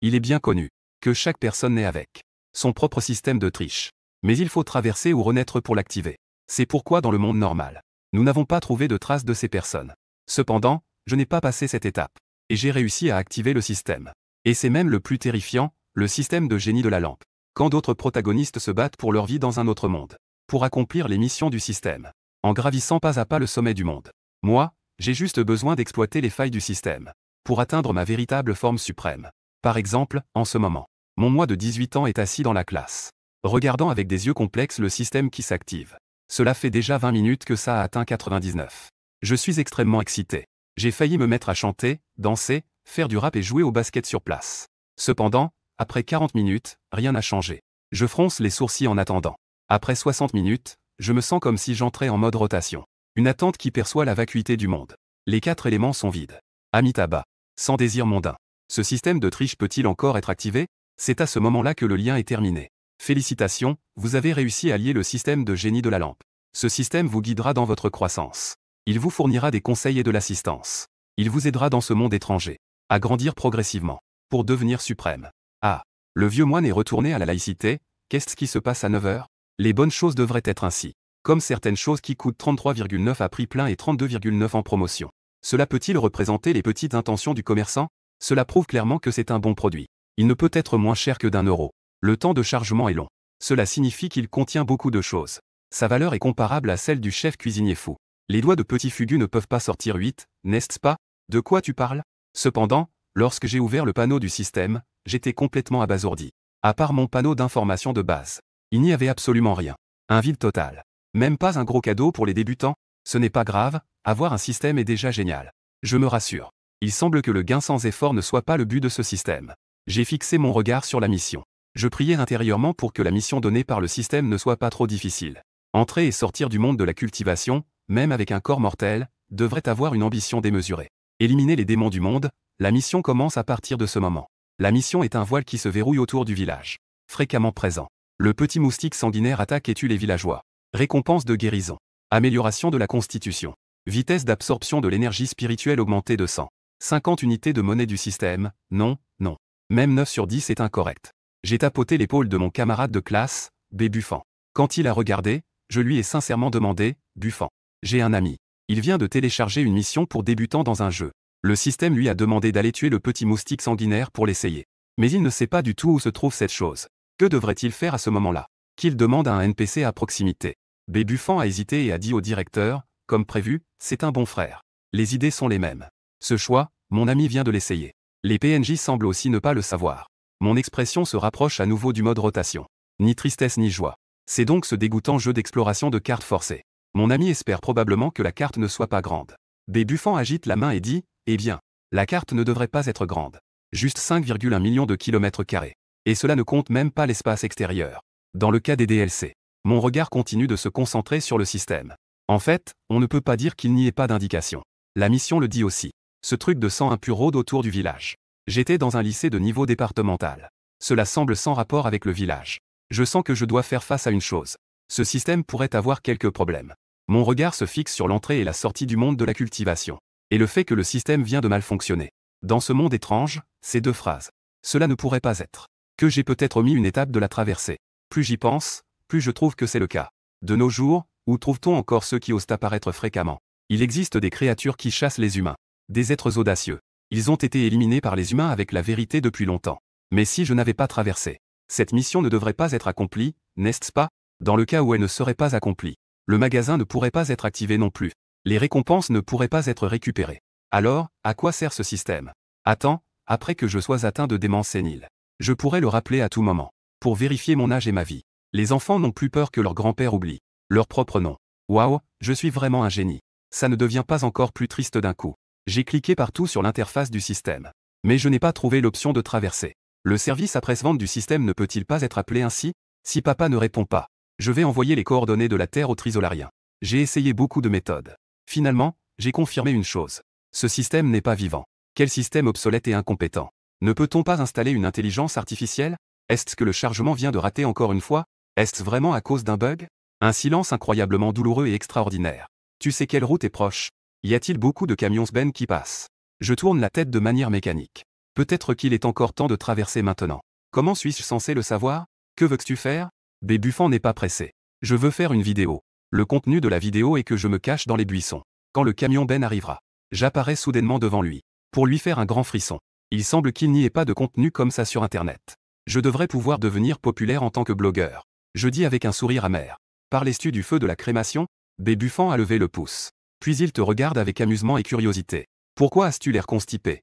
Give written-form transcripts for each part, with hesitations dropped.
Il est bien connu que chaque personne naît avec son propre système de triche. Mais il faut traverser ou renaître pour l'activer. C'est pourquoi dans le monde normal, nous n'avons pas trouvé de traces de ces personnes. Cependant, je n'ai pas passé cette étape. Et j'ai réussi à activer le système. Et c'est même le plus terrifiant, le système de génie de la lampe. Quand d'autres protagonistes se battent pour leur vie dans un autre monde, pour accomplir les missions du système, en gravissant pas à pas le sommet du monde. Moi, j'ai juste besoin d'exploiter les failles du système, pour atteindre ma véritable forme suprême. Par exemple, en ce moment, mon moi de 18 ans est assis dans la classe, regardant avec des yeux complexes le système qui s'active. Cela fait déjà 20 minutes que ça a atteint 99. Je suis extrêmement excité. J'ai failli me mettre à chanter, danser, faire du rap et jouer au basket sur place. Cependant, après 40 minutes, rien n'a changé. Je fronce les sourcils en attendant. Après 60 minutes, je me sens comme si j'entrais en mode rotation. Une attente qui perçoit la vacuité du monde. Les 4 éléments sont vides. Amitabha. Sans désir mondain. Ce système de triche peut-il encore être activé? C'est à ce moment-là que le lien est terminé. Félicitations, vous avez réussi à lier le système de génie de la lampe. Ce système vous guidera dans votre croissance. Il vous fournira des conseils et de l'assistance. Il vous aidera dans ce monde étranger à grandir progressivement, pour devenir suprême. Ah, le vieux moine est retourné à la laïcité. Qu'est-ce qui se passe à 9 heures? Les bonnes choses devraient être ainsi. Comme certaines choses qui coûtent 33,9 à prix plein et 32,9 en promotion. Cela peut-il représenter les petites intentions du commerçant? Cela prouve clairement que c'est un bon produit. Il ne peut être moins cher que d'1 €. Le temps de chargement est long. Cela signifie qu'il contient beaucoup de choses. Sa valeur est comparable à celle du chef cuisinier fou. Les doigts de Petit Fugu ne peuvent pas sortir 8, n'est-ce pas? De quoi tu parles? Cependant, lorsque j'ai ouvert le panneau du système, j'étais complètement abasourdi. À part mon panneau d'information de base, il n'y avait absolument rien. Un vide total. Même pas un gros cadeau pour les débutants? Ce n'est pas grave, avoir un système est déjà génial. Je me rassure. Il semble que le gain sans effort ne soit pas le but de ce système. J'ai fixé mon regard sur la mission. Je priais intérieurement pour que la mission donnée par le système ne soit pas trop difficile. Entrer et sortir du monde de la cultivation, même avec un corps mortel, devrait avoir une ambition démesurée. Éliminer les démons du monde, la mission commence à partir de ce moment. La mission est un voile qui se verrouille autour du village. Fréquemment présent. Le petit moustique sanguinaire attaque et tue les villageois. Récompense de guérison. Amélioration de la constitution. Vitesse d'absorption de l'énergie spirituelle augmentée de 150 unités de monnaie du système. Non, non. Même 9 sur 10 est incorrect. J'ai tapoté l'épaule de mon camarade de classe, B. Buffan. Quand il a regardé, je lui ai sincèrement demandé, Buffan. J'ai un ami. Il vient de télécharger une mission pour débutants dans un jeu. Le système lui a demandé d'aller tuer le petit moustique sanguinaire pour l'essayer. Mais il ne sait pas du tout où se trouve cette chose. Que devrait-il faire à ce moment-là? Qu'il demande à un NPC à proximité. B. Buffan a hésité et a dit au directeur, comme prévu, c'est un bon frère. Les idées sont les mêmes. Ce choix, mon ami vient de l'essayer. Les PNJ semblent aussi ne pas le savoir. Mon expression se rapproche à nouveau du mode rotation. Ni tristesse ni joie. C'est donc ce dégoûtant jeu d'exploration de cartes forcées. Mon ami espère probablement que la carte ne soit pas grande. B. Buffan agite la main et dit, eh bien, la carte ne devrait pas être grande. Juste 5,1 millions de kilomètres carrés. Et cela ne compte même pas l'espace extérieur. Dans le cas des DLC, mon regard continue de se concentrer sur le système. En fait, on ne peut pas dire qu'il n'y ait pas d'indication. La mission le dit aussi. Ce truc de sang impur rôde autour du village. J'étais dans un lycée de niveau départemental. Cela semble sans rapport avec le village. Je sens que je dois faire face à une chose. Ce système pourrait avoir quelques problèmes. Mon regard se fixe sur l'entrée et la sortie du monde de la cultivation. Et le fait que le système vient de mal fonctionner. Dans ce monde étrange, ces deux phrases. Cela ne pourrait pas être. Que j'ai peut-être omis une étape de la traversée. Plus j'y pense, plus je trouve que c'est le cas. De nos jours, où trouve-t-on encore ceux qui osent apparaître fréquemment? Il existe des créatures qui chassent les humains. Des êtres audacieux. Ils ont été éliminés par les humains avec la vérité depuis longtemps. Mais si je n'avais pas traversé, cette mission ne devrait pas être accomplie, n'est-ce pas? Dans le cas où elle ne serait pas accomplie, le magasin ne pourrait pas être activé non plus. Les récompenses ne pourraient pas être récupérées. Alors, à quoi sert ce système? Attends, après que je sois atteint de démence sénile. Je pourrais le rappeler à tout moment. Pour vérifier mon âge et ma vie. Les enfants n'ont plus peur que leur grand-père oublie leur propre nom. Waouh, je suis vraiment un génie. Ça ne devient pas encore plus triste d'un coup. J'ai cliqué partout sur l'interface du système. Mais je n'ai pas trouvé l'option de traverser. Le service après-vente du système ne peut-il pas être appelé ainsi? Si papa ne répond pas, je vais envoyer les coordonnées de la Terre au trisolarien. J'ai essayé beaucoup de méthodes. Finalement, j'ai confirmé une chose. Ce système n'est pas vivant. Quel système obsolète et incompétent. Ne peut-on pas installer une intelligence artificielle? Est-ce que le chargement vient de rater encore une fois? Est-ce vraiment à cause d'un bug? Un silence incroyablement douloureux et extraordinaire. Tu sais quelle route est proche? Y a-t-il beaucoup de camions SBEN qui passent? Je tourne la tête de manière mécanique. Peut-être qu'il est encore temps de traverser maintenant. Comment suis-je censé le savoir? Que veux-tu faire? Buffon n'est pas pressé. Je veux faire une vidéo. Le contenu de la vidéo est que je me cache dans les buissons. Quand le camion Ben arrivera, j'apparais soudainement devant lui. Pour lui faire un grand frisson. Il semble qu'il n'y ait pas de contenu comme ça sur Internet. Je devrais pouvoir devenir populaire en tant que blogueur. Je dis avec un sourire amer. Parlais-tu du feu de la crémation? Buffon a levé le pouce. Puis il te regarde avec amusement et curiosité. Pourquoi as-tu l'air constipé?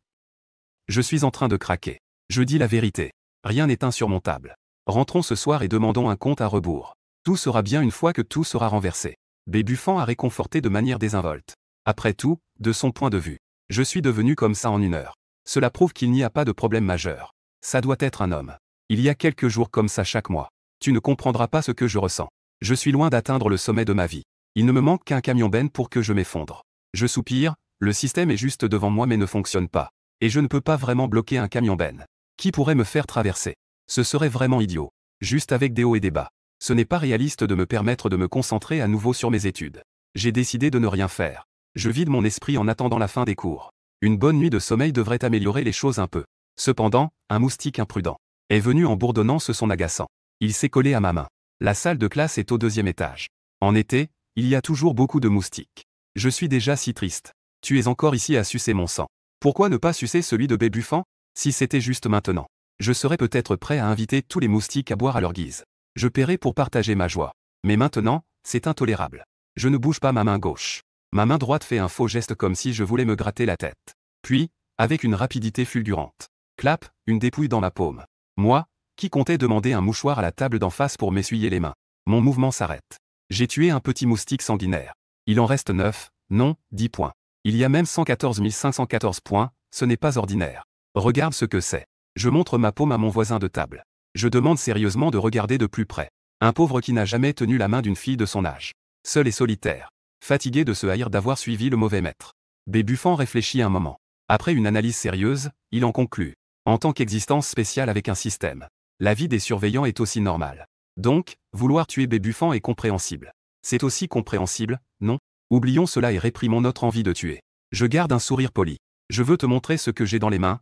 Je suis en train de craquer. Je dis la vérité. Rien n'est insurmontable. Rentrons ce soir et demandons un compte à rebours. Tout sera bien une fois que tout sera renversé. Buffon a réconforté de manière désinvolte. Après tout, de son point de vue, je suis devenu comme ça en 1 heure. Cela prouve qu'il n'y a pas de problème majeur. Ça doit être un homme. Il y a quelques jours comme ça chaque mois. Tu ne comprendras pas ce que je ressens. Je suis loin d'atteindre le sommet de ma vie. Il ne me manque qu'un camion Ben pour que je m'effondre. Je soupire, le système est juste devant moi mais ne fonctionne pas. Et je ne peux pas vraiment bloquer un camion Ben. Qui pourrait me faire traverser? Ce serait vraiment idiot. Juste avec des hauts et des bas. Ce n'est pas réaliste de me permettre de me concentrer à nouveau sur mes études. J'ai décidé de ne rien faire. Je vide mon esprit en attendant la fin des cours. Une bonne nuit de sommeil devrait améliorer les choses un peu. Cependant, un moustique imprudent est venu en bourdonnant ce son agaçant. Il s'est collé à ma main. La salle de classe est au 2e étage. En été, il y a toujours beaucoup de moustiques. Je suis déjà si triste. Tu es encore ici à sucer mon sang. Pourquoi ne pas sucer celui de Buffon? Si c'était juste maintenant. Je serais peut-être prêt à inviter tous les moustiques à boire à leur guise. Je paierais pour partager ma joie. Mais maintenant, c'est intolérable. Je ne bouge pas ma main gauche. Ma main droite fait un faux geste comme si je voulais me gratter la tête. Puis, avec une rapidité fulgurante. Clap, une dépouille dans ma paume. Moi, qui comptais demander un mouchoir à la table d'en face pour m'essuyer les mains. Mon mouvement s'arrête. J'ai tué un petit moustique sanguinaire. Il en reste 9, non, 10 points. Il y a même 114 514 points, ce n'est pas ordinaire. Regarde ce que c'est. Je montre ma paume à mon voisin de table. Je demande sérieusement de regarder de plus près. Un pauvre qui n'a jamais tenu la main d'une fille de son âge. Seul et solitaire. Fatigué de se haïr d'avoir suivi le mauvais maître. Buffon réfléchit un moment. Après une analyse sérieuse, il en conclut. En tant qu'existence spéciale avec un système, la vie des surveillants est aussi normale. Donc, vouloir tuer Buffon est compréhensible. C'est aussi compréhensible, non? Oublions cela et réprimons notre envie de tuer. Je garde un sourire poli. Je veux te montrer ce que j'ai dans les mains,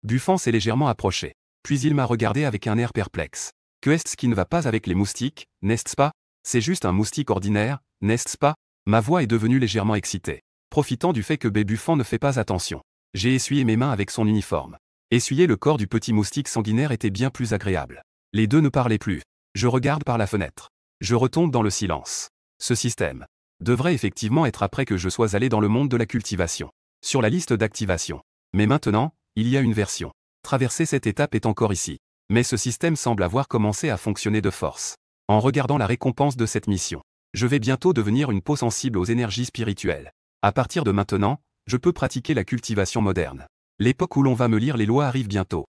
Buffon s'est légèrement approché. Puis il m'a regardé avec un air perplexe. Que est-ce qui ne va pas avec les moustiques, n'est-ce pas? C'est juste un moustique ordinaire, n'est-ce pas? Ma voix est devenue légèrement excitée. Profitant du fait que Buffon ne fait pas attention. J'ai essuyé mes mains avec son uniforme. Essuyer le corps du petit moustique sanguinaire était bien plus agréable. Les deux ne parlaient plus. Je regarde par la fenêtre. Je retombe dans le silence. Ce système devrait effectivement être après que je sois allé dans le monde de la cultivation. Sur la liste d'activation. Mais maintenant, il y a une version. Traverser cette étape est encore ici. Mais ce système semble avoir commencé à fonctionner de force. En regardant la récompense de cette mission, je vais bientôt devenir une peau sensible aux énergies spirituelles. À partir de maintenant, je peux pratiquer la cultivation moderne. L'époque où l'on va me lire les lois arrive bientôt.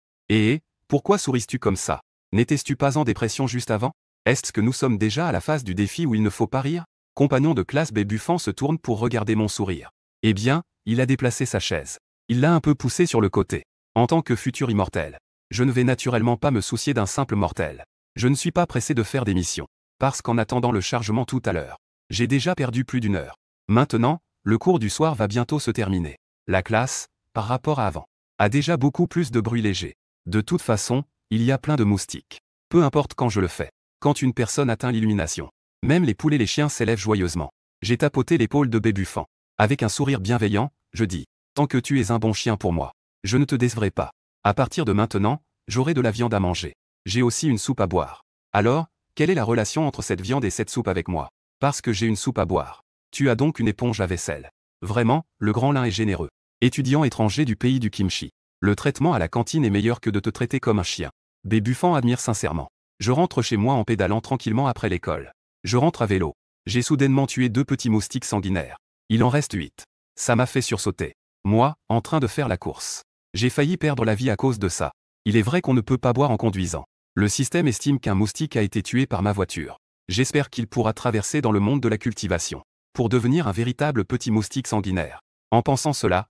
Pourquoi souris-tu comme ça? N'étais-tu pas en dépression juste avant? Est-ce que nous sommes déjà à la phase du défi où il ne faut pas rire? Compagnon de classe Buffon se tourne pour regarder mon sourire. Eh bien, il a déplacé sa chaise. Il l'a un peu poussée sur le côté. En tant que futur immortel, je ne vais naturellement pas me soucier d'un simple mortel. Je ne suis pas pressé de faire des missions. Parce qu'en attendant le chargement tout à l'heure, j'ai déjà perdu plus d'1 heure. Maintenant, le cours du soir va bientôt se terminer. La classe, par rapport à avant, a déjà beaucoup plus de bruit léger. De toute façon, il y a plein de moustiques. Peu importe quand je le fais. Quand une personne atteint l'illumination, même les poulets et les chiens s'élèvent joyeusement. J'ai tapoté l'épaule de Buffon. Avec un sourire bienveillant, je dis, tant que tu es un bon chien pour moi, je ne te décevrai pas. À partir de maintenant, j'aurai de la viande à manger. J'ai aussi une soupe à boire. Alors, quelle est la relation entre cette viande et cette soupe avec moi? Parce que j'ai une soupe à boire. Tu as donc une éponge à vaisselle. Vraiment, le grand lin est généreux. Étudiant étranger du pays du kimchi. Le traitement à la cantine est meilleur que de te traiter comme un chien. Buffon admire sincèrement. Je rentre chez moi en pédalant tranquillement après l'école. Je rentre à vélo. J'ai soudainement tué 2 petits moustiques sanguinaires. Il en reste 8. Ça m'a fait sursauter. Moi, en train de faire la course. J'ai failli perdre la vie à cause de ça. Il est vrai qu'on ne peut pas boire en conduisant. Le système estime qu'un moustique a été tué par ma voiture. J'espère qu'il pourra traverser dans le monde de la cultivation. Pour devenir un véritable petit moustique sanguinaire. En pensant cela,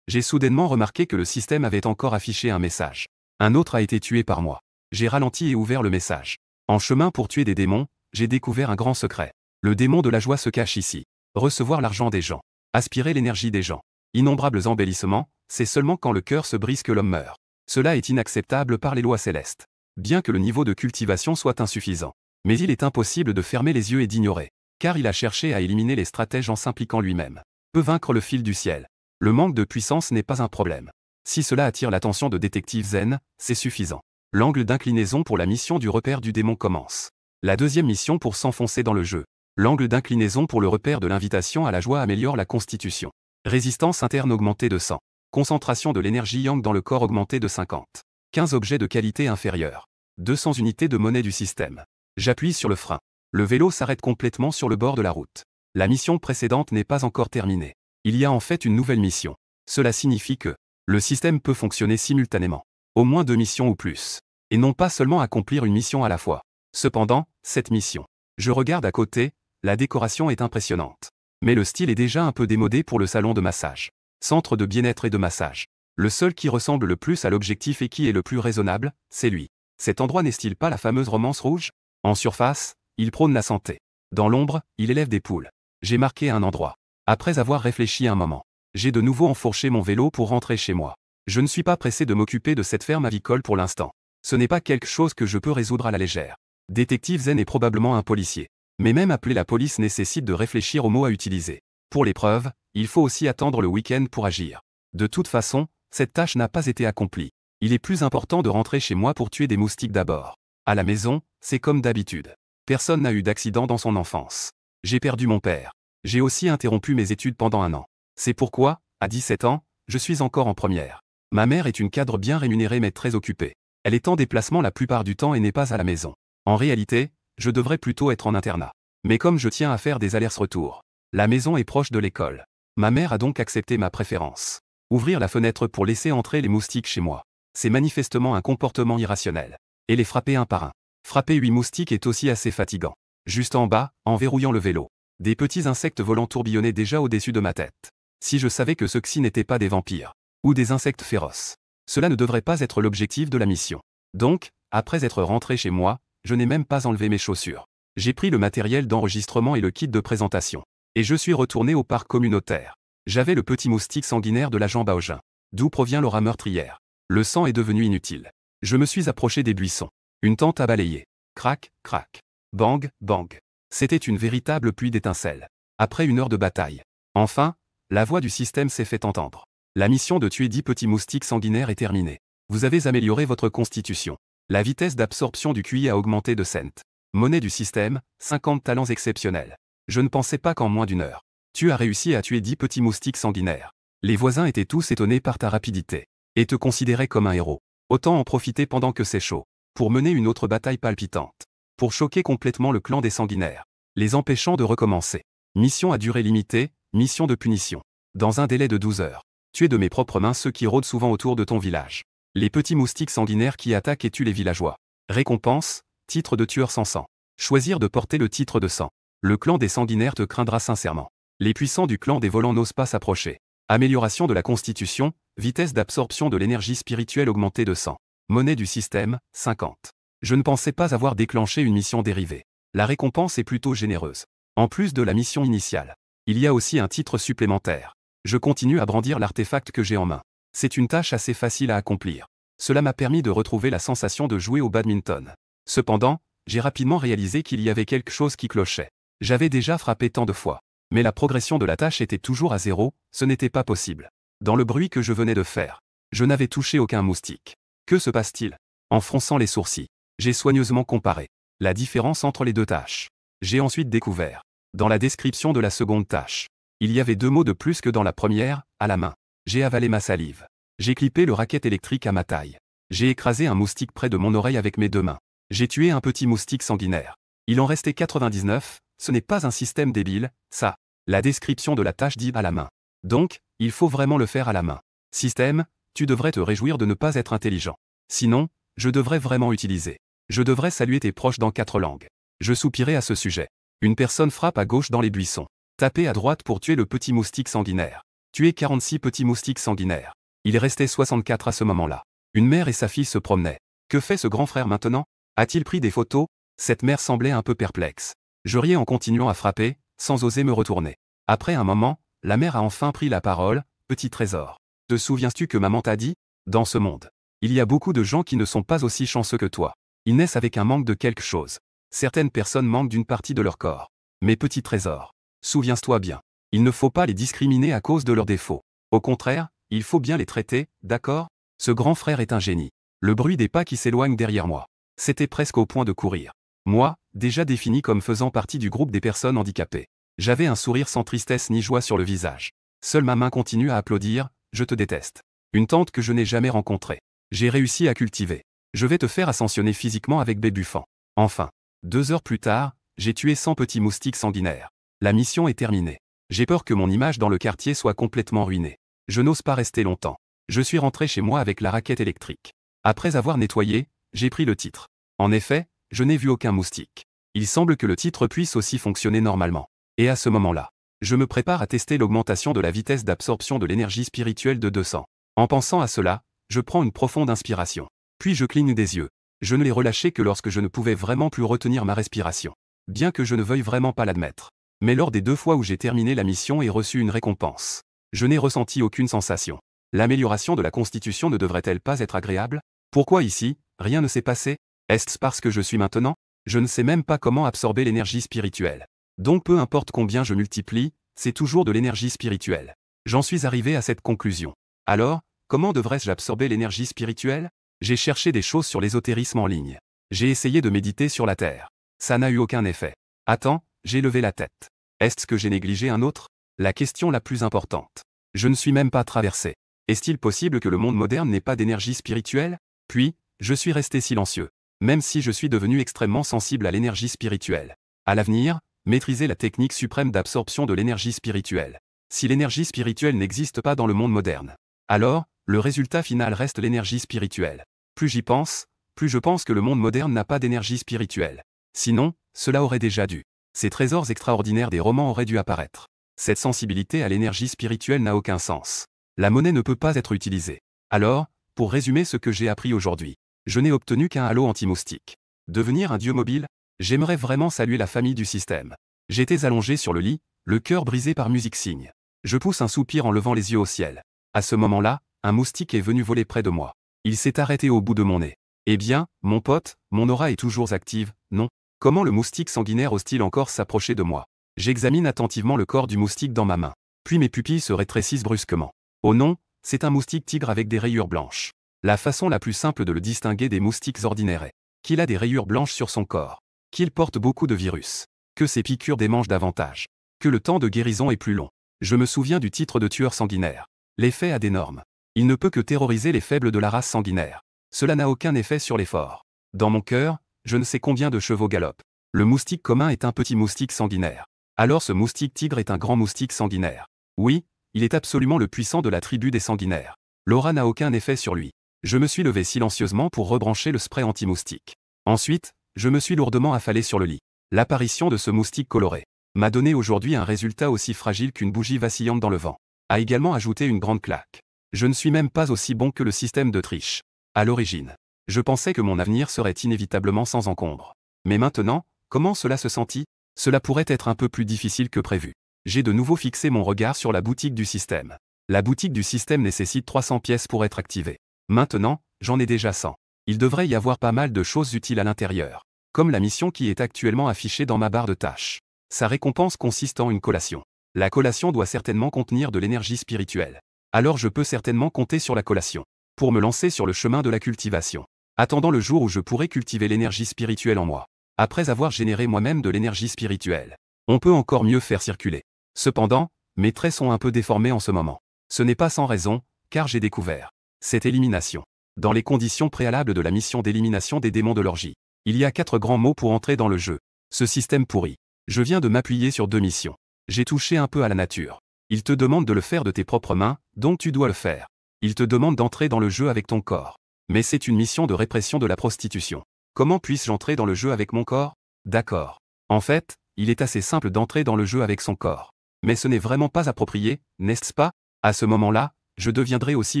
j'ai soudainement remarqué que le système avait encore affiché un message. Un autre a été tué par moi. J'ai ralenti et ouvert le message. En chemin pour tuer des démons, j'ai découvert un grand secret. Le démon de la joie se cache ici. Recevoir l'argent des gens. Aspirer l'énergie des gens. Innombrables embellissements, c'est seulement quand le cœur se brise que l'homme meurt. Cela est inacceptable par les lois célestes. Bien que le niveau de cultivation soit insuffisant. Mais il est impossible de fermer les yeux et d'ignorer. Car il a cherché à éliminer les stratèges en s'impliquant lui-même. Peut vaincre le fil du ciel. Le manque de puissance n'est pas un problème. Si cela attire l'attention de détective zen, c'est suffisant. L'angle d'inclinaison pour la mission du repère du démon commence. La deuxième mission pour s'enfoncer dans le jeu. L'angle d'inclinaison pour le repère de l'invitation à la joie améliore la constitution. Résistance interne augmentée de 100. Concentration de l'énergie yang dans le corps augmentée de 50. 15 objets de qualité inférieure. 200 unités de monnaie du système. J'appuie sur le frein. Le vélo s'arrête complètement sur le bord de la route. La mission précédente n'est pas encore terminée. Il y a en fait une nouvelle mission. Cela signifie que le système peut fonctionner simultanément. Au moins 2 missions ou plus. Et non pas seulement accomplir une mission à la fois. Cependant, cette mission. Je regarde à côté, la décoration est impressionnante. Mais le style est déjà un peu démodé pour le salon de massage. Centre de bien-être et de massage. Le seul qui ressemble le plus à l'objectif et qui est le plus raisonnable, c'est lui. Cet endroit n'est-il pas la fameuse romance rouge? En surface, il prône la santé. Dans l'ombre, il élève des poules. J'ai marqué un endroit. Après avoir réfléchi un moment, j'ai de nouveau enfourché mon vélo pour rentrer chez moi. Je ne suis pas pressé de m'occuper de cette ferme avicole pour l'instant. Ce n'est pas quelque chose que je peux résoudre à la légère. Détective Zen est probablement un policier. Mais même appeler la police nécessite de réfléchir aux mots à utiliser. Pour les preuves, il faut aussi attendre le week-end pour agir. De toute façon, cette tâche n'a pas été accomplie. Il est plus important de rentrer chez moi pour tuer des moustiques d'abord. À la maison, c'est comme d'habitude. Personne n'a eu d'accident dans son enfance. J'ai perdu mon père. J'ai aussi interrompu mes études pendant 1 an. C'est pourquoi, à 17 ans, je suis encore en première. Ma mère est une cadre bien rémunérée mais très occupée. Elle est en déplacement la plupart du temps et n'est pas à la maison. En réalité, je devrais plutôt être en internat. Mais comme je tiens à faire des allers-retours, la maison est proche de l'école. Ma mère a donc accepté ma préférence. Ouvrir la fenêtre pour laisser entrer les moustiques chez moi. C'est manifestement un comportement irrationnel. Et les frapper un par un. Frapper 8 moustiques est aussi assez fatigant. Juste en bas, en verrouillant le vélo. Des petits insectes volants tourbillonnaient déjà au-dessus de ma tête. Si je savais que ceux-ci n'étaient pas des vampires. Ou des insectes féroces. Cela ne devrait pas être l'objectif de la mission. Donc, après être rentré chez moi, je n'ai même pas enlevé mes chaussures. J'ai pris le matériel d'enregistrement et le kit de présentation. Et je suis retourné au parc communautaire. J'avais le petit moustique sanguinaire de la jambe à Augin. D'où provient l'aura meurtrière. Le sang est devenu inutile. Je me suis approché des buissons. Une tente à balayer. Crac, crac. Bang, bang. C'était une véritable pluie d'étincelles. Après 1 heure de bataille. Enfin, la voix du système s'est fait entendre. La mission de tuer 10 petits moustiques sanguinaires est terminée. Vous avez amélioré votre constitution. La vitesse d'absorption du QI a augmenté de cent. Monnaie du système, 50 talents exceptionnels. Je ne pensais pas qu'en moins d'1 heure, tu as réussi à tuer 10 petits moustiques sanguinaires. Les voisins étaient tous étonnés par ta rapidité. Et te considéraient comme un héros. Autant en profiter pendant que c'est chaud. Pour mener une autre bataille palpitante. Pour choquer complètement le clan des sanguinaires. Les empêchant de recommencer. Mission à durée limitée, mission de punition. Dans un délai de 12 heures. Tuer de mes propres mains ceux qui rôdent souvent autour de ton village. Les petits moustiques sanguinaires qui attaquent et tuent les villageois. Récompense, titre de tueur sans sang. Choisir de porter le titre de sang. Le clan des sanguinaires te craindra sincèrement. Les puissants du clan des volants n'osent pas s'approcher. Amélioration de la constitution, vitesse d'absorption de l'énergie spirituelle augmentée de 100. Monnaie du système, 50. Je ne pensais pas avoir déclenché une mission dérivée. La récompense est plutôt généreuse. En plus de la mission initiale, il y a aussi un titre supplémentaire. Je continue à brandir l'artefact que j'ai en main. C'est une tâche assez facile à accomplir. Cela m'a permis de retrouver la sensation de jouer au badminton. Cependant, j'ai rapidement réalisé qu'il y avait quelque chose qui clochait. J'avais déjà frappé tant de fois. Mais la progression de la tâche était toujours à 0, ce n'était pas possible. Dans le bruit que je venais de faire, je n'avais touché aucun moustique. Que se passe-t-il? En fronçant les sourcils, j'ai soigneusement comparé la différence entre les 2 tâches. J'ai ensuite découvert, dans la description de la seconde tâche, il y avait 2 mots de plus que dans la première, à la main. J'ai avalé ma salive. J'ai clippé le racket électrique à ma taille. J'ai écrasé un moustique près de mon oreille avec mes 2 mains. J'ai tué un petit moustique sanguinaire. Il en restait 99, ce n'est pas un système débile, ça. La description de la tâche dit à la main. Donc, il faut vraiment le faire à la main. Système, tu devrais te réjouir de ne pas être intelligent. Sinon, je devrais vraiment utiliser. Je devrais saluer tes proches dans 4 langues. Je soupirais à ce sujet. Une personne frappe à gauche dans les buissons. Tapez à droite pour tuer le petit moustique sanguinaire. Tuer 46 petits moustiques sanguinaires. Il restait 64 à ce moment-là. Une mère et sa fille se promenaient. Que fait ce grand frère maintenant? A-t-il pris des photos? Cette mère semblait un peu perplexe. Je riais en continuant à frapper, sans oser me retourner. Après un moment, la mère a enfin pris la parole. Petit trésor. Te souviens-tu que maman t'a dit? Dans ce monde, il y a beaucoup de gens qui ne sont pas aussi chanceux que toi. Ils naissent avec un manque de quelque chose. Certaines personnes manquent d'une partie de leur corps. Mes petits trésors. Souviens-toi bien. Il ne faut pas les discriminer à cause de leurs défauts. Au contraire, il faut bien les traiter, d'accord? Ce grand frère est un génie. Le bruit des pas qui s'éloignent derrière moi. C'était presque au point de courir. Moi, déjà défini comme faisant partie du groupe des personnes handicapées. J'avais un sourire sans tristesse ni joie sur le visage. Seule ma main continue à applaudir, je te déteste. Une tante que je n'ai jamais rencontrée. J'ai réussi à cultiver. Je vais te faire ascensionner physiquement avec Bébufan. Enfin. 2 heures plus tard, j'ai tué 100 petits moustiques sanguinaires. La mission est terminée. J'ai peur que mon image dans le quartier soit complètement ruinée. Je n'ose pas rester longtemps. Je suis rentré chez moi avec la raquette électrique. Après avoir nettoyé, j'ai pris le titre. En effet, je n'ai vu aucun moustique. Il semble que le titre puisse aussi fonctionner normalement. Et à ce moment-là, je me prépare à tester l'augmentation de la vitesse d'absorption de l'énergie spirituelle de 200. En pensant à cela, je prends une profonde inspiration. Puis je cligne des yeux. Je ne les relâchais que lorsque je ne pouvais vraiment plus retenir ma respiration. Bien que je ne veuille vraiment pas l'admettre. Mais lors des 2 fois où j'ai terminé la mission et reçu une récompense, je n'ai ressenti aucune sensation. L'amélioration de la constitution ne devrait-elle pas être agréable? Pourquoi ici, rien ne s'est passé? Est-ce parce que je suis maintenant? Je ne sais même pas comment absorber l'énergie spirituelle. Donc peu importe combien je multiplie, c'est toujours de l'énergie spirituelle. J'en suis arrivé à cette conclusion. Alors, comment devrais-je absorber l'énergie spirituelle? J'ai cherché des choses sur l'ésotérisme en ligne. J'ai essayé de méditer sur la Terre. Ça n'a eu aucun effet. Attends, j'ai levé la tête. Est-ce que j'ai négligé un autre? La question la plus importante. Je ne suis même pas traversé. Est-il possible que le monde moderne n'ait pas d'énergie spirituelle? Puis, je suis resté silencieux. Même si je suis devenu extrêmement sensible à l'énergie spirituelle. À l'avenir, maîtriser la technique suprême d'absorption de l'énergie spirituelle. Si l'énergie spirituelle n'existe pas dans le monde moderne, alors, le résultat final reste l'énergie spirituelle. Plus j'y pense, plus je pense que le monde moderne n'a pas d'énergie spirituelle. Sinon, cela aurait déjà dû. Ces trésors extraordinaires des romans auraient dû apparaître. Cette sensibilité à l'énergie spirituelle n'a aucun sens. La monnaie ne peut pas être utilisée. Alors, pour résumer ce que j'ai appris aujourd'hui, je n'ai obtenu qu'un halo anti-moustique. Devenir un dieu mobile? J'aimerais vraiment saluer la famille du système. J'étais allongé sur le lit, le cœur brisé par musique signe. Je pousse un soupir en levant les yeux au ciel. À ce moment-là, un moustique est venu voler près de moi. Il s'est arrêté au bout de mon nez. Eh bien, mon pote, mon aura est toujours active, non? Comment le moustique sanguinaire ose-t-il encore s'approcher de moi? J'examine attentivement le corps du moustique dans ma main. Puis mes pupilles se rétrécissent brusquement. Oh non, c'est un moustique tigre avec des rayures blanches. La façon la plus simple de le distinguer des moustiques ordinaires est qu'il a des rayures blanches sur son corps, qu'il porte beaucoup de virus, que ses piqûres démangent davantage, que le temps de guérison est plus long. Je me souviens du titre de tueur sanguinaire. L'effet a des normes. Il ne peut que terroriser les faibles de la race sanguinaire. Cela n'a aucun effet sur les forts. Dans mon cœur, je ne sais combien de chevaux galopent. Le moustique commun est un petit moustique sanguinaire. Alors ce moustique tigre est un grand moustique sanguinaire. Oui, il est absolument le puissant de la tribu des sanguinaires. L'aura n'a aucun effet sur lui. Je me suis levé silencieusement pour rebrancher le spray anti-moustique. Ensuite, je me suis lourdement affalé sur le lit. L'apparition de ce moustique coloré m'a donné aujourd'hui un résultat aussi fragile qu'une bougie vacillante dans le vent. A également ajouté une grande claque. Je ne suis même pas aussi bon que le système de triche. À l'origine, je pensais que mon avenir serait inévitablement sans encombre. Mais maintenant, comment cela se sentit? Cela pourrait être un peu plus difficile que prévu. J'ai de nouveau fixé mon regard sur la boutique du système. La boutique du système nécessite 300 pièces pour être activée. Maintenant, j'en ai déjà 100. Il devrait y avoir pas mal de choses utiles à l'intérieur. Comme la mission qui est actuellement affichée dans ma barre de tâches. Sa récompense consiste en une collation. La collation doit certainement contenir de l'énergie spirituelle. Alors je peux certainement compter sur la collation pour me lancer sur le chemin de la cultivation. Attendant le jour où je pourrai cultiver l'énergie spirituelle en moi. Après avoir généré moi-même de l'énergie spirituelle, on peut encore mieux faire circuler. Cependant, mes traits sont un peu déformés en ce moment. Ce n'est pas sans raison, car j'ai découvert cette élimination. Dans les conditions préalables de la mission d'élimination des démons de l'orgie, il y a 4 grands mots pour entrer dans le jeu. Ce système pourri. Je viens de m'appuyer sur 2 missions. J'ai touché un peu à la nature. Il te demande de le faire de tes propres mains, donc tu dois le faire. Il te demande d'entrer dans le jeu avec ton corps. Mais c'est une mission de répression de la prostitution. Comment puis-je entrer dans le jeu avec mon corps? D'accord. En fait, il est assez simple d'entrer dans le jeu avec son corps. Mais ce n'est vraiment pas approprié, n'est-ce pas? À ce moment-là, je deviendrai aussi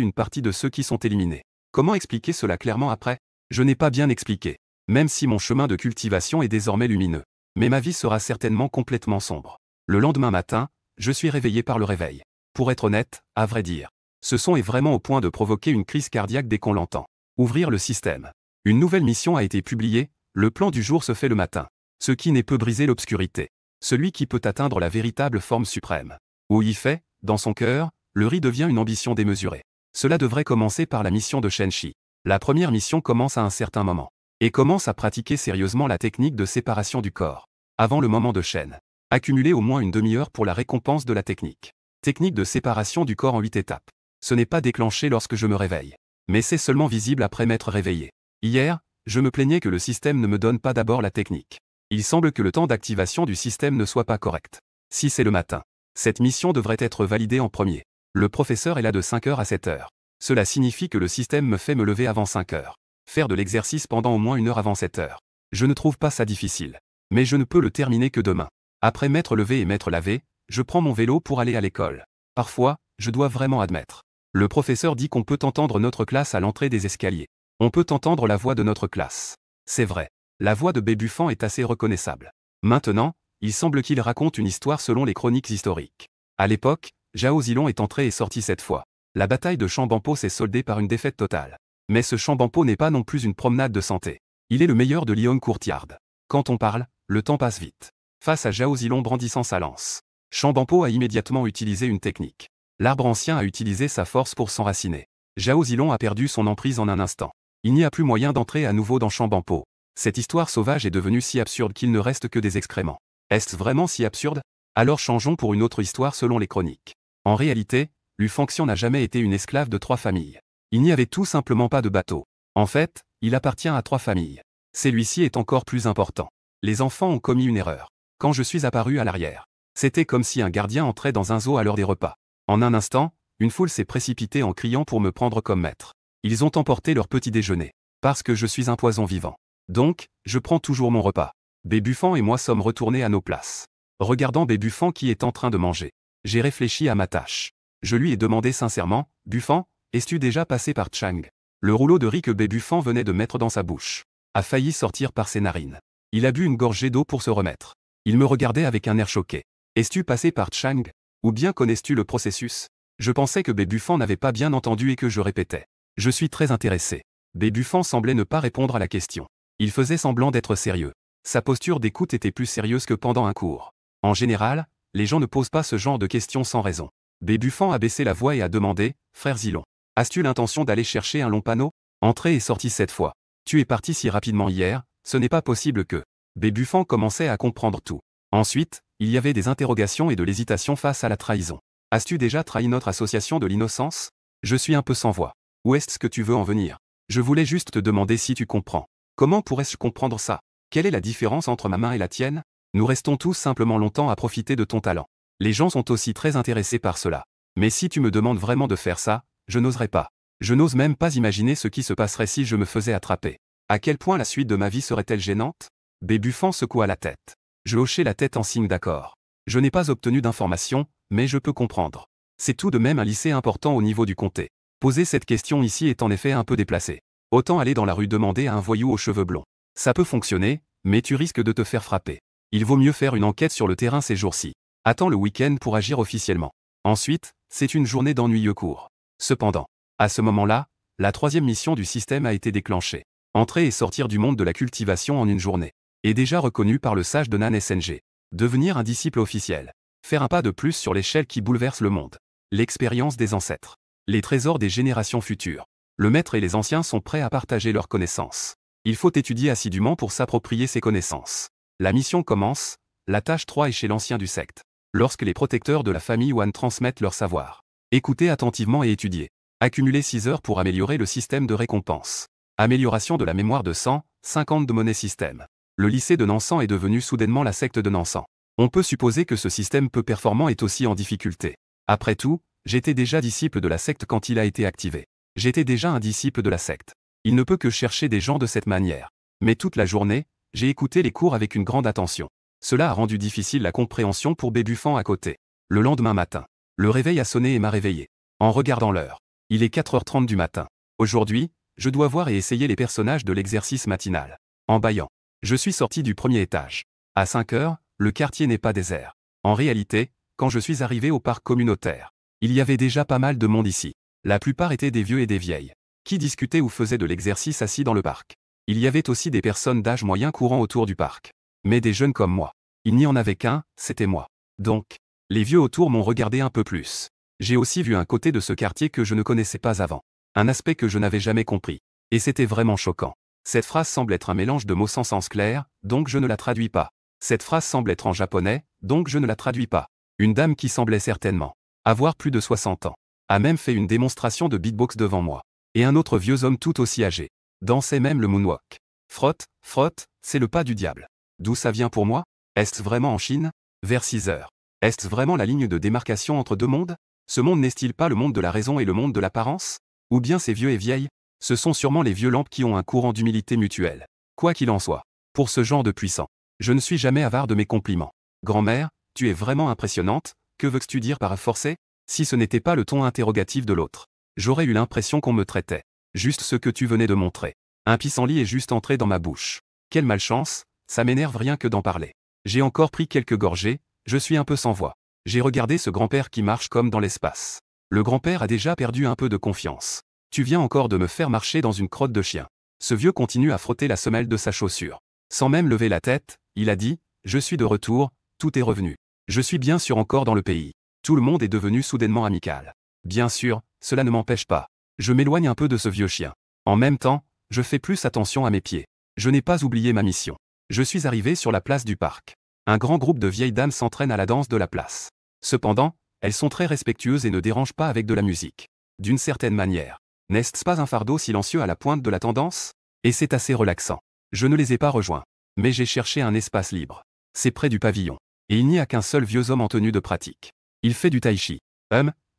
une partie de ceux qui sont éliminés. Comment expliquer cela clairement après? Je n'ai pas bien expliqué. Même si mon chemin de cultivation est désormais lumineux. Mais ma vie sera certainement complètement sombre. Le lendemain matin, je suis réveillé par le réveil. Pour être honnête, à vrai dire, Ce son est vraiment au point de provoquer une crise cardiaque dès qu'on l'entend. Ouvrir le système. Une nouvelle mission a été publiée, le plan du jour se fait le matin. Ce qui n'est peut briser l'obscurité. Celui qui peut atteindre la véritable forme suprême. Où y fait, dans son cœur, le riz devient une ambition démesurée. Cela devrait commencer par la mission de Shenshi. La première mission commence à un certain moment. Et commence à pratiquer sérieusement la technique de séparation du corps. Avant le moment de Shen. Accumuler au moins une demi-heure pour la récompense de la technique. Technique de séparation du corps en 8 étapes. Ce n'est pas déclenché lorsque je me réveille. Mais c'est seulement visible après m'être réveillé. Hier, je me plaignais que le système ne me donne pas d'abord la technique. Il semble que le temps d'activation du système ne soit pas correct. Si c'est le matin, cette mission devrait être validée en premier. Le professeur est là de 5h à 7h. Cela signifie que le système me fait me lever avant 5h. Faire de l'exercice pendant au moins 1 heure avant 7h. Je ne trouve pas ça difficile. Mais je ne peux le terminer que demain. Après m'être levé et m'être lavé, je prends mon vélo pour aller à l'école. Parfois, je dois vraiment admettre. Le professeur dit qu'on peut entendre notre classe à l'entrée des escaliers. On peut entendre la voix de notre classe. C'est vrai. La voix de Buffon est assez reconnaissable. Maintenant, il semble qu'il raconte une histoire selon les chroniques historiques. À l'époque, Zhao Zilong est entré et sorti 7 fois. La bataille de Chambampo s'est soldée par une défaite totale. Mais ce Chambampo n'est pas non plus une promenade de santé. Il est le meilleur de Lyon Courtyard. Quand on parle, le temps passe vite. Face à Zhao Zilong brandissant sa lance, Chambampo a immédiatement utilisé une technique. L'arbre ancien a utilisé sa force pour s'enraciner. Zhao Zilong a perdu son emprise en un instant. Il n'y a plus moyen d'entrer à nouveau dans Chambampo. Cette histoire sauvage est devenue si absurde qu'il ne reste que des excréments. Est-ce vraiment si absurde? Alors changeons pour une autre histoire selon les chroniques. En réalité, Lu Fangxian n'a jamais été une esclave de 3 familles. Il n'y avait tout simplement pas de bateau. En fait, il appartient à 3 familles. Celui-ci est encore plus important. Les enfants ont commis une erreur. Quand je suis apparu à l'arrière, c'était comme si un gardien entrait dans un zoo à l'heure des repas. En un instant, une foule s'est précipitée en criant pour me prendre comme maître. Ils ont emporté leur petit déjeuner. Parce que je suis un poison vivant. Donc, je prends toujours mon repas. Buffon et moi sommes retournés à nos places. Regardant Buffon qui est en train de manger, j'ai réfléchi à ma tâche. Je lui ai demandé sincèrement, Buffon, es-tu déjà passé par Chang? Le rouleau de riz que Buffon venait de mettre dans sa bouche a failli sortir par ses narines. Il a bu une gorgée d'eau pour se remettre. Il me regardait avec un air choqué. Es-tu passé par Chang? Ou bien connais-tu le processus? Je pensais que Buffon n'avait pas bien entendu et que je répétais. Je suis très intéressé. Buffon semblait ne pas répondre à la question. Il faisait semblant d'être sérieux. Sa posture d'écoute était plus sérieuse que pendant un cours. En général, les gens ne posent pas ce genre de questions sans raison. Buffon a baissé la voix et a demandé, Frère Zilong, as-tu l'intention d'aller chercher un long panneau? Entré et sorti 7 fois. Tu es parti si rapidement hier, ce n'est pas possible que. Buffon commençait à comprendre tout. Ensuite, il y avait des interrogations et de l'hésitation face à la trahison. As-tu déjà trahi notre association de l'innocence? Je suis un peu sans voix. Où est-ce que tu veux en venir? Je voulais juste te demander si tu comprends. Comment pourrais-je comprendre ça? Quelle est la différence entre ma main et la tienne? Nous restons tous simplement longtemps à profiter de ton talent. Les gens sont aussi très intéressés par cela. Mais si tu me demandes vraiment de faire ça, je n'oserais pas. Je n'ose même pas imaginer ce qui se passerait si je me faisais attraper. À quel point la suite de ma vie serait-elle gênante? Buffon secoua la tête. Je hochai la tête en signe d'accord. Je n'ai pas obtenu d'informations, mais je peux comprendre. C'est tout de même un lycée important au niveau du comté. Poser cette question ici est en effet un peu déplacé. Autant aller dans la rue demander à un voyou aux cheveux blonds. Ça peut fonctionner, mais tu risques de te faire frapper. Il vaut mieux faire une enquête sur le terrain ces jours-ci. Attends le week-end pour agir officiellement. Ensuite, c'est une journée d'ennuyeux cours. Cependant, à ce moment-là, la 3e mission du système a été déclenchée. Entrer et sortir du monde de la cultivation en une journée. Est déjà reconnu par le sage de Nan SNG. Devenir un disciple officiel. Faire un pas de plus sur l'échelle qui bouleverse le monde. L'expérience des ancêtres. Les trésors des générations futures. Le maître et les anciens sont prêts à partager leurs connaissances. Il faut étudier assidûment pour s'approprier ces connaissances. La mission commence, la tâche 3 est chez l'ancien du secte. Lorsque les protecteurs de la famille Wan transmettent leur savoir. Écoutez attentivement et étudiez. Accumuler 6 heures pour améliorer le système de récompense. Amélioration de la mémoire de 150 de monnaie système. Le lycée de Nansan est devenu soudainement la secte de Nansan. On peut supposer que ce système peu performant est aussi en difficulté. Après tout, j'étais déjà disciple de la secte quand il a été activé. J'étais déjà un disciple de la secte. Il ne peut que chercher des gens de cette manière. Mais toute la journée, j'ai écouté les cours avec une grande attention. Cela a rendu difficile la compréhension pour Buffon à côté. Le lendemain matin, le réveil a sonné et m'a réveillé. En regardant l'heure, il est 4h30 du matin. Aujourd'hui, je dois voir et essayer les personnages de l'exercice matinal. En bâillant, je suis sorti du premier étage. À 5h, le quartier n'est pas désert. En réalité, quand je suis arrivé au parc communautaire, il y avait déjà pas mal de monde ici. La plupart étaient des vieux et des vieilles, qui discutaient ou faisaient de l'exercice assis dans le parc. Il y avait aussi des personnes d'âge moyen courant autour du parc. Mais des jeunes comme moi. Il n'y en avait qu'un, c'était moi. Donc, les vieux autour m'ont regardé un peu plus. J'ai aussi vu un côté de ce quartier que je ne connaissais pas avant. Un aspect que je n'avais jamais compris. Et c'était vraiment choquant. Cette phrase semble être un mélange de mots sans sens clair, donc je ne la traduis pas. Cette phrase semble être en japonais, donc je ne la traduis pas. Une dame qui semblait certainement avoir plus de 60 ans a même fait une démonstration de beatbox devant moi. Et un autre vieux homme tout aussi âgé dansait même le moonwalk. Frotte, frotte, c'est le pas du diable. D'où ça vient pour moi? Est-ce vraiment en Chine? Vers 6 heures. Est-ce vraiment la ligne de démarcation entre deux mondes? Ce monde n'est-il pas le monde de la raison et le monde de l'apparence? Ou bien ces vieux et vieilles? Ce sont sûrement les vieux lampes qui ont un courant d'humilité mutuelle. Quoi qu'il en soit. Pour ce genre de puissant, je ne suis jamais avare de mes compliments. Grand-mère, tu es vraiment impressionnante, que veux-tu dire par forcer? Si ce n'était pas le ton interrogatif de l'autre, j'aurais eu l'impression qu'on me traitait. Juste ce que tu venais de montrer. Un pissenlit est juste entré dans ma bouche. Quelle malchance, ça m'énerve rien que d'en parler. J'ai encore pris quelques gorgées, je suis un peu sans voix. J'ai regardé ce grand-père qui marche comme dans l'espace. Le grand-père a déjà perdu un peu de confiance. Tu viens encore de me faire marcher dans une crotte de chien. Ce vieux continue à frotter la semelle de sa chaussure. Sans même lever la tête, il a dit, je suis de retour, tout est revenu. Je suis bien sûr encore dans le pays. Tout le monde est devenu soudainement amical. Bien sûr, cela ne m'empêche pas. Je m'éloigne un peu de ce vieux chien. En même temps, je fais plus attention à mes pieds. Je n'ai pas oublié ma mission. Je suis arrivé sur la place du parc. Un grand groupe de vieilles dames s'entraînent à la danse de la place. Cependant, elles sont très respectueuses et ne dérangent pas avec de la musique. D'une certaine manière. N'est-ce pas un fardeau silencieux à la pointe de la tendance? Et c'est assez relaxant. Je ne les ai pas rejoints. Mais j'ai cherché un espace libre. C'est près du pavillon. Et il n'y a qu'un seul vieux homme en tenue de pratique. Il fait du tai chi.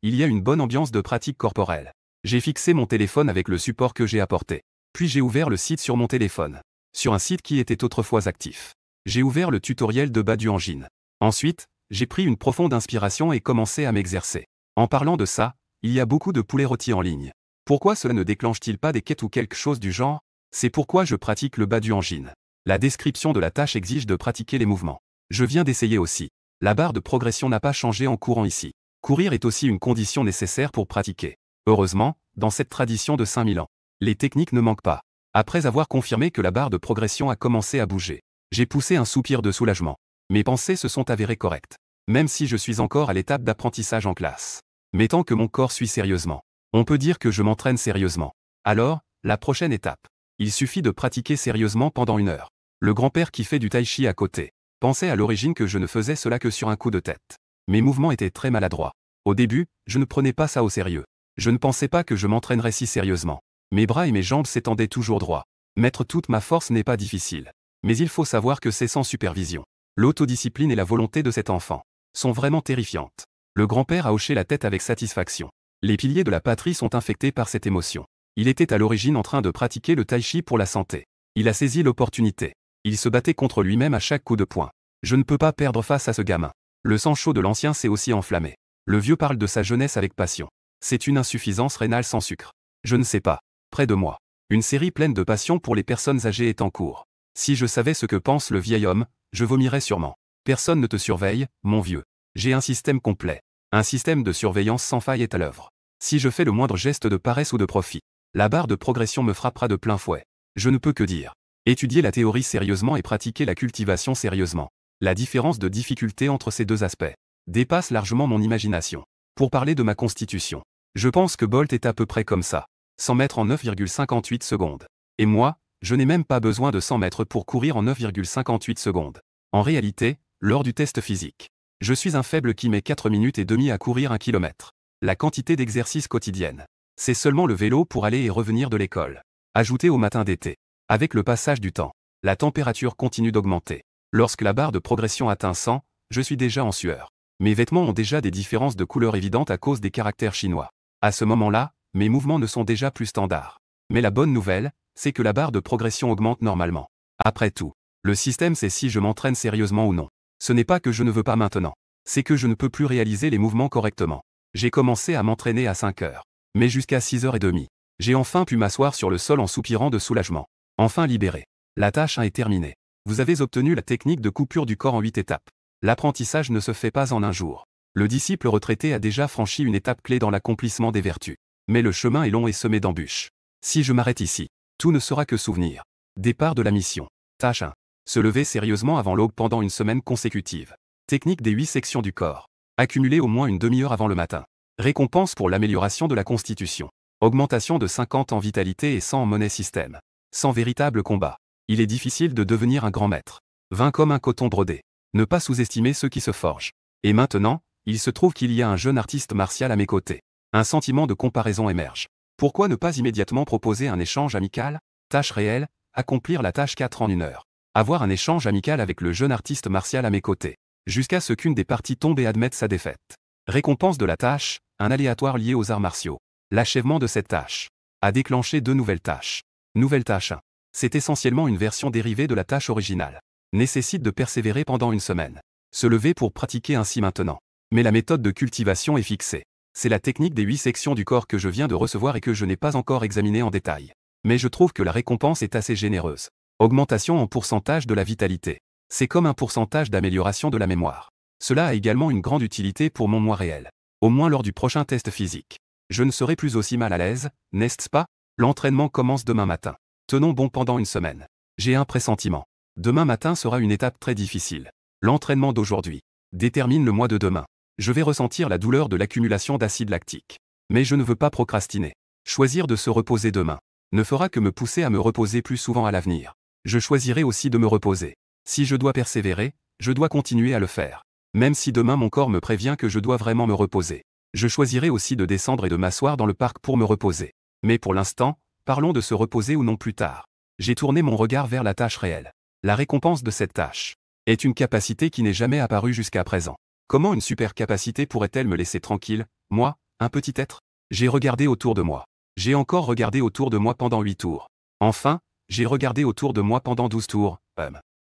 Il y a une bonne ambiance de pratique corporelle. J'ai fixé mon téléphone avec le support que j'ai apporté. Puis j'ai ouvert le site sur mon téléphone. Sur un site qui était autrefois actif. J'ai ouvert le tutoriel de Badu Engine. Ensuite, j'ai pris une profonde inspiration et commencé à m'exercer. En parlant de ça, il y a beaucoup de poulets rôtis en ligne. Pourquoi cela ne déclenche-t-il pas des quêtes ou quelque chose du genre? C'est pourquoi je pratique le Badu Engine. La description de la tâche exige de pratiquer les mouvements. Je viens d'essayer aussi. La barre de progression n'a pas changé en courant ici. Courir est aussi une condition nécessaire pour pratiquer. Heureusement, dans cette tradition de 5000 ans, les techniques ne manquent pas. Après avoir confirmé que la barre de progression a commencé à bouger, j'ai poussé un soupir de soulagement. Mes pensées se sont avérées correctes. Même si je suis encore à l'étape d'apprentissage en classe. Mais tant que mon corps suit sérieusement, on peut dire que je m'entraîne sérieusement. Alors, la prochaine étape. Il suffit de pratiquer sérieusement pendant 1 heure. Le grand-père qui fait du tai chi à côté pensait à l'origine que je ne faisais cela que sur un coup de tête. Mes mouvements étaient très maladroits. Au début, je ne prenais pas ça au sérieux. Je ne pensais pas que je m'entraînerais si sérieusement. Mes bras et mes jambes s'étendaient toujours droit. Mettre toute ma force n'est pas difficile. Mais il faut savoir que c'est sans supervision. L'autodiscipline et la volonté de cet enfant sont vraiment terrifiantes. Le grand-père a hoché la tête avec satisfaction. Les piliers de la patrie sont infectés par cette émotion. Il était à l'origine en train de pratiquer le tai chi pour la santé. Il a saisi l'opportunité. Il se battait contre lui-même à chaque coup de poing. Je ne peux pas perdre face à ce gamin. Le sang chaud de l'ancien s'est aussi enflammé. Le vieux parle de sa jeunesse avec passion. C'est une insuffisance rénale sans sucre. Je ne sais pas. Près de moi, une série pleine de passion pour les personnes âgées est en cours. Si je savais ce que pense le vieil homme, je vomirais sûrement. Personne ne te surveille, mon vieux. J'ai un système complet. Un système de surveillance sans faille est à l'œuvre. Si je fais le moindre geste de paresse ou de profit, la barre de progression me frappera de plein fouet. Je ne peux que dire. Étudier la théorie sérieusement et pratiquer la cultivation sérieusement. La différence de difficulté entre ces deux aspects dépasse largement mon imagination. Pour parler de ma constitution, je pense que Bolt est à peu près comme ça. 100 mètres en 9,58 secondes. Et moi, je n'ai même pas besoin de 100 mètres pour courir en 9,58 secondes. En réalité, lors du test physique, je suis un faible qui met 4 minutes et demie à courir 1 kilomètre. La quantité d'exercice quotidienne, c'est seulement le vélo pour aller et revenir de l'école. Ajouté au matin d'été. Avec le passage du temps, la température continue d'augmenter. Lorsque la barre de progression atteint 100, je suis déjà en sueur. Mes vêtements ont déjà des différences de couleur évidentes à cause des caractères chinois. À ce moment-là, mes mouvements ne sont déjà plus standards. Mais la bonne nouvelle, c'est que la barre de progression augmente normalement. Après tout, le système sait si je m'entraîne sérieusement ou non. Ce n'est pas que je ne veux pas maintenant. C'est que je ne peux plus réaliser les mouvements correctement. J'ai commencé à m'entraîner à 5 heures. Mais jusqu'à 6h30. J'ai enfin pu m'asseoir sur le sol en soupirant de soulagement. Enfin libéré. La tâche 1 est terminée. Vous avez obtenu la technique de coupure du corps en 8 étapes. L'apprentissage ne se fait pas en un jour. Le disciple retraité a déjà franchi une étape clé dans l'accomplissement des vertus. Mais le chemin est long et semé d'embûches. Si je m'arrête ici, tout ne sera que souvenir. Départ de la mission. Tâche 1. Se lever sérieusement avant l'aube pendant une semaine consécutive. Technique des 8 sections du corps. Accumuler au moins une demi-heure avant le matin. Récompense pour l'amélioration de la constitution. Augmentation de 50 en vitalité et 100 en monnaie système. Sans véritable combat. Il est difficile de devenir un grand maître. 20 comme un coton brodé. Ne pas sous-estimer ceux qui se forgent. Et maintenant, il se trouve qu'il y a un jeune artiste martial à mes côtés. Un sentiment de comparaison émerge. Pourquoi ne pas immédiatement proposer un échange amical? Tâche réelle, accomplir la tâche 4 en 1 heure. Avoir un échange amical avec le jeune artiste martial à mes côtés. Jusqu'à ce qu'une des parties tombe et admette sa défaite. Récompense de la tâche, un aléatoire lié aux arts martiaux. L'achèvement de cette tâche a déclenché 2 nouvelles tâches. Nouvelle tâche 1. C'est essentiellement une version dérivée de la tâche originale. Nécessite de persévérer pendant une semaine. Se lever pour pratiquer ainsi maintenant. Mais la méthode de cultivation est fixée. C'est la technique des 8 sections du corps que je viens de recevoir et que je n'ai pas encore examinée en détail. Mais je trouve que la récompense est assez généreuse. Augmentation en pourcentage de la vitalité. C'est comme un pourcentage d'amélioration de la mémoire. Cela a également une grande utilité pour mon moi réel. Au moins lors du prochain test physique. Je ne serai plus aussi mal à l'aise, n'est-ce pas? L'entraînement commence demain matin. Tenons bon pendant une semaine. J'ai un pressentiment. Demain matin sera une étape très difficile. L'entraînement d'aujourd'hui détermine le mois de demain. Je vais ressentir la douleur de l'accumulation d'acide lactique. Mais je ne veux pas procrastiner. Choisir de se reposer demain ne fera que me pousser à me reposer plus souvent à l'avenir. Je choisirai aussi de me reposer. Si je dois persévérer, je dois continuer à le faire. Même si demain mon corps me prévient que je dois vraiment me reposer. Je choisirai aussi de descendre et de m'asseoir dans le parc pour me reposer. Mais pour l'instant, parlons de se reposer ou non plus tard. J'ai tourné mon regard vers la tâche réelle. La récompense de cette tâche est une capacité qui n'est jamais apparue jusqu'à présent. Comment une super capacité pourrait-elle me laisser tranquille, moi, un petit être? J'ai regardé autour de moi. J'ai encore regardé autour de moi pendant 8 tours. Enfin, j'ai regardé autour de moi pendant 12 tours.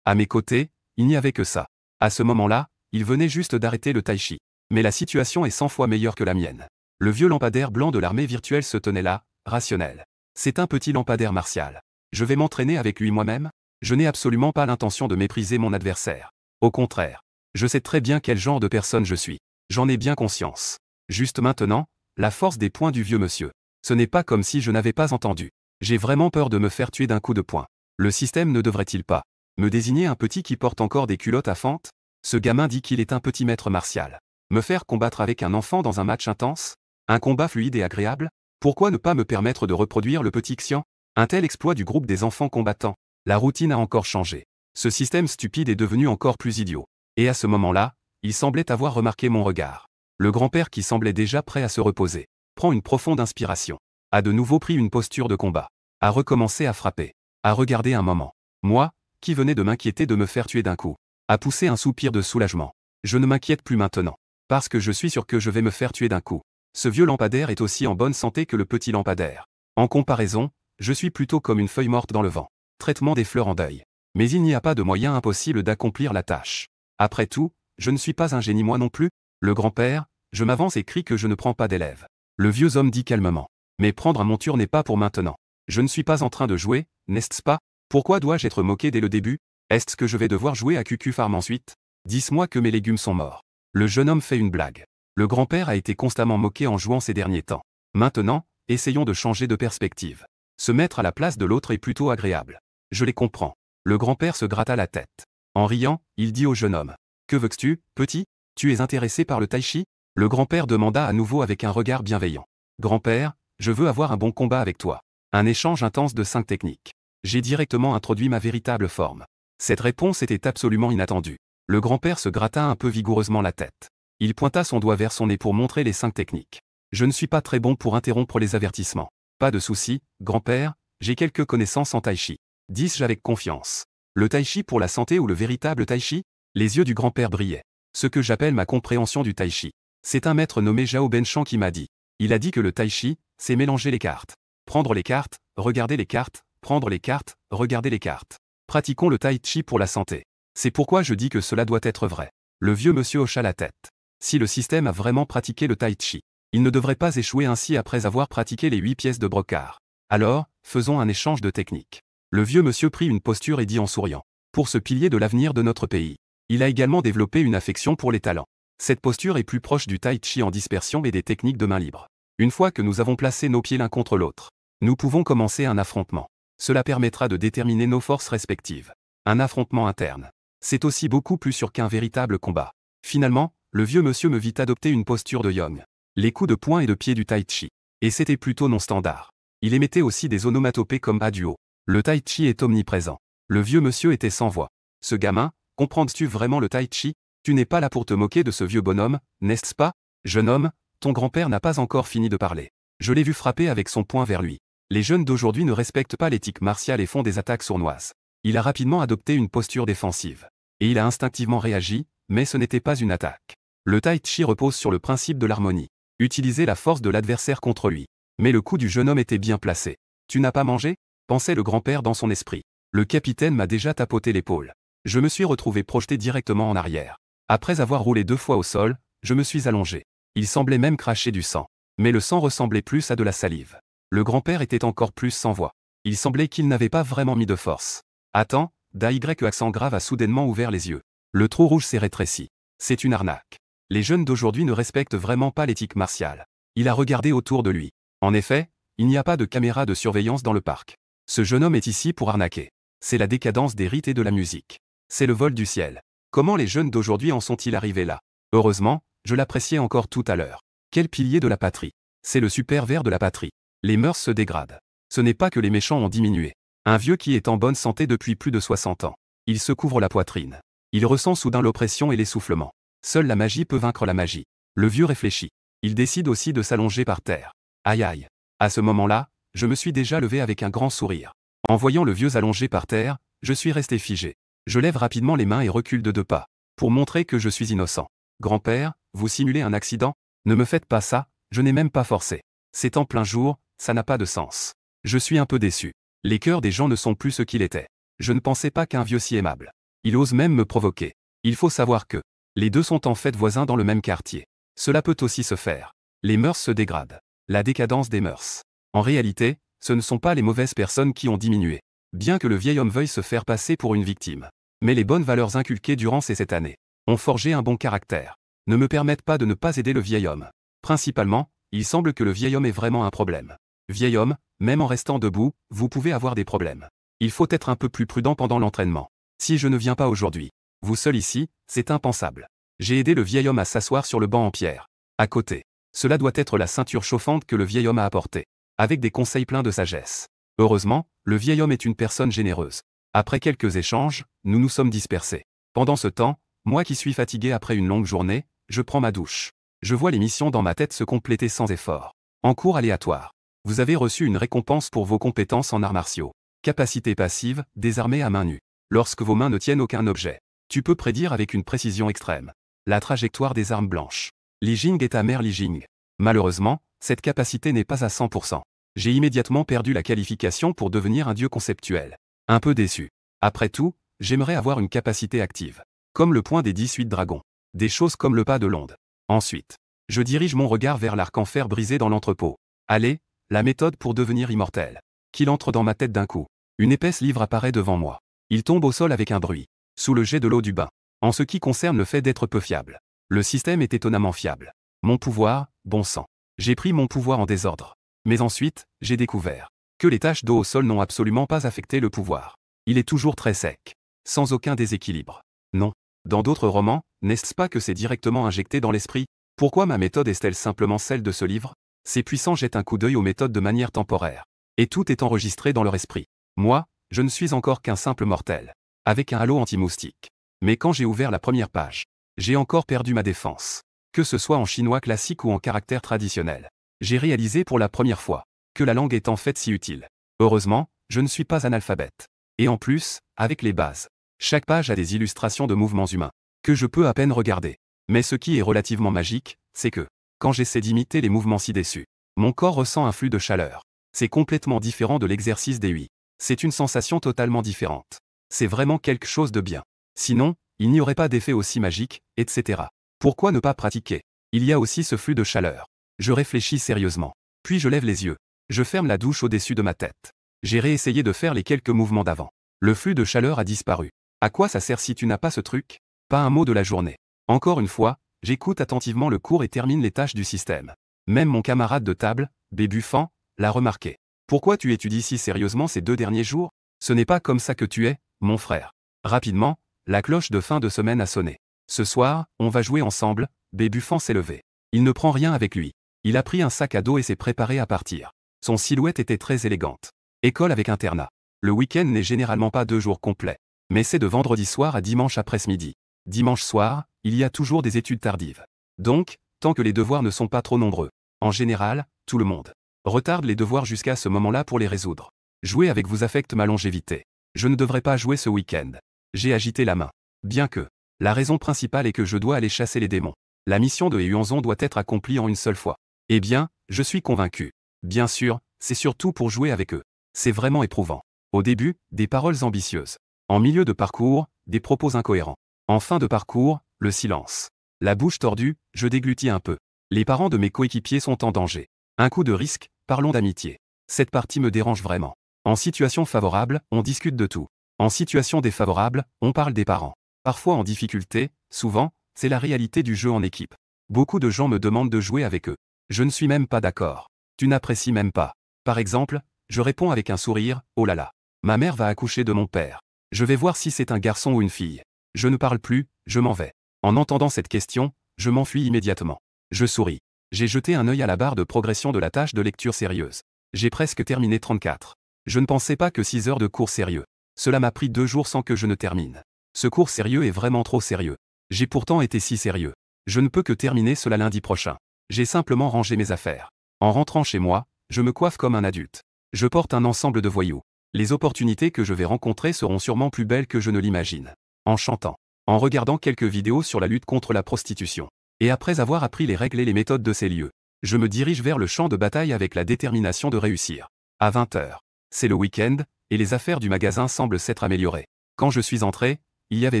À mes côtés, il n'y avait que ça. À ce moment-là, il venait juste d'arrêter le tai chi. Mais la situation est 100 fois meilleure que la mienne. Le vieux lampadaire blanc de l'armée virtuelle se tenait là, rationnel. C'est un petit lampadaire martial. Je vais m'entraîner avec lui moi-même? Je n'ai absolument pas l'intention de mépriser mon adversaire. Au contraire. Je sais très bien quel genre de personne je suis. J'en ai bien conscience. Juste maintenant, la force des poings du vieux monsieur. Ce n'est pas comme si je n'avais pas entendu. J'ai vraiment peur de me faire tuer d'un coup de poing. Le système ne devrait-il pas me désigner un petit qui porte encore des culottes à fente? Ce gamin dit qu'il est un petit maître martial. Me faire combattre avec un enfant dans un match intense? Un combat fluide et agréable? Pourquoi ne pas me permettre de reproduire le petit Xian? Un tel exploit du groupe des enfants combattants. La routine a encore changé. Ce système stupide est devenu encore plus idiot. Et à ce moment-là, il semblait avoir remarqué mon regard. Le grand-père qui semblait déjà prêt à se reposer, prend une profonde inspiration. A de nouveau pris une posture de combat. A recommencé à frapper. A regardé un moment. Moi, qui venais de m'inquiéter de me faire tuer d'un coup. A poussé un soupir de soulagement. Je ne m'inquiète plus maintenant. Parce que je suis sûr que je vais me faire tuer d'un coup. Ce vieux lampadaire est aussi en bonne santé que le petit lampadaire. En comparaison, je suis plutôt comme une feuille morte dans le vent. Traitement des fleurs en deuil. Mais il n'y a pas de moyen impossible d'accomplir la tâche. Après tout, je ne suis pas un génie moi non plus. Le grand-père, je m'avance et crie que je ne prends pas d'élèves. Le vieux homme dit calmement. Mais prendre un monture n'est pas pour maintenant. Je ne suis pas en train de jouer, n'est-ce pas? Pourquoi dois-je être moqué dès le début? Est-ce que je vais devoir jouer à Cucu Farm ensuite? Dis-moi que mes légumes sont morts. Le jeune homme fait une blague. Le grand-père a été constamment moqué en jouant ces derniers temps. Maintenant, essayons de changer de perspective. Se mettre à la place de l'autre est plutôt agréable. Je les comprends. Le grand-père se gratta la tête. En riant, il dit au jeune homme. Que veux-tu, petit? Tu es intéressé par le tai chi? Le grand-père demanda à nouveau avec un regard bienveillant. Grand-père, je veux avoir un bon combat avec toi. Un échange intense de 5 techniques. J'ai directement introduit ma véritable forme. Cette réponse était absolument inattendue. Le grand-père se gratta un peu vigoureusement la tête. Il pointa son doigt vers son nez pour montrer les 5 techniques. Je ne suis pas très bon pour interrompre les avertissements. Pas de souci, grand-père, j'ai quelques connaissances en tai chi. Dis-je avec confiance. Le tai chi pour la santé ou le véritable tai chi? Les yeux du grand-père brillaient. Ce que j'appelle ma compréhension du tai chi. C'est un maître nommé Zhao Benchan qui m'a dit. Il a dit que le tai chi, c'est mélanger les cartes. Prendre les cartes, regarder les cartes, prendre les cartes, regarder les cartes. Pratiquons le tai chi pour la santé. C'est pourquoi je dis que cela doit être vrai. Le vieux monsieur hocha la tête. Si le système a vraiment pratiqué le tai chi, il ne devrait pas échouer ainsi après avoir pratiqué les 8 pièces de brocart. Alors, faisons un échange de techniques. Le vieux monsieur prit une posture et dit en souriant. Pour ce pilier de l'avenir de notre pays. Il a également développé une affection pour les talents. Cette posture est plus proche du tai chi en dispersion et des techniques de main libre. Une fois que nous avons placé nos pieds l'un contre l'autre, nous pouvons commencer un affrontement. Cela permettra de déterminer nos forces respectives. Un affrontement interne. C'est aussi beaucoup plus sûr qu'un véritable combat. Finalement, le vieux monsieur me vit adopter une posture de Yang. Les coups de poing et de pied du tai chi. Et c'était plutôt non standard. Il émettait aussi des onomatopées comme A duo. Le tai chi est omniprésent. Le vieux monsieur était sans voix. Ce gamin, comprends-tu vraiment le tai chi? Tu n'es pas là pour te moquer de ce vieux bonhomme, n'est-ce pas? Jeune homme, ton grand-père n'a pas encore fini de parler. Je l'ai vu frapper avec son poing vers lui. Les jeunes d'aujourd'hui ne respectent pas l'éthique martiale et font des attaques sournoises. Il a rapidement adopté une posture défensive. Et il a instinctivement réagi, mais ce n'était pas une attaque. Le tai chi repose sur le principe de l'harmonie. Utiliser la force de l'adversaire contre lui. Mais le coup du jeune homme était bien placé. Tu n'as pas mangé? Pensait le grand-père dans son esprit. Le capitaine m'a déjà tapoté l'épaule. Je me suis retrouvé projeté directement en arrière. Après avoir roulé 2 fois au sol, je me suis allongé. Il semblait même cracher du sang. Mais le sang ressemblait plus à de la salive. Le grand-père était encore plus sans voix. Il semblait qu'il n'avait pas vraiment mis de force. Attends, d'AY accent grave a soudainement ouvert les yeux. Le trou rouge s'est rétréci. C'est une arnaque. Les jeunes d'aujourd'hui ne respectent vraiment pas l'éthique martiale. Il a regardé autour de lui. En effet, il n'y a pas de caméra de surveillance dans le parc. Ce jeune homme est ici pour arnaquer. C'est la décadence des rites et de la musique. C'est le vol du ciel. Comment les jeunes d'aujourd'hui en sont-ils arrivés là? Heureusement, je l'appréciais encore tout à l'heure. Quel pilier de la patrie. C'est le super ver de la patrie. Les mœurs se dégradent. Ce n'est pas que les méchants ont diminué. Un vieux qui est en bonne santé depuis plus de 60 ans. Il se couvre la poitrine. Il ressent soudain l'oppression et l'essoufflement. Seule la magie peut vaincre la magie. Le vieux réfléchit. Il décide aussi de s'allonger par terre. Aïe aïe. À ce moment-là, je me suis déjà levé avec un grand sourire. En voyant le vieux allongé par terre, je suis resté figé. Je lève rapidement les mains et recule de 2 pas. Pour montrer que je suis innocent. Grand-père, vous simulez un accident? Ne me faites pas ça, je n'ai même pas forcé. C'est en plein jour, ça n'a pas de sens. Je suis un peu déçu. Les cœurs des gens ne sont plus ce qu'ils étaient. Je ne pensais pas qu'un vieux si aimable. Il ose même me provoquer. Il faut savoir que les deux sont en fait voisins dans le même quartier. Cela peut aussi se faire. Les mœurs se dégradent. La décadence des mœurs. En réalité, ce ne sont pas les mauvaises personnes qui ont diminué. Bien que le vieil homme veuille se faire passer pour une victime. Mais les bonnes valeurs inculquées durant ces 7 années ont forgé un bon caractère. Ne me permettent pas de ne pas aider le vieil homme. Principalement, il semble que le vieil homme est vraiment un problème. Vieil homme, même en restant debout, vous pouvez avoir des problèmes. Il faut être un peu plus prudent pendant l'entraînement. Si je ne viens pas aujourd'hui, vous seul ici, c'est impensable. J'ai aidé le vieil homme à s'asseoir sur le banc en pierre. À côté. Cela doit être la ceinture chauffante que le vieil homme a apportée. Avec des conseils pleins de sagesse. Heureusement, le vieil homme est une personne généreuse. Après quelques échanges, nous nous sommes dispersés. Pendant ce temps, moi qui suis fatigué après une longue journée, je prends ma douche. Je vois les missions dans ma tête se compléter sans effort. En cours aléatoire. Vous avez reçu une récompense pour vos compétences en arts martiaux. Capacité passive, désarmé à main nue. Lorsque vos mains ne tiennent aucun objet, tu peux prédire avec une précision extrême la trajectoire des armes blanches. Li Jing est amer Li Jing. Malheureusement, cette capacité n'est pas à 100%. J'ai immédiatement perdu la qualification pour devenir un dieu conceptuel. Un peu déçu. Après tout, j'aimerais avoir une capacité active. Comme le point des 18 dragons. Des choses comme le pas de l'onde. Ensuite, je dirige mon regard vers l'arc en fer brisé dans l'entrepôt. Allez, la méthode pour devenir immortel. Qu'il entre dans ma tête d'un coup. Une épaisse livre apparaît devant moi. Il tombe au sol avec un bruit. Sous le jet de l'eau du bain. En ce qui concerne le fait d'être peu fiable. Le système est étonnamment fiable. Mon pouvoir, bon sang. J'ai pris mon pouvoir en désordre. Mais ensuite, j'ai découvert que les taches d'eau au sol n'ont absolument pas affecté le pouvoir. Il est toujours très sec. Sans aucun déséquilibre. Non. Dans d'autres romans, n'est-ce pas que c'est directement injecté dans l'esprit? Pourquoi ma méthode est-elle simplement celle de ce livre? Ces puissants jettent un coup d'œil aux méthodes de manière temporaire. Et tout est enregistré dans leur esprit. Moi, je ne suis encore qu'un simple mortel. Avec un halo anti-moustique. Mais quand j'ai ouvert la première page, j'ai encore perdu ma défense. Que ce soit en chinois classique ou en caractère traditionnel. J'ai réalisé pour la première fois que la langue est en fait si utile. Heureusement, je ne suis pas analphabète. Et en plus, avec les bases. Chaque page a des illustrations de mouvements humains, que je peux à peine regarder. Mais ce qui est relativement magique, c'est que, quand j'essaie d'imiter les mouvements ci-dessus, mon corps ressent un flux de chaleur. C'est complètement différent de l'exercice des 8. C'est une sensation totalement différente. C'est vraiment quelque chose de bien. Sinon, il n'y aurait pas d'effet aussi magique, etc. Pourquoi ne pas pratiquer? Il y a aussi ce flux de chaleur. Je réfléchis sérieusement. Puis je lève les yeux. Je ferme la douche au-dessus de ma tête. J'ai réessayé de faire les quelques mouvements d'avant. Le flux de chaleur a disparu. À quoi ça sert si tu n'as pas ce truc? Pas un mot de la journée. Encore une fois, j'écoute attentivement le cours et termine les tâches du système. Même mon camarade de table, Bébuffan, l'a remarqué. Pourquoi tu étudies si sérieusement ces 2 derniers jours? Ce n'est pas comme ça que tu es, mon frère. Rapidement, la cloche de fin de semaine a sonné. Ce soir, on va jouer ensemble, Bébuffan s'est levé. Il ne prend rien avec lui. Il a pris un sac à dos et s'est préparé à partir. Son silhouette était très élégante. École avec internat. Le week-end n'est généralement pas 2 jours complets. Mais c'est de vendredi soir à dimanche après-midi. Dimanche soir, il y a toujours des études tardives. Donc, tant que les devoirs ne sont pas trop nombreux. En général, tout le monde retarde les devoirs jusqu'à ce moment-là pour les résoudre. Jouer avec vous affecte ma longévité. Je ne devrais pas jouer ce week-end. J'ai agité la main. Bien que. La raison principale est que je dois aller chasser les démons. La mission de Yuanzon doit être accomplie en une seule fois. Eh bien, je suis convaincu. Bien sûr, c'est surtout pour jouer avec eux. C'est vraiment éprouvant. Au début, des paroles ambitieuses. En milieu de parcours, des propos incohérents. En fin de parcours, le silence. La bouche tordue, je déglutis un peu. Les parents de mes coéquipiers sont en danger. Un coup de risque, parlons d'amitié. Cette partie me dérange vraiment. En situation favorable, on discute de tout. En situation défavorable, on parle des parents. Parfois en difficulté, souvent, c'est la réalité du jeu en équipe. Beaucoup de gens me demandent de jouer avec eux. Je ne suis même pas d'accord. Tu n'apprécies même pas. Par exemple, je réponds avec un sourire, oh là là. Ma mère va accoucher de mon père. Je vais voir si c'est un garçon ou une fille. Je ne parle plus, je m'en vais. En entendant cette question, je m'enfuis immédiatement. Je souris. J'ai jeté un œil à la barre de progression de la tâche de lecture sérieuse. J'ai presque terminé 34. Je ne pensais pas que 6 heures de cours sérieux. Cela m'a pris 2 jours sans que je ne termine. Ce cours sérieux est vraiment trop sérieux. J'ai pourtant été si sérieux. Je ne peux que terminer cela lundi prochain. J'ai simplement rangé mes affaires. En rentrant chez moi, je me coiffe comme un adulte. Je porte un ensemble de voyous. Les opportunités que je vais rencontrer seront sûrement plus belles que je ne l'imagine. En chantant. En regardant quelques vidéos sur la lutte contre la prostitution. Et après avoir appris les règles et les méthodes de ces lieux, je me dirige vers le champ de bataille avec la détermination de réussir. À 20 h. C'est le week-end, et les affaires du magasin semblent s'être améliorées. Quand je suis entré, il y avait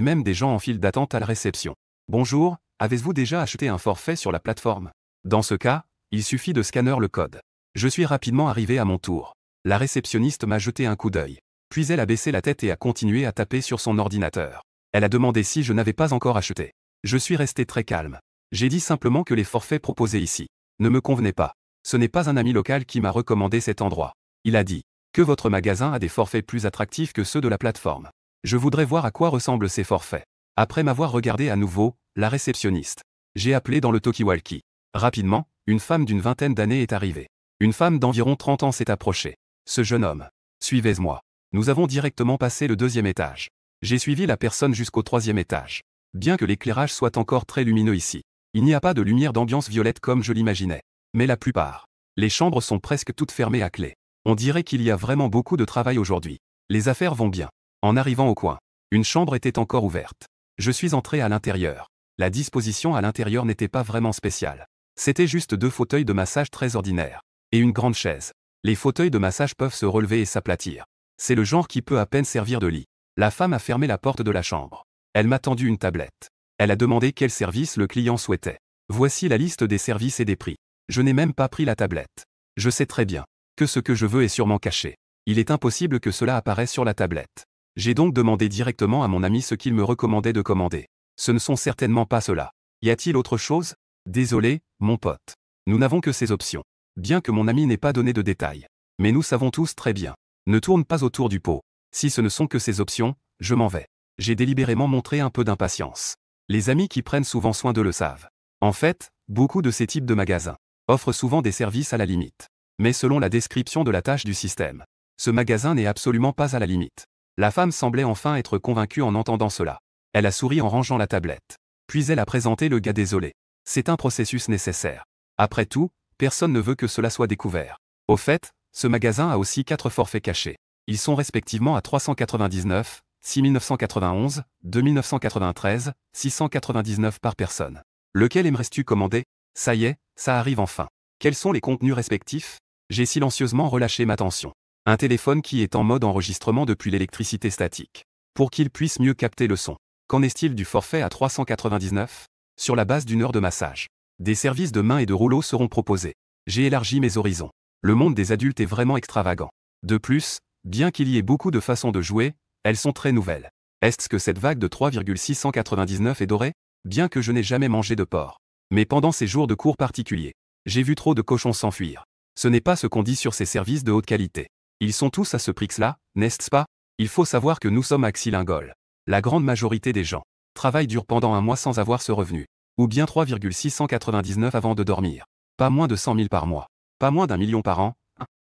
même des gens en file d'attente à la réception. Bonjour, avez-vous déjà acheté un forfait sur la plateforme? Dans ce cas, il suffit de scanner le code. Je suis rapidement arrivé à mon tour. La réceptionniste m'a jeté un coup d'œil. Puis elle a baissé la tête et a continué à taper sur son ordinateur. Elle a demandé si je n'avais pas encore acheté. Je suis resté très calme. J'ai dit simplement que les forfaits proposés ici ne me convenaient pas. Ce n'est pas un ami local qui m'a recommandé cet endroit. Il a dit que votre magasin a des forfaits plus attractifs que ceux de la plateforme. Je voudrais voir à quoi ressemblent ces forfaits. Après m'avoir regardé à nouveau, la réceptionniste. J'ai appelé dans le talkie-walkie. Rapidement, une femme d'une vingtaine d'années est arrivée. Une femme d'environ 30 ans s'est approchée. Ce jeune homme. Suivez-moi. Nous avons directement passé le 2e étage. J'ai suivi la personne jusqu'au 3e étage. Bien que l'éclairage soit encore très lumineux ici, il n'y a pas de lumière d'ambiance violette comme je l'imaginais. Mais la plupart. Les chambres sont presque toutes fermées à clé. On dirait qu'il y a vraiment beaucoup de travail aujourd'hui. Les affaires vont bien. En arrivant au coin, une chambre était encore ouverte. Je suis entré à l'intérieur. La disposition à l'intérieur n'était pas vraiment spéciale. C'était juste 2 fauteuils de massage très ordinaires. Et une grande chaise. Les fauteuils de massage peuvent se relever et s'aplatir. C'est le genre qui peut à peine servir de lit. La femme a fermé la porte de la chambre. Elle m'a tendu une tablette. Elle a demandé quel service le client souhaitait. Voici la liste des services et des prix. Je n'ai même pas pris la tablette. Je sais très bien que ce que je veux est sûrement caché. Il est impossible que cela apparaisse sur la tablette. J'ai donc demandé directement à mon ami ce qu'il me recommandait de commander. Ce ne sont certainement pas cela. Y a-t-il autre chose? Désolé, mon pote. Nous n'avons que ces options. Bien que mon ami n'ait pas donné de détails. Mais nous savons tous très bien. Ne tourne pas autour du pot. Si ce ne sont que ces options, je m'en vais. J'ai délibérément montré un peu d'impatience. Les amis qui prennent souvent soin d'eux le savent. En fait, beaucoup de ces types de magasins offrent souvent des services à la limite. Mais selon la description de la tâche du système, ce magasin n'est absolument pas à la limite. La femme semblait enfin être convaincue en entendant cela. Elle a souri en rangeant la tablette. Puis elle a présenté le gars désolé. C'est un processus nécessaire. Après tout, personne ne veut que cela soit découvert. Au fait, ce magasin a aussi 4 forfaits cachés. Ils sont respectivement à 399, 6991, 2993, 699 par personne. Lequel aimerais-tu commander? Ça y est, ça arrive enfin. Quels sont les contenus respectifs? J'ai silencieusement relâché ma tension. Un téléphone qui est en mode enregistrement depuis l'électricité statique. Pour qu'il puisse mieux capter le son. Qu'en est-il du forfait à 399? Sur la base d'une heure de massage. Des services de main et de rouleau seront proposés. J'ai élargi mes horizons. Le monde des adultes est vraiment extravagant. De plus, bien qu'il y ait beaucoup de façons de jouer, elles sont très nouvelles. Est-ce que cette vague de 3,699 est dorée? Bien que je n'ai jamais mangé de porc. Mais pendant ces jours de cours particuliers, J'ai vu trop de cochons s'enfuir. Ce n'est pas ce qu'on dit sur ces services de haute qualité. Ils sont tous à ce prix-là, n'est-ce pas? Il faut savoir que nous sommes à Xilingol. La grande majorité des gens travaillent dur pendant un mois sans avoir ce revenu. Ou bien 3,699 avant de dormir. Pas moins de 100 000 par mois. Pas moins d'1 million par an.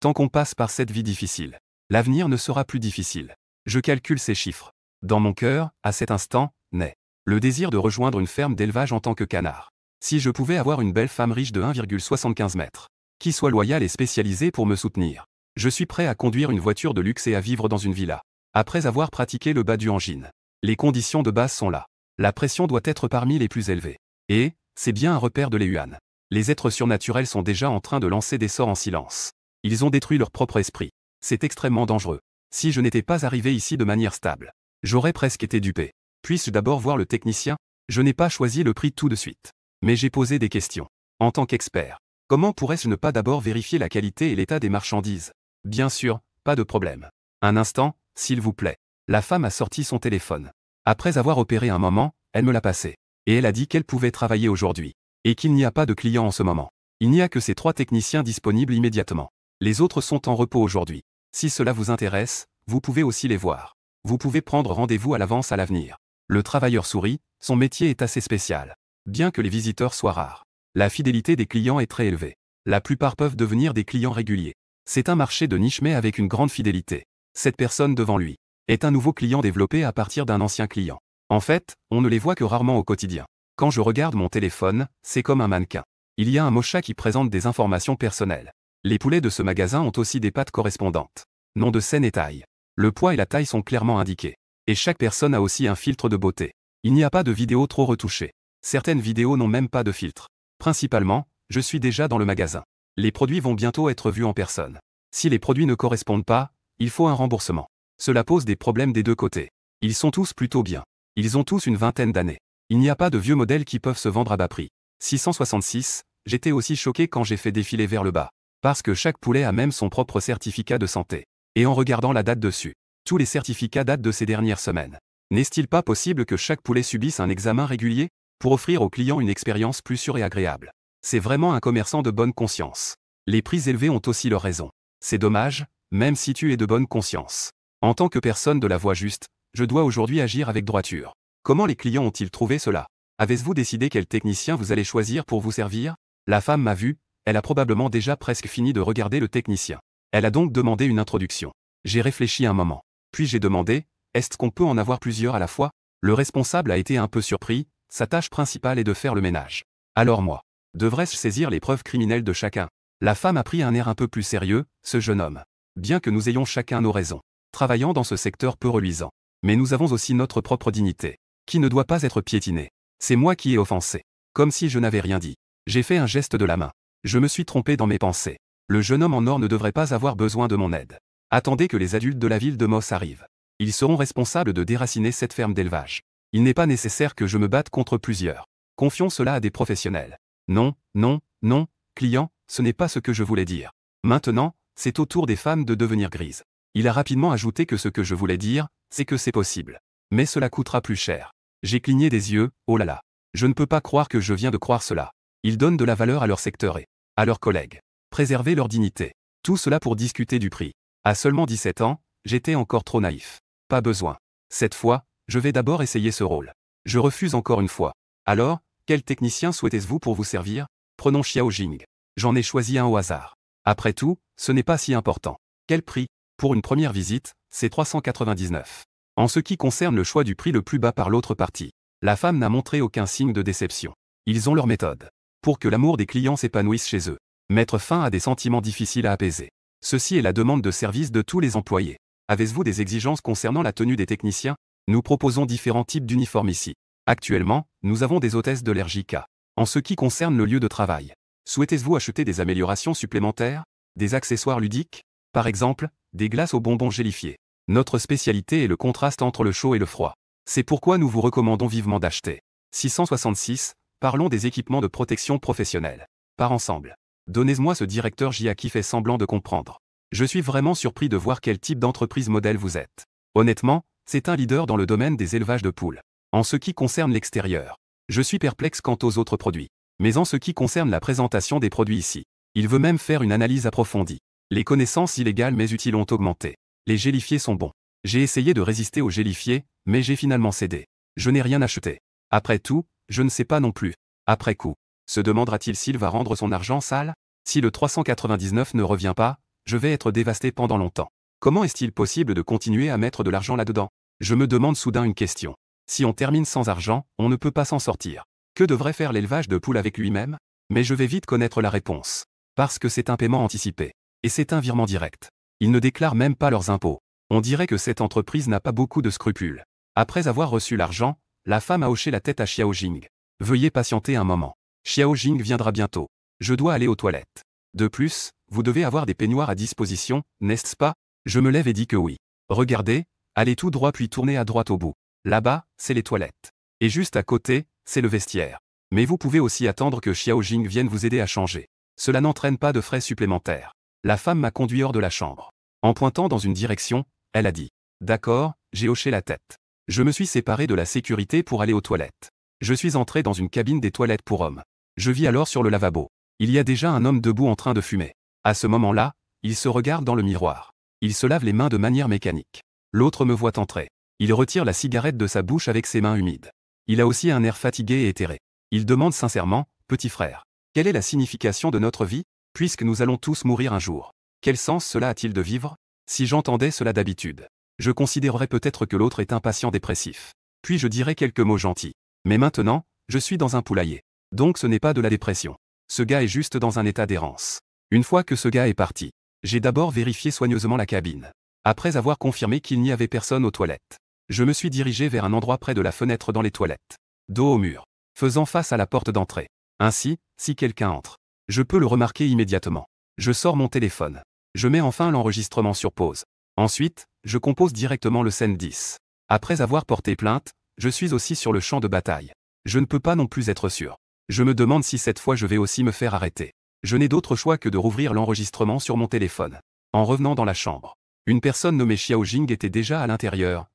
Tant qu'on passe par cette vie difficile, l'avenir ne sera plus difficile. Je calcule ces chiffres. Dans mon cœur, à cet instant, naît le désir de rejoindre une ferme d'élevage en tant que canard. Si je pouvais avoir une belle femme riche de 1,75 mètres, qui soit loyale et spécialisée pour me soutenir, je suis prêt à conduire une voiture de luxe et à vivre dans une villa. Après avoir pratiqué le bas du angine. Les conditions de base sont là. La pression doit être parmi les plus élevées. Et, c'est bien un repère de l'Ehuan. Les êtres surnaturels sont déjà en train de lancer des sorts en silence. Ils ont détruit leur propre esprit. C'est extrêmement dangereux. Si je n'étais pas arrivé ici de manière stable, j'aurais presque été dupé. Puis-je d'abord voir le technicien? Je n'ai pas choisi le prix tout de suite. Mais j'ai posé des questions. En tant qu'expert, comment pourrais-je ne pas d'abord vérifier la qualité et l'état des marchandises? Bien sûr, pas de problème. Un instant, s'il vous plaît. La femme a sorti son téléphone. Après avoir opéré un moment, elle me l'a passé. Et elle a dit qu'elle pouvait travailler aujourd'hui. Et qu'il n'y a pas de clients en ce moment. Il n'y a que ces 3 techniciens disponibles immédiatement. Les autres sont en repos aujourd'hui. Si cela vous intéresse, vous pouvez aussi les voir. Vous pouvez prendre rendez-vous à l'avance à l'avenir. Le travailleur sourit, son métier est assez spécial. Bien que les visiteurs soient rares, la fidélité des clients est très élevée. La plupart peuvent devenir des clients réguliers. C'est un marché de niche mais avec une grande fidélité. Cette personne devant lui est un nouveau client développé à partir d'un ancien client. En fait, on ne les voit que rarement au quotidien. Quand je regarde mon téléphone, c'est comme un mannequin. Il y a un mocha qui présente des informations personnelles. Les poulets de ce magasin ont aussi des pattes correspondantes. Nom de scène et taille. Le poids et la taille sont clairement indiqués. Et chaque personne a aussi un filtre de beauté. Il n'y a pas de vidéo trop retouchée. Certaines vidéos n'ont même pas de filtre. Principalement, je suis déjà dans le magasin. Les produits vont bientôt être vus en personne. Si les produits ne correspondent pas, il faut un remboursement. Cela pose des problèmes des deux côtés. Ils sont tous plutôt bien. Ils ont tous une vingtaine d'années. Il n'y a pas de vieux modèles qui peuvent se vendre à bas prix. 666, j'étais aussi choqué quand j'ai fait défiler vers le bas. Parce que chaque poulet a même son propre certificat de santé. Et en regardant la date dessus, tous les certificats datent de ces dernières semaines. N'est-il pas possible que chaque poulet subisse un examen régulier pour offrir aux clients une expérience plus sûre et agréable? C'est vraiment un commerçant de bonne conscience. Les prix élevés ont aussi leurs raisons. C'est dommage, même si tu es de bonne conscience. En tant que personne de la voie juste, je dois aujourd'hui agir avec droiture. Comment les clients ont-ils trouvé cela? Avez-vous décidé quel technicien vous allez choisir pour vous servir? La femme m'a vu, elle a probablement déjà presque fini de regarder le technicien. Elle a donc demandé une introduction. J'ai réfléchi un moment. Puis j'ai demandé, est-ce qu'on peut en avoir plusieurs à la fois? Le responsable a été un peu surpris, sa tâche principale est de faire le ménage. Alors moi, devrais-je saisir les preuves criminelles de chacun? La femme a pris un air un peu plus sérieux, ce jeune homme. Bien que nous ayons chacun nos raisons, travaillant dans ce secteur peu reluisant. Mais nous avons aussi notre propre dignité, qui ne doit pas être piétinée. C'est moi qui ai offensé. Comme si je n'avais rien dit. J'ai fait un geste de la main. Je me suis trompé dans mes pensées. Le jeune homme en or ne devrait pas avoir besoin de mon aide. Attendez que les adultes de la ville de Moss arrivent. Ils seront responsables de déraciner cette ferme d'élevage. Il n'est pas nécessaire que je me batte contre plusieurs. Confions cela à des professionnels. Non, non, non, client, ce n'est pas ce que je voulais dire. Maintenant, c'est au tour des femmes de devenir grises. Il a rapidement ajouté que ce que je voulais dire, c'est que c'est possible. Mais cela coûtera plus cher. J'ai cligné des yeux, oh là là. Je ne peux pas croire que je viens de croire cela. Ils donnent de la valeur à leur secteur et à leurs collègues. Préserver leur dignité. Tout cela pour discuter du prix. À seulement 17 ans, j'étais encore trop naïf. Pas besoin. Cette fois, je vais d'abord essayer ce rôle. Je refuse encore une fois. Alors, quel technicien souhaitez-vous pour vous servir? Prenons Xiao Jing. J'en ai choisi un au hasard. Après tout, ce n'est pas si important. Quel prix? Pour une première visite, c'est 399. En ce qui concerne le choix du prix le plus bas par l'autre partie, la femme n'a montré aucun signe de déception. Ils ont leur méthode. Pour que l'amour des clients s'épanouisse chez eux. Mettre fin à des sentiments difficiles à apaiser. Ceci est la demande de service de tous les employés. Avez-vous des exigences concernant la tenue des techniciens? Nous proposons différents types d'uniformes ici. Actuellement, nous avons des hôtesses de l'RJK. En ce qui concerne le lieu de travail, souhaitez-vous acheter des améliorations supplémentaires? Des accessoires ludiques? Par exemple, des glaces aux bonbons gélifiés. Notre spécialité est le contraste entre le chaud et le froid. C'est pourquoi nous vous recommandons vivement d'acheter. 666, parlons des équipements de protection professionnelle. Par ensemble. Donnez-moi ce directeur JA qui fait semblant de comprendre. Je suis vraiment surpris de voir quel type d'entreprise modèle vous êtes. Honnêtement, c'est un leader dans le domaine des élevages de poules. En ce qui concerne l'extérieur, je suis perplexe quant aux autres produits. Mais en ce qui concerne la présentation des produits ici, il veut même faire une analyse approfondie. Les connaissances illégales mais utiles ont augmenté. Les gélifiés sont bons. J'ai essayé de résister aux gélifiés, mais j'ai finalement cédé. Je n'ai rien acheté. Après tout, je ne sais pas non plus. Après coup, se demandera-t-il s'il va rendre son argent sale? Si le 399 ne revient pas, je vais être dévasté pendant longtemps. Comment est-il possible de continuer à mettre de l'argent là-dedans? Je me demande soudain une question. Si on termine sans argent, on ne peut pas s'en sortir. Que devrait faire l'élevage de poules avec lui-même? Mais je vais vite connaître la réponse. Parce que c'est un paiement anticipé. Et c'est un virement direct. Ils ne déclarent même pas leurs impôts. On dirait que cette entreprise n'a pas beaucoup de scrupules. Après avoir reçu l'argent, la femme a hoché la tête à Xiao Jing. Veuillez patienter un moment. Xiao Jing viendra bientôt. Je dois aller aux toilettes. De plus, vous devez avoir des peignoirs à disposition, n'est-ce pas? Je me lève et dis que oui. Regardez, allez tout droit puis tournez à droite au bout. Là-bas, c'est les toilettes. Et juste à côté, c'est le vestiaire. Mais vous pouvez aussi attendre que Xiao Jing vienne vous aider à changer. Cela n'entraîne pas de frais supplémentaires. La femme m'a conduit hors de la chambre. En pointant dans une direction, elle a dit. D'accord, j'ai hoché la tête. Je me suis séparé de la sécurité pour aller aux toilettes. Je suis entré dans une cabine des toilettes pour hommes. Je vis alors sur le lavabo. Il y a déjà un homme debout en train de fumer. À ce moment-là, il se regarde dans le miroir. Il se lave les mains de manière mécanique. L'autre me voit entrer. Il retire la cigarette de sa bouche avec ses mains humides. Il a aussi un air fatigué et éthéré. Il demande sincèrement, petit frère, quelle est la signification de notre vie, puisque nous allons tous mourir un jour? Quel sens cela a-t-il de vivre? Si j'entendais cela d'habitude, je considérerais peut-être que l'autre est un patient dépressif. Puis je dirais quelques mots gentils. Mais maintenant, je suis dans un poulailler. Donc ce n'est pas de la dépression. Ce gars est juste dans un état d'errance. Une fois que ce gars est parti, j'ai d'abord vérifié soigneusement la cabine. Après avoir confirmé qu'il n'y avait personne aux toilettes, je me suis dirigé vers un endroit près de la fenêtre dans les toilettes, dos au mur, faisant face à la porte d'entrée. Ainsi, si quelqu'un entre, je peux le remarquer immédiatement. Je sors mon téléphone. Je mets enfin l'enregistrement sur pause. Ensuite, je compose directement le scène 10. Après avoir porté plainte, je suis aussi sur le champ de bataille. Je ne peux pas non plus être sûr. Je me demande si cette fois je vais aussi me faire arrêter. Je n'ai d'autre choix que de rouvrir l'enregistrement sur mon téléphone. En revenant dans la chambre, une personne nommée Xiao Jing était déjà à l'intérieur.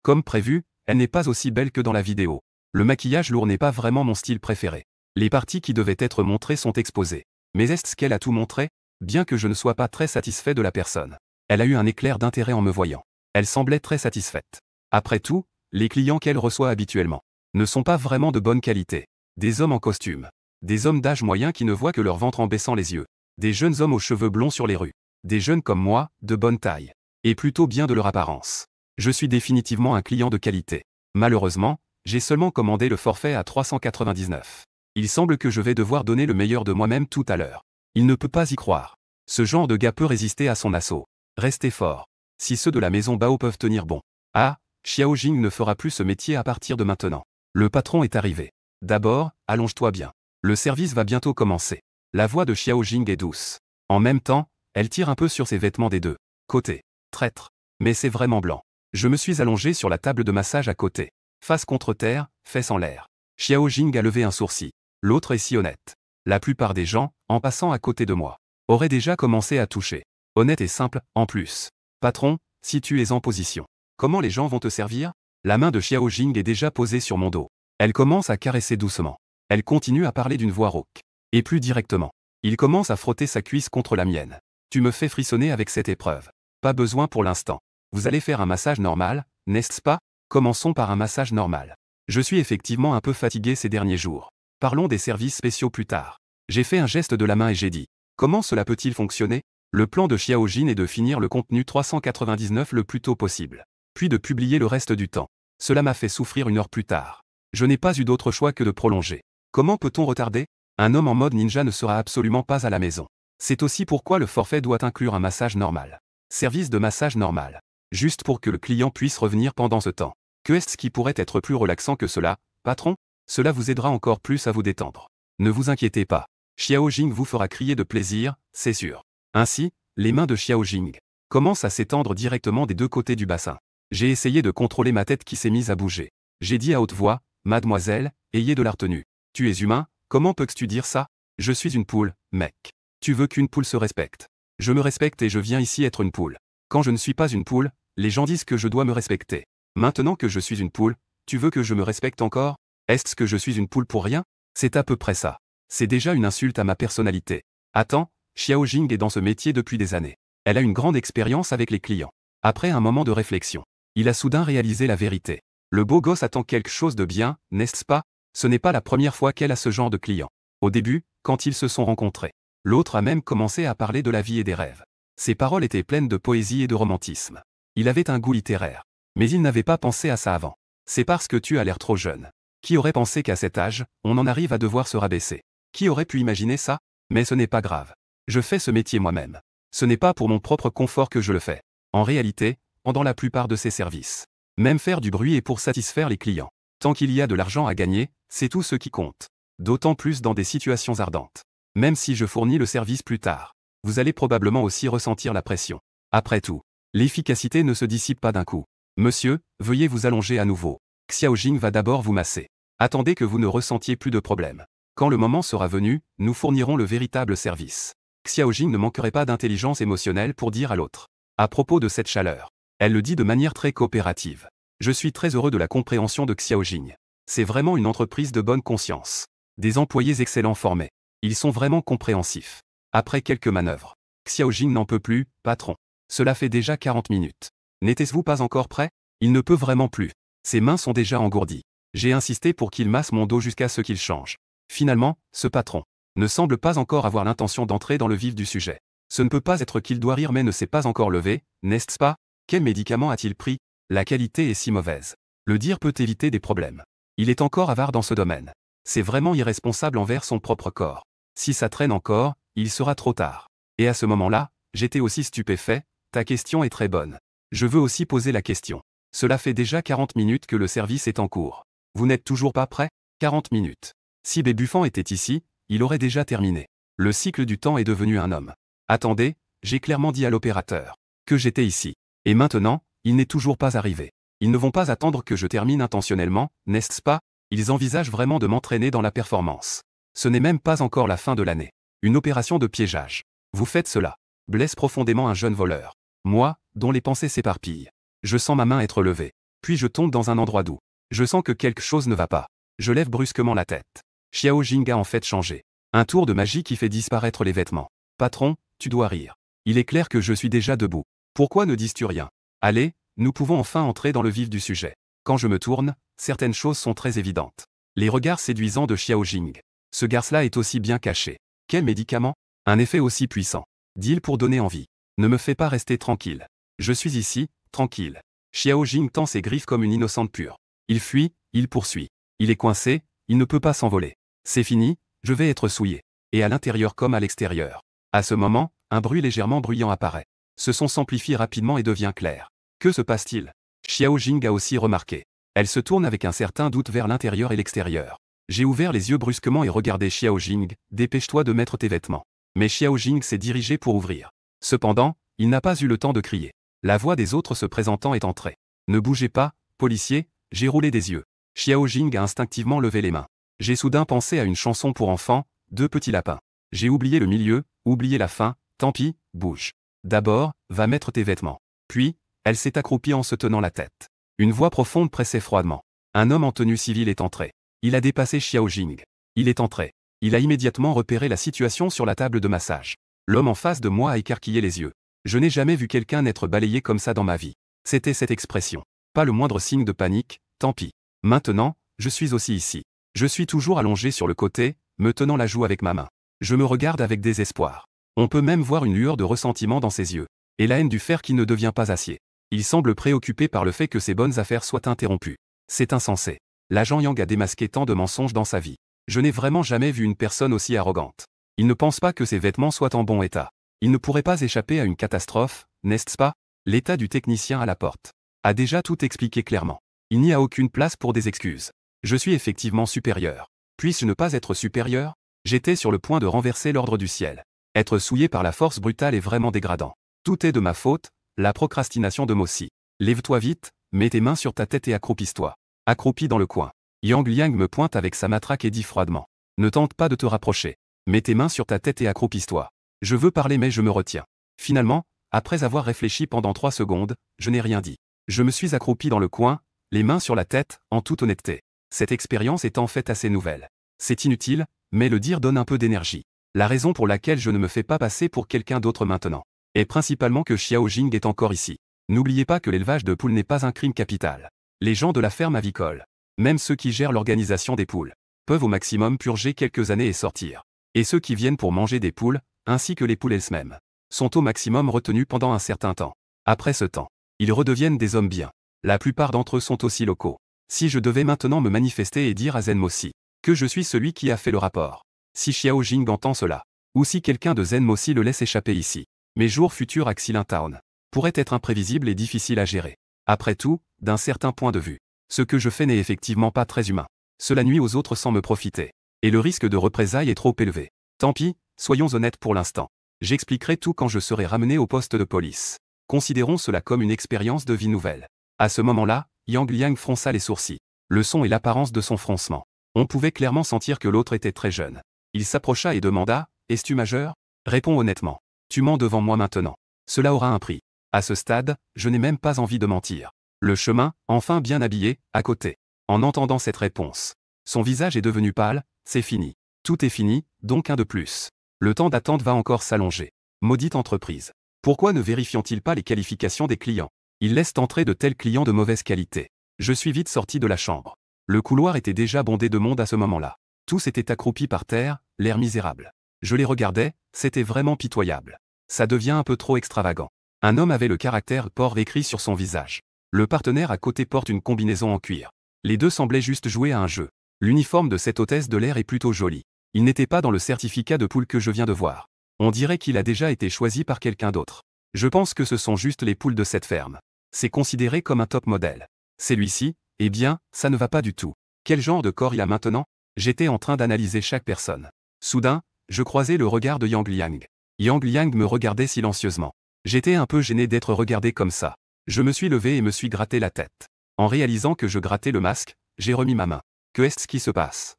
Comme prévu, elle n'est pas aussi belle que dans la vidéo. Le maquillage lourd n'est pas vraiment mon style préféré. Les parties qui devaient être montrées sont exposées. Mais est-ce qu'elle a tout montré? Bien que je ne sois pas très satisfait de la personne. Elle a eu un éclair d'intérêt en me voyant. Elle semblait très satisfaite. Après tout, les clients qu'elle reçoit habituellement ne sont pas vraiment de bonne qualité. Des hommes en costume. Des hommes d'âge moyen qui ne voient que leur ventre en baissant les yeux. Des jeunes hommes aux cheveux blonds sur les rues. Des jeunes comme moi, de bonne taille. Et plutôt bien de leur apparence. Je suis définitivement un client de qualité. Malheureusement, j'ai seulement commandé le forfait à 399. Il semble que je vais devoir donner le meilleur de moi-même tout à l'heure. Il ne peut pas y croire. Ce genre de gars peut résister à son assaut. Restez fort. Si ceux de la maison Bao peuvent tenir bon. Ah, Xiao Jing ne fera plus ce métier à partir de maintenant. Le patron est arrivé. D'abord, allonge-toi bien. Le service va bientôt commencer. La voix de Xiao Jing est douce. En même temps, elle tire un peu sur ses vêtements des deux côtés. Traître. Mais c'est vraiment blanc. Je me suis allongé sur la table de massage à côté. Face contre terre, fesses en l'air. Xiao Jing a levé un sourcil. L'autre est si honnête. La plupart des gens, en passant à côté de moi, auraient déjà commencé à toucher. Honnête et simple, en plus. Patron, si tu es en position, comment les gens vont te servir? La main de Xiao Jing est déjà posée sur mon dos. Elle commence à caresser doucement. Elle continue à parler d'une voix rauque. Et plus directement. Il commence à frotter sa cuisse contre la mienne. Tu me fais frissonner avec cette épreuve. Pas besoin pour l'instant. Vous allez faire un massage normal, n'est-ce pas? Commençons par un massage normal. Je suis effectivement un peu fatigué ces derniers jours. Parlons des services spéciaux plus tard. J'ai fait un geste de la main et j'ai dit. Comment cela peut-il fonctionner? Le plan de Xiao Jing est de finir le contenu 399 le plus tôt possible. Puis de publier le reste du temps. Cela m'a fait souffrir une heure plus tard. Je n'ai pas eu d'autre choix que de prolonger. Comment peut-on retarder? Un homme en mode ninja ne sera absolument pas à la maison. C'est aussi pourquoi le forfait doit inclure un massage normal. Service de massage normal. Juste pour que le client puisse revenir pendant ce temps. Que est-ce qui pourrait être plus relaxant que cela, patron? Cela vous aidera encore plus à vous détendre. Ne vous inquiétez pas. Xiao Jing vous fera crier de plaisir, c'est sûr. Ainsi, les mains de Xiao Jing commencent à s'étendre directement des deux côtés du bassin. J'ai essayé de contrôler ma tête qui s'est mise à bouger. J'ai dit à haute voix, mademoiselle, ayez de la retenue. Tu es humain, comment peux-tu dire ça? Je suis une poule, mec. Tu veux qu'une poule se respecte? Je me respecte et je viens ici être une poule. Quand je ne suis pas une poule, les gens disent que je dois me respecter. Maintenant que je suis une poule, tu veux que je me respecte encore? Est-ce que je suis une poule pour rien? C'est à peu près ça. C'est déjà une insulte à ma personnalité. Attends, Xiao Jing est dans ce métier depuis des années. Elle a une grande expérience avec les clients. Après un moment de réflexion, il a soudain réalisé la vérité. Le beau gosse attend quelque chose de bien, n'est-ce pas? Ce n'est pas la première fois qu'elle a ce genre de client. Au début, quand ils se sont rencontrés, l'autre a même commencé à parler de la vie et des rêves. Ses paroles étaient pleines de poésie et de romantisme. Il avait un goût littéraire. Mais il n'avait pas pensé à ça avant. C'est parce que tu as l'air trop jeune. Qui aurait pensé qu'à cet âge, on en arrive à devoir se rabaisser? Qui aurait pu imaginer ça? Mais ce n'est pas grave. Je fais ce métier moi-même. Ce n'est pas pour mon propre confort que je le fais. En réalité, pendant la plupart de ces services. Même faire du bruit est pour satisfaire les clients. Tant qu'il y a de l'argent à gagner, c'est tout ce qui compte. D'autant plus dans des situations ardentes. Même si je fournis le service plus tard, vous allez probablement aussi ressentir la pression. Après tout, l'efficacité ne se dissipe pas d'un coup. Monsieur, veuillez vous allonger à nouveau. Xiao Jing va d'abord vous masser. Attendez que vous ne ressentiez plus de problème. Quand le moment sera venu, nous fournirons le véritable service. Xiao Jing ne manquerait pas d'intelligence émotionnelle pour dire à l'autre. À propos de cette chaleur, elle le dit de manière très coopérative. Je suis très heureux de la compréhension de Xiao Jing. C'est vraiment une entreprise de bonne conscience. Des employés excellents formés. Ils sont vraiment compréhensifs. Après quelques manœuvres, Xiao Jing n'en peut plus, patron. Cela fait déjà 40 minutes. N'étiez-vous pas encore prêt? Il ne peut vraiment plus. Ses mains sont déjà engourdies. J'ai insisté pour qu'il masse mon dos jusqu'à ce qu'il change. Finalement, ce patron ne semble pas encore avoir l'intention d'entrer dans le vif du sujet. Ce ne peut pas être qu'il doit rire mais ne s'est pas encore levé, n'est-ce pas? Quel médicament a-t-il pris? La qualité est si mauvaise. Le dire peut éviter des problèmes. Il est encore avare dans ce domaine. C'est vraiment irresponsable envers son propre corps. Si ça traîne encore, il sera trop tard. Et à ce moment-là, j'étais aussi stupéfait, ta question est très bonne. Je veux aussi poser la question. Cela fait déjà 40 minutes que le service est en cours. Vous n'êtes toujours pas prêt? 40 minutes. Si Bébuffant était ici, il aurait déjà terminé. Le cycle du temps est devenu un homme. Attendez, j'ai clairement dit à l'opérateur que j'étais ici. Et maintenant, il n'est toujours pas arrivé. Ils ne vont pas attendre que je termine intentionnellement, n'est-ce pas? Ils envisagent vraiment de m'entraîner dans la performance. Ce n'est même pas encore la fin de l'année. Une opération de piégeage. Vous faites cela. Blesse profondément un jeune voleur. Moi, dont les pensées s'éparpillent. Je sens ma main être levée. Puis je tombe dans un endroit doux. Je sens que quelque chose ne va pas. Je lève brusquement la tête. Xiao Jing a en fait changé. Un tour de magie qui fait disparaître les vêtements. Patron, tu dois rire. Il est clair que je suis déjà debout. Pourquoi ne dis-tu rien? Allez, nous pouvons enfin entrer dans le vif du sujet. Quand je me tourne, certaines choses sont très évidentes. Les regards séduisants de Xiao Jing. Ce garce-là est aussi bien caché. Quel médicament? Un effet aussi puissant. Dis-le pour donner envie. Ne me fais pas rester tranquille. Je suis ici, tranquille. Xiao Jing tend ses griffes comme une innocente pure. Il fuit, il poursuit. Il est coincé, il ne peut pas s'envoler. C'est fini, je vais être souillé. Et à l'intérieur comme à l'extérieur. À ce moment, un bruit légèrement bruyant apparaît. Ce son s'amplifie rapidement et devient clair. Que se passe-t-il? Xiao Jing a aussi remarqué. Elle se tourne avec un certain doute vers l'intérieur et l'extérieur. J'ai ouvert les yeux brusquement et regardé Xiao Jing, dépêche-toi de mettre tes vêtements. Mais Xiao Jing s'est dirigé pour ouvrir. Cependant, il n'a pas eu le temps de crier. La voix des autres se présentant est entrée. Ne bougez pas, policier, j'ai roulé des yeux. Xiao Jing a instinctivement levé les mains. J'ai soudain pensé à une chanson pour enfants, Deux petits lapins. J'ai oublié le milieu, oublié la fin, tant pis, bouge. D'abord, va mettre tes vêtements. Puis, elle s'est accroupie en se tenant la tête. Une voix profonde pressait froidement. Un homme en tenue civile est entré. Il a dépassé Xiao Jing. Il est entré. Il a immédiatement repéré la situation sur la table de massage. L'homme en face de moi a écarquillé les yeux. Je n'ai jamais vu quelqu'un être balayé comme ça dans ma vie. C'était cette expression. Pas le moindre signe de panique, tant pis. Maintenant, je suis aussi ici. Je suis toujours allongé sur le côté, me tenant la joue avec ma main. Je me regarde avec désespoir. On peut même voir une lueur de ressentiment dans ses yeux. Et la haine du fer qui ne devient pas acier. Il semble préoccupé par le fait que ses bonnes affaires soient interrompues. C'est insensé. L'agent Yang a démasqué tant de mensonges dans sa vie. Je n'ai vraiment jamais vu une personne aussi arrogante. Il ne pense pas que ses vêtements soient en bon état. Il ne pourrait pas échapper à une catastrophe, n'est-ce pas? L'état du technicien à la porte a déjà tout expliqué clairement. Il n'y a aucune place pour des excuses. Je suis effectivement supérieur. Puisse-je ne pas être supérieur? J'étais sur le point de renverser l'ordre du ciel. Être souillé par la force brutale est vraiment dégradant. Tout est de ma faute, la procrastination de Mossi. Lève-toi vite, mets tes mains sur ta tête et accroupis-toi. Accroupi dans le coin. Yang Liang me pointe avec sa matraque et dit froidement. Ne tente pas de te rapprocher. Mets tes mains sur ta tête et accroupis-toi. Je veux parler mais je me retiens. Finalement, après avoir réfléchi pendant 3 secondes, je n'ai rien dit. Je me suis accroupi dans le coin, les mains sur la tête, en toute honnêteté. Cette expérience est en fait assez nouvelle. C'est inutile, mais le dire donne un peu d'énergie. La raison pour laquelle je ne me fais pas passer pour quelqu'un d'autre maintenant est principalement que Xiao Jing est encore ici. N'oubliez pas que l'élevage de poules n'est pas un crime capital. Les gens de la ferme avicole, même ceux qui gèrent l'organisation des poules, peuvent au maximum purger quelques années et sortir. Et ceux qui viennent pour manger des poules, ainsi que les poules elles-mêmes, sont au maximum retenus pendant un certain temps. Après ce temps, ils redeviennent des hommes bien. La plupart d'entre eux sont aussi locaux. Si je devais maintenant me manifester et dire à Zen Mosi que je suis celui qui a fait le rapport, si Xiao Jing entend cela, ou si quelqu'un de Zen Mosi le laisse échapper ici, mes jours futurs à Xilin Town pourraient être imprévisibles et difficiles à gérer. Après tout, d'un certain point de vue, ce que je fais n'est effectivement pas très humain. Cela nuit aux autres sans me profiter. Et le risque de représailles est trop élevé. Tant pis, soyons honnêtes pour l'instant. J'expliquerai tout quand je serai ramené au poste de police. Considérons cela comme une expérience de vie nouvelle. À ce moment-là, Yang Liang fronça les sourcils. Le son et l'apparence de son froncement. On pouvait clairement sentir que l'autre était très jeune. Il s'approcha et demanda, « Es-tu majeur ?» Réponds honnêtement. Tu mens devant moi maintenant. Cela aura un prix. À ce stade, je n'ai même pas envie de mentir. Le chemin, enfin bien habillé, à côté. En entendant cette réponse, son visage est devenu pâle, c'est fini. Tout est fini, donc un de plus. Le temps d'attente va encore s'allonger. Maudite entreprise. Pourquoi ne vérifions-ils pas les qualifications des clients? Ils laissent entrer de tels clients de mauvaise qualité. Je suis vite sorti de la chambre. Le couloir était déjà bondé de monde à ce moment-là. Tous étaient accroupis par terre, l'air misérable. Je les regardais, c'était vraiment pitoyable. Ça devient un peu trop extravagant. Un homme avait le caractère porc écrit sur son visage. Le partenaire à côté porte une combinaison en cuir. Les deux semblaient juste jouer à un jeu. L'uniforme de cette hôtesse de l'air est plutôt joli. Il n'était pas dans le certificat de poule que je viens de voir. On dirait qu'il a déjà été choisi par quelqu'un d'autre. Je pense que ce sont juste les poules de cette ferme. C'est considéré comme un top modèle. Celui-ci, eh bien, ça ne va pas du tout. Quel genre de corps il a maintenant? J'étais en train d'analyser chaque personne. Soudain, je croisai le regard de Yang Liang. Yang Liang me regardait silencieusement. J'étais un peu gêné d'être regardé comme ça. Je me suis levé et me suis gratté la tête. En réalisant que je grattais le masque, j'ai remis ma main. Que est-ce qui se passe?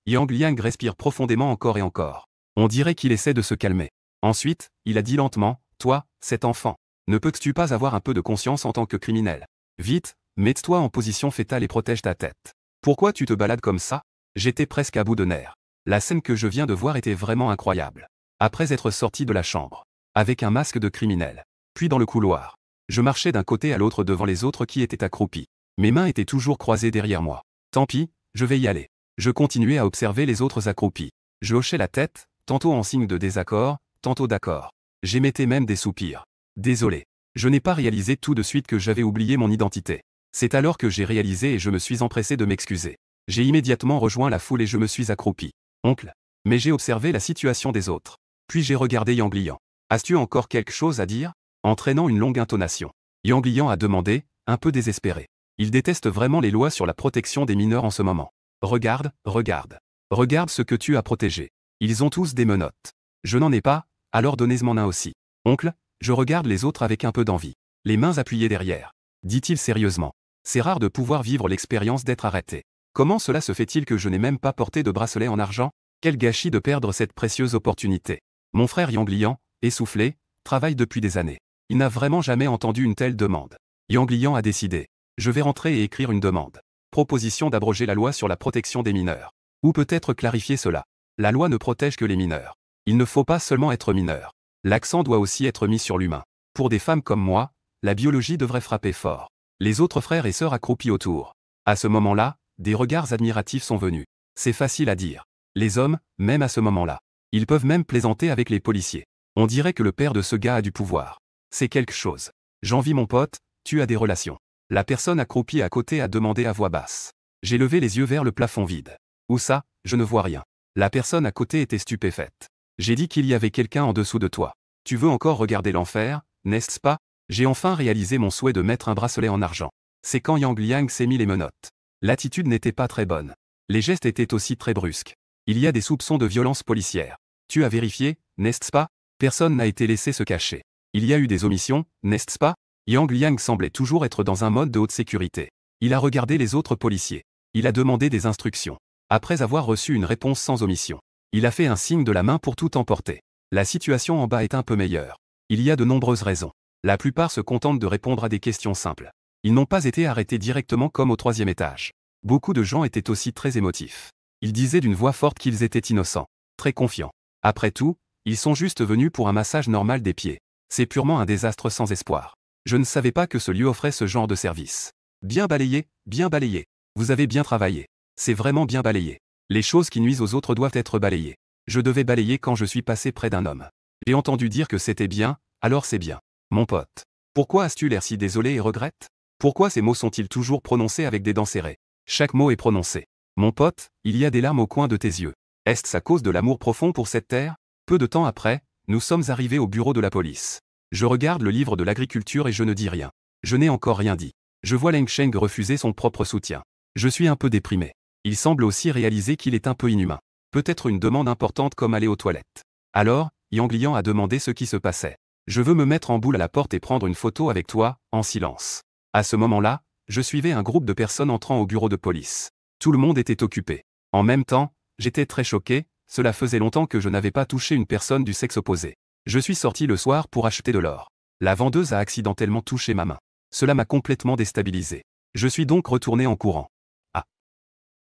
Yang Liang respire profondément encore et encore. On dirait qu'il essaie de se calmer. Ensuite, il a dit lentement, « Toi, cet enfant, ne peux-tu pas avoir un peu de conscience en tant que criminel? Vite, mets-toi en position fétale et protège ta tête. Pourquoi tu te balades comme ça ?» J'étais presque à bout de nerfs. La scène que je viens de voir était vraiment incroyable. Après être sorti de la chambre, avec un masque de criminel, puis dans le couloir, je marchais d'un côté à l'autre devant les autres qui étaient accroupis. Mes mains étaient toujours croisées derrière moi. Tant pis, je vais y aller. Je continuais à observer les autres accroupis. Je hochais la tête, tantôt en signe de désaccord, tantôt d'accord. J'émettais même des soupirs. Désolé. Je n'ai pas réalisé tout de suite que j'avais oublié mon identité. C'est alors que j'ai réalisé et je me suis empressé de m'excuser. J'ai immédiatement rejoint la foule et je me suis accroupi. Oncle. Mais j'ai observé la situation des autres. Puis j'ai regardé Yang Liang. As-tu encore quelque chose à dire? Entraînant une longue intonation. Yang Liang a demandé, un peu désespéré. Il déteste vraiment les lois sur la protection des mineurs en ce moment. Regarde, regarde. Regarde ce que tu as protégé. Ils ont tous des menottes. Je n'en ai pas, alors donnez-moi un aussi. Oncle, je regarde les autres avec un peu d'envie. Les mains appuyées derrière. Dit-il sérieusement. C'est rare de pouvoir vivre l'expérience d'être arrêté. Comment cela se fait-il que je n'ai même pas porté de bracelet en argent? Quel gâchis de perdre cette précieuse opportunité. Mon frère Yang Liang, essoufflé, travaille depuis des années. Il n'a vraiment jamais entendu une telle demande. Yang Liang a décidé. Je vais rentrer et écrire une demande. Proposition d'abroger la loi sur la protection des mineurs. Ou peut-être clarifier cela. La loi ne protège que les mineurs. Il ne faut pas seulement être mineur. L'accent doit aussi être mis sur l'humain. Pour des femmes comme moi, la biologie devrait frapper fort. Les autres frères et sœurs accroupis autour. À ce moment-là, des regards admiratifs sont venus. C'est facile à dire. Les hommes, même à ce moment-là. Ils peuvent même plaisanter avec les policiers. On dirait que le père de ce gars a du pouvoir. C'est quelque chose. J'envie mon pote, tu as des relations. La personne accroupie à côté a demandé à voix basse. J'ai levé les yeux vers le plafond vide. Où ça? Je ne vois rien. La personne à côté était stupéfaite. J'ai dit qu'il y avait quelqu'un en dessous de toi. Tu veux encore regarder l'enfer, n'est-ce pas? J'ai enfin réalisé mon souhait de mettre un bracelet en argent. C'est quand Yang Liang s'est mis les menottes. L'attitude n'était pas très bonne. Les gestes étaient aussi très brusques. Il y a des soupçons de violence policière. Tu as vérifié, n'est-ce pas? Personne n'a été laissé se cacher. Il y a eu des omissions, n'est-ce pas? Yang Liang semblait toujours être dans un mode de haute sécurité. Il a regardé les autres policiers. Il a demandé des instructions. Après avoir reçu une réponse sans omission, il a fait un signe de la main pour tout emporter. La situation en bas est un peu meilleure. Il y a de nombreuses raisons. La plupart se contentent de répondre à des questions simples. Ils n'ont pas été arrêtés directement comme au 3e étage. Beaucoup de gens étaient aussi très émotifs. Ils disaient d'une voix forte qu'ils étaient innocents. Très confiants. Après tout, ils sont juste venus pour un massage normal des pieds. C'est purement un désastre sans espoir. Je ne savais pas que ce lieu offrait ce genre de service. Bien balayé, bien balayé. Vous avez bien travaillé. C'est vraiment bien balayé. Les choses qui nuisent aux autres doivent être balayées. Je devais balayer quand je suis passé près d'un homme. J'ai entendu dire que c'était bien, alors c'est bien. Mon pote. Pourquoi as-tu l'air si désolé et regrette? Pourquoi ces mots sont-ils toujours prononcés avec des dents serrées? Chaque mot est prononcé. Mon pote, il y a des larmes au coin de tes yeux. Est-ce à cause de l'amour profond pour cette terre? Peu de temps après, nous sommes arrivés au bureau de la police. Je regarde le livre de l'agriculture et je ne dis rien. Je n'ai encore rien dit. Je vois Leng Sheng refuser son propre soutien. Je suis un peu déprimé. Il semble aussi réaliser qu'il est un peu inhumain. Peut-être une demande importante comme aller aux toilettes. Alors, Yang Liang a demandé ce qui se passait. Je veux me mettre en boule à la porte et prendre une photo avec toi, en silence. À ce moment-là, je suivais un groupe de personnes entrant au bureau de police. Tout le monde était occupé. En même temps, j'étais très choqué, cela faisait longtemps que je n'avais pas touché une personne du sexe opposé. Je suis sorti le soir pour acheter de l'or. La vendeuse a accidentellement touché ma main. Cela m'a complètement déstabilisé. Je suis donc retourné en courant. Ah.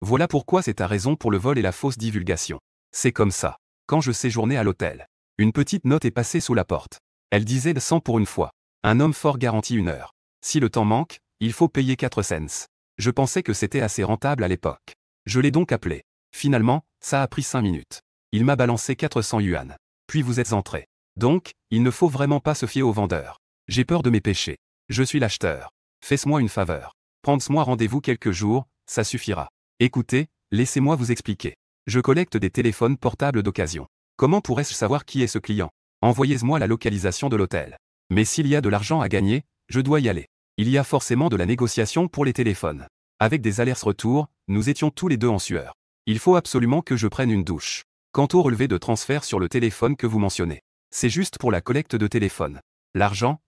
Voilà pourquoi c'est ta raison pour le vol et la fausse divulgation. C'est comme ça. Quand je séjournais à l'hôtel, une petite note est passée sous la porte. Elle disait 100 pour une fois. Un homme fort garantit 1 heure. Si le temps manque, il faut payer 4 cents. Je pensais que c'était assez rentable à l'époque. Je l'ai donc appelé. Finalement, ça a pris 5 minutes. Il m'a balancé 400 yuan. Puis vous êtes entré. Donc, il ne faut vraiment pas se fier aux vendeurs. J'ai peur de mes péchés. Je suis l'acheteur. Fais-moi une faveur. Prends-moi rendez-vous quelques jours, ça suffira. Écoutez, laissez-moi vous expliquer. Je collecte des téléphones portables d'occasion. Comment pourrais-je savoir qui est ce client? Envoyez-moi la localisation de l'hôtel. Mais s'il y a de l'argent à gagner, je dois y aller. Il y a forcément de la négociation pour les téléphones. Avec des allers-retours, nous étions tous les deux en sueur. Il faut absolument que je prenne une douche. Quant au relevé de transfert sur le téléphone que vous mentionnez, c'est juste pour la collecte de téléphone. L'argent,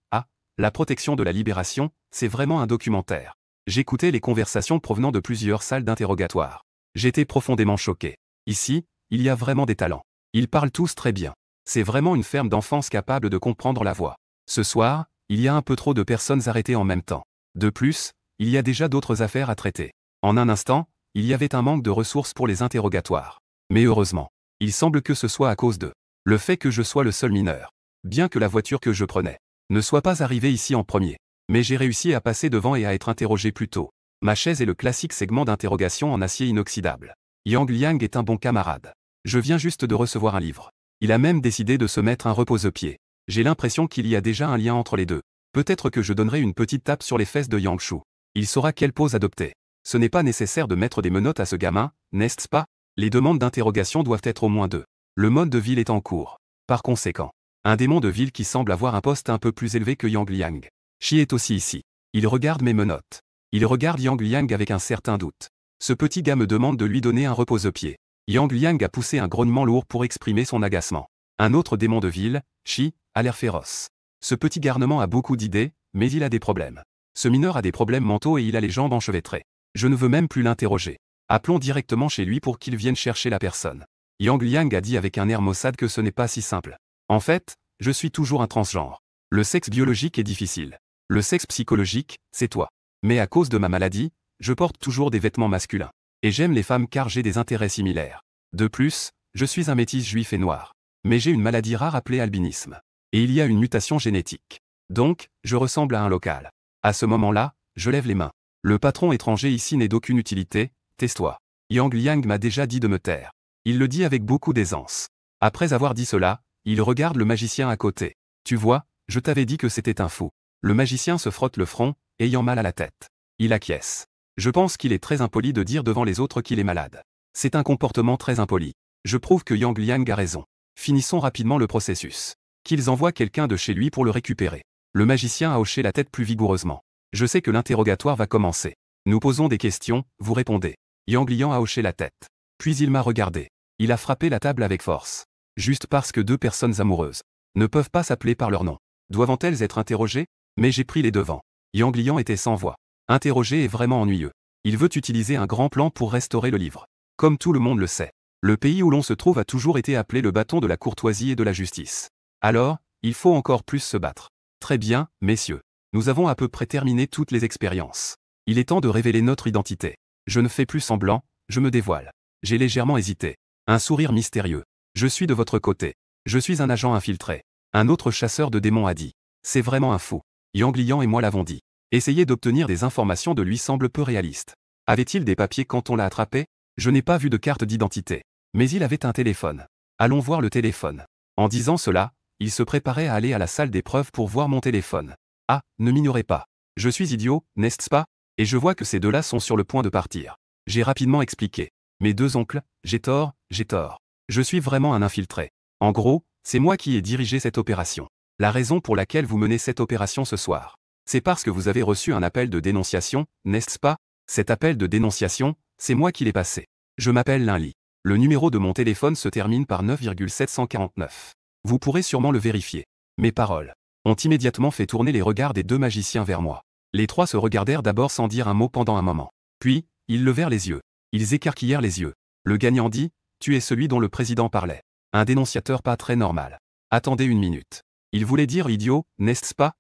la protection de la libération, c'est vraiment un documentaire. J'écoutais les conversations provenant de plusieurs salles d'interrogatoire. J'étais profondément choqué. Ici, il y a vraiment des talents. Ils parlent tous très bien. C'est vraiment une ferme d'enfance capable de comprendre la voix. Ce soir, il y a un peu trop de personnes arrêtées en même temps. De plus, il y a déjà d'autres affaires à traiter. En un instant, il y avait un manque de ressources pour les interrogatoires. Mais heureusement, il semble que ce soit à cause de le fait que je sois le seul mineur. Bien que la voiture que je prenais ne soit pas arrivée ici en premier. Mais j'ai réussi à passer devant et à être interrogé plus tôt. Ma chaise est le classique segment d'interrogation en acier inoxydable. Yang Liang est un bon camarade. Je viens juste de recevoir un livre. Il a même décidé de se mettre un repose-pied. J'ai l'impression qu'il y a déjà un lien entre les deux. Peut-être que je donnerai une petite tape sur les fesses de Yang Shu. Il saura quelle pose adopter. Ce n'est pas nécessaire de mettre des menottes à ce gamin, n'est-ce pas? Les demandes d'interrogation doivent être au moins 2. Le mode de ville est en cours. Par conséquent, un démon de ville qui semble avoir un poste un peu plus élevé que Yang Liang. Shi est aussi ici. Il regarde mes menottes. Il regarde Yang Liang avec un certain doute. Ce petit gars me demande de lui donner un repose-pied. Yang Liang a poussé un grognement lourd pour exprimer son agacement. Un autre démon de ville, Shi, a l'air féroce. Ce petit garnement a beaucoup d'idées, mais il a des problèmes. Ce mineur a des problèmes mentaux et il a les jambes enchevêtrées. Je ne veux même plus l'interroger. Appelons directement chez lui pour qu'il vienne chercher la personne. Yang Liang a dit avec un air maussade que ce n'est pas si simple. En fait, je suis toujours un transgenre. Le sexe biologique est difficile. Le sexe psychologique, c'est toi. Mais à cause de ma maladie, je porte toujours des vêtements masculins. Et j'aime les femmes car j'ai des intérêts similaires. De plus, je suis un métis juif et noir. Mais j'ai une maladie rare appelée albinisme. Et il y a une mutation génétique. Donc, je ressemble à un local. À ce moment-là, je lève les mains. Le patron étranger ici n'est d'aucune utilité, tais-toi. Yang Liang m'a déjà dit de me taire. Il le dit avec beaucoup d'aisance. Après avoir dit cela, il regarde le magicien à côté. Tu vois, je t'avais dit que c'était un fou. Le magicien se frotte le front, ayant mal à la tête. Il acquiesce. Je pense qu'il est très impoli de dire devant les autres qu'il est malade. C'est un comportement très impoli. Je prouve que Yang Liang a raison. Finissons rapidement le processus. Qu'ils envoient quelqu'un de chez lui pour le récupérer. Le magicien a hoché la tête plus vigoureusement. Je sais que l'interrogatoire va commencer. Nous posons des questions, vous répondez. Yang Liang a hoché la tête. Puis il m'a regardé. Il a frappé la table avec force. Juste parce que 2 personnes amoureuses ne peuvent pas s'appeler par leur nom. Doivent-elles être interrogées? Mais j'ai pris les devants. Yang Liang était sans voix. Interroger est vraiment ennuyeux. Il veut utiliser un grand plan pour restaurer le livre. Comme tout le monde le sait, le pays où l'on se trouve a toujours été appelé le bâton de la courtoisie et de la justice. Alors, il faut encore plus se battre. Très bien, messieurs. Nous avons à peu près terminé toutes les expériences. Il est temps de révéler notre identité. Je ne fais plus semblant, je me dévoile. J'ai légèrement hésité. Un sourire mystérieux. Je suis de votre côté. Je suis un agent infiltré. Un autre chasseur de démons a dit. C'est vraiment un fou. Yang Liang et moi l'avons dit. Essayer d'obtenir des informations de lui semble peu réaliste. Avait-il des papiers quand on l'a attrapé? Je n'ai pas vu de carte d'identité. Mais il avait un téléphone. Allons voir le téléphone. En disant cela, il se préparait à aller à la salle d'épreuve pour voir mon téléphone. Ah, ne m'ignorez pas. Je suis idiot, n'est-ce pas? Et je vois que ces deux-là sont sur le point de partir. J'ai rapidement expliqué. Mes deux oncles, j'ai tort, j'ai tort. Je suis vraiment un infiltré. En gros, c'est moi qui ai dirigé cette opération. La raison pour laquelle vous menez cette opération ce soir, c'est parce que vous avez reçu un appel de dénonciation, n'est-ce pas? Cet appel de dénonciation, c'est moi qui l'ai passé. Je m'appelle Lin Li. Le numéro de mon téléphone se termine par 9,749. Vous pourrez sûrement le vérifier. Mes paroles ont immédiatement fait tourner les regards des deux magiciens vers moi. Les trois se regardèrent d'abord sans dire un mot pendant un moment. Puis, ils levèrent les yeux. Ils écarquillèrent les yeux. Le gagnant dit, « Tu es celui dont le président parlait. Un dénonciateur pas très normal. Attendez une minute. Il voulait dire idiot, n'est-ce pas?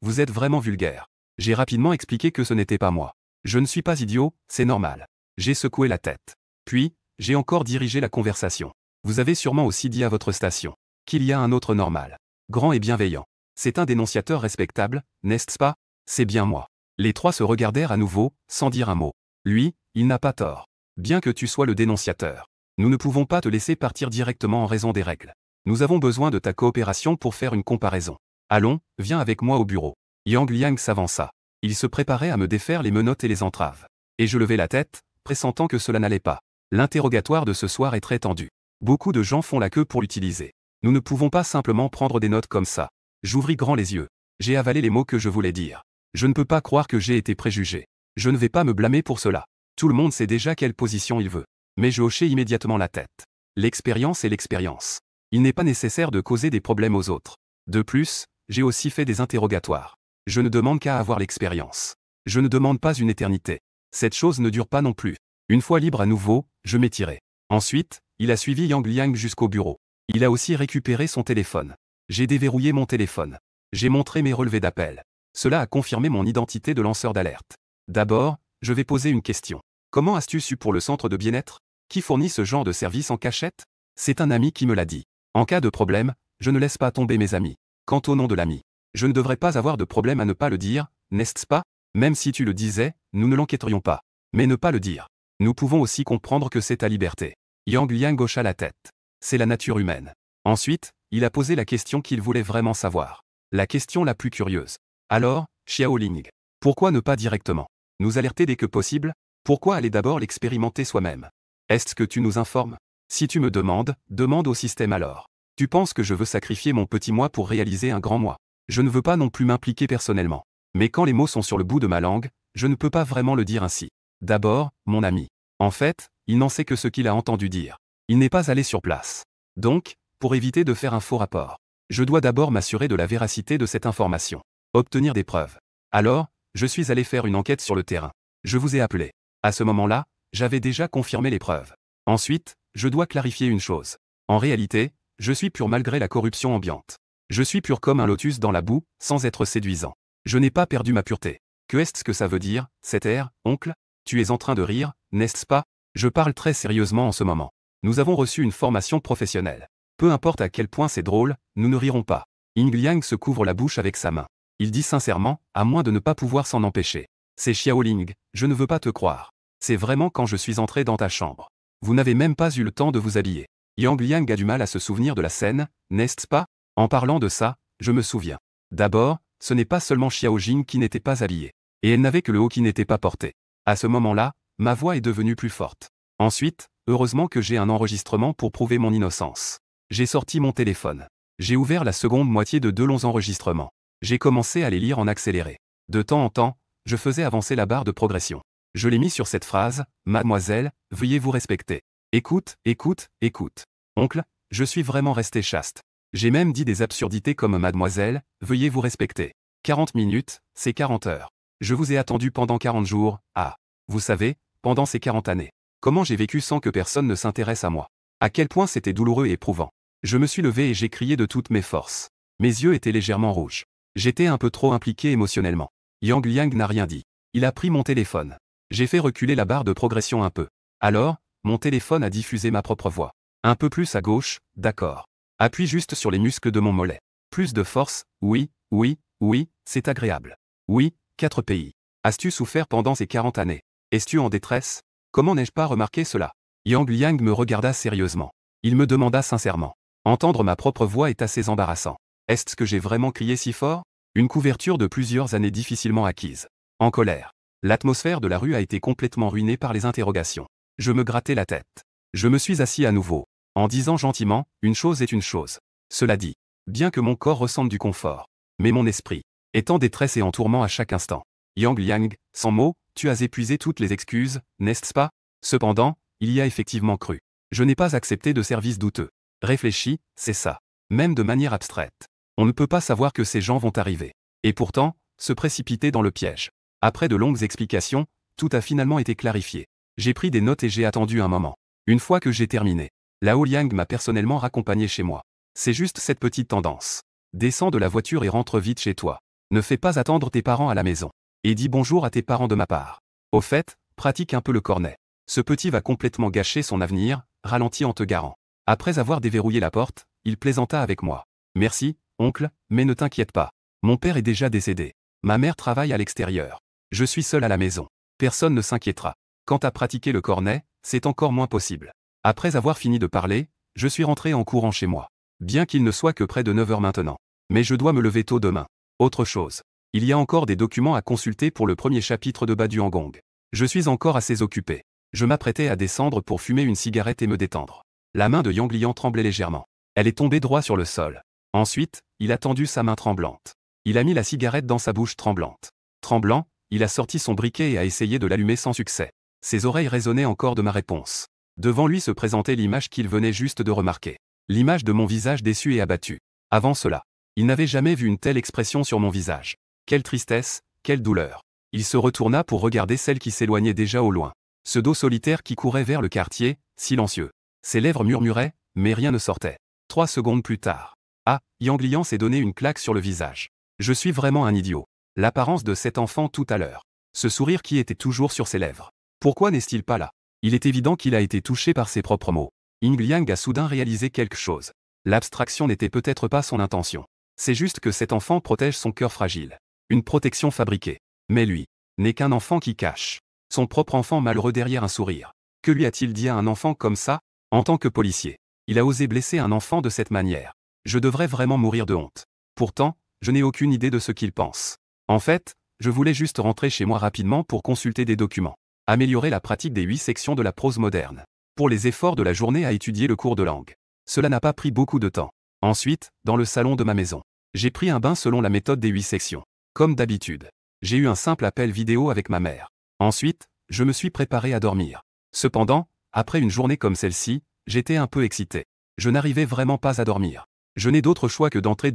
Vous êtes vraiment vulgaire. » J'ai rapidement expliqué que ce n'était pas moi. Je ne suis pas idiot, c'est normal. J'ai secoué la tête. Puis, j'ai encore dirigé la conversation. Vous avez sûrement aussi dit à votre station qu'il y a un autre normal. Grand et bienveillant. C'est un dénonciateur respectable, n'est-ce pas? C'est bien moi. Les trois se regardèrent à nouveau, sans dire un mot. Lui, il n'a pas tort. Bien que tu sois le dénonciateur, nous ne pouvons pas te laisser partir directement en raison des règles. Nous avons besoin de ta coopération pour faire une comparaison. Allons, viens avec moi au bureau. Yang Liang s'avança. Il se préparait à me défaire les menottes et les entraves. Et je levai la tête, pressentant que cela n'allait pas. L'interrogatoire de ce soir est très tendu. Beaucoup de gens font la queue pour l'utiliser. Nous ne pouvons pas simplement prendre des notes comme ça. J'ouvris grand les yeux. J'ai avalé les mots que je voulais dire. Je ne peux pas croire que j'ai été préjugé. Je ne vais pas me blâmer pour cela. Tout le monde sait déjà quelle position il veut. Mais je hochai immédiatement la tête. L'expérience est l'expérience. Il n'est pas nécessaire de causer des problèmes aux autres. De plus, j'ai aussi fait des interrogatoires. Je ne demande qu'à avoir l'expérience. Je ne demande pas une éternité. Cette chose ne dure pas non plus. Une fois libre à nouveau, je m'étirai. Ensuite, il a suivi Yang Liang jusqu'au bureau. Il a aussi récupéré son téléphone. J'ai déverrouillé mon téléphone. J'ai montré mes relevés d'appel. Cela a confirmé mon identité de lanceur d'alerte. D'abord, je vais poser une question. Comment as-tu su pour le centre de bien-être? Qui fournit ce genre de service en cachette? C'est un ami qui me l'a dit. En cas de problème, je ne laisse pas tomber mes amis. Quant au nom de l'ami, je ne devrais pas avoir de problème à ne pas le dire, n'est-ce pas? Même si tu le disais, nous ne l'enquêterions pas. Mais ne pas le dire. Nous pouvons aussi comprendre que c'est ta liberté. Yang Liang hocha la tête. C'est la nature humaine. Ensuite, il a posé la question qu'il voulait vraiment savoir. La question la plus curieuse. Alors, Xiao Ling, pourquoi ne pas directement nous alerter dès que possible? Pourquoi aller d'abord l'expérimenter soi-même? Est-ce que tu nous informes? Si tu me demandes, demande au système alors. Tu penses que je veux sacrifier mon petit moi pour réaliser un grand moi? Je ne veux pas non plus m'impliquer personnellement. Mais quand les mots sont sur le bout de ma langue, je ne peux pas vraiment le dire ainsi. D'abord, mon ami. En fait, il n'en sait que ce qu'il a entendu dire. Il n'est pas allé sur place. Donc, pour éviter de faire un faux rapport, je dois d'abord m'assurer de la véracité de cette information. Obtenir des preuves. Alors, je suis allé faire une enquête sur le terrain. Je vous ai appelé. À ce moment-là, j'avais déjà confirmé les preuves. Ensuite, je dois clarifier une chose. En réalité, je suis pur malgré la corruption ambiante. Je suis pur comme un lotus dans la boue, sans être séduisant. Je n'ai pas perdu ma pureté. Que est-ce que ça veut dire, cet air, oncle? Tu es en train de rire, n'est-ce pas? Je parle très sérieusement en ce moment. Nous avons reçu une formation professionnelle. Peu importe à quel point c'est drôle, nous ne rirons pas. Ying Liang se couvre la bouche avec sa main. Il dit sincèrement, à moins de ne pas pouvoir s'en empêcher. C'est Xiao Ling, je ne veux pas te croire. C'est vraiment quand je suis entré dans ta chambre. Vous n'avez même pas eu le temps de vous habiller. Yang Liang a du mal à se souvenir de la scène, n'est-ce pas? En parlant de ça, je me souviens. D'abord, ce n'est pas seulement Xiao Jing qui n'était pas habillée. Et elle n'avait que le haut qui n'était pas porté. À ce moment-là, ma voix est devenue plus forte. Ensuite, heureusement que j'ai un enregistrement pour prouver mon innocence. J'ai sorti mon téléphone. J'ai ouvert la seconde moitié de deux longs enregistrements. J'ai commencé à les lire en accéléré. De temps en temps, je faisais avancer la barre de progression. Je l'ai mis sur cette phrase, « Mademoiselle, veuillez vous respecter. Écoute, écoute, écoute. Oncle, je suis vraiment resté chaste. J'ai même dit des absurdités comme « Mademoiselle, veuillez vous respecter. 40 minutes, c'est 40 heures. Je vous ai attendu pendant 40 jours, ah. Vous savez, pendant ces 40 années. Comment j'ai vécu sans que personne ne s'intéresse à moi. À quel point c'était douloureux et éprouvant. Je me suis levé et j'ai crié de toutes mes forces. Mes yeux étaient légèrement rouges. J'étais un peu trop impliqué émotionnellement. Yang Liang n'a rien dit. Il a pris mon téléphone. J'ai fait reculer la barre de progression un peu. Alors, mon téléphone a diffusé ma propre voix. Un peu plus à gauche, d'accord. Appuie juste sur les muscles de mon mollet. Plus de force, oui, oui, oui, c'est agréable. Oui, 4 pays. As-tu souffert pendant ces 40 années? Es-tu en détresse? Comment n'ai-je pas remarqué cela? Yang Liang me regarda sérieusement. Il me demanda sincèrement. Entendre ma propre voix est assez embarrassant. Est-ce que j'ai vraiment crié si fort? Une couverture de plusieurs années difficilement acquise. En colère. L'atmosphère de la rue a été complètement ruinée par les interrogations. Je me grattais la tête. Je me suis assis à nouveau, en disant gentiment, une chose est une chose. Cela dit, bien que mon corps ressente du confort, mais mon esprit est en détresse et en tourment à chaque instant. Yang Liang, sans mots, tu as épuisé toutes les excuses, n'est-ce pas? Cependant, il y a effectivement cru. Je n'ai pas accepté de service douteux. Réfléchis, c'est ça. Même de manière abstraite. On ne peut pas savoir que ces gens vont arriver. Et pourtant, se précipiter dans le piège. Après de longues explications, tout a finalement été clarifié. J'ai pris des notes et j'ai attendu un moment. Une fois que j'ai terminé, Lao Liang m'a personnellement raccompagné chez moi. C'est juste cette petite tendance. Descends de la voiture et rentre vite chez toi. Ne fais pas attendre tes parents à la maison. Et dis bonjour à tes parents de ma part. Au fait, pratique un peu le cornet. Ce petit va complètement gâcher son avenir, ralentit en te garant. Après avoir déverrouillé la porte, il plaisanta avec moi. Merci, oncle, mais ne t'inquiète pas. Mon père est déjà décédé. Ma mère travaille à l'extérieur. Je suis seul à la maison. Personne ne s'inquiétera. Quant à pratiquer le cornet, c'est encore moins possible. Après avoir fini de parler, je suis rentré en courant chez moi. Bien qu'il ne soit que près de 9 heures maintenant. Mais je dois me lever tôt demain. Autre chose. Il y a encore des documents à consulter pour le premier chapitre de Baduangong. Je suis encore assez occupé. Je m'apprêtais à descendre pour fumer une cigarette et me détendre. La main de Yang Liang tremblait légèrement. Elle est tombée droit sur le sol. Ensuite, il a tendu sa main tremblante. Il a mis la cigarette dans sa bouche tremblante. Tremblant, il a sorti son briquet et a essayé de l'allumer sans succès. Ses oreilles résonnaient encore de ma réponse. Devant lui se présentait l'image qu'il venait juste de remarquer. L'image de mon visage déçu et abattu. Avant cela, il n'avait jamais vu une telle expression sur mon visage. Quelle tristesse, quelle douleur. Il se retourna pour regarder celle qui s'éloignait déjà au loin. Ce dos solitaire qui courait vers le quartier, silencieux. Ses lèvres murmuraient, mais rien ne sortait. 3 secondes plus tard. Ah, Yang Liang s'est donné une claque sur le visage. Je suis vraiment un idiot. L'apparence de cet enfant tout à l'heure. Ce sourire qui était toujours sur ses lèvres. Pourquoi n'est-il pas là? Il est évident qu'il a été touché par ses propres mots. Yang Liang a soudain réalisé quelque chose. L'abstraction n'était peut-être pas son intention. C'est juste que cet enfant protège son cœur fragile. Une protection fabriquée. Mais lui, n'est qu'un enfant qui cache son propre enfant malheureux derrière un sourire. Que lui a-t-il dit à un enfant comme ça? En tant que policier, il a osé blesser un enfant de cette manière. Je devrais vraiment mourir de honte. Pourtant, je n'ai aucune idée de ce qu'il pense. En fait, je voulais juste rentrer chez moi rapidement pour consulter des documents. Améliorer la pratique des 8 sections de la prose moderne. Pour les efforts de la journée à étudier le cours de langue. Cela n'a pas pris beaucoup de temps. Ensuite, dans le salon de ma maison, j'ai pris un bain selon la méthode des 8 sections. Comme d'habitude. J'ai eu un simple appel vidéo avec ma mère. Ensuite, je me suis préparé à dormir. Cependant, après une journée comme celle-ci, j'étais un peu excité. Je n'arrivais vraiment pas à dormir. Je n'ai d'autre choix que d'entrer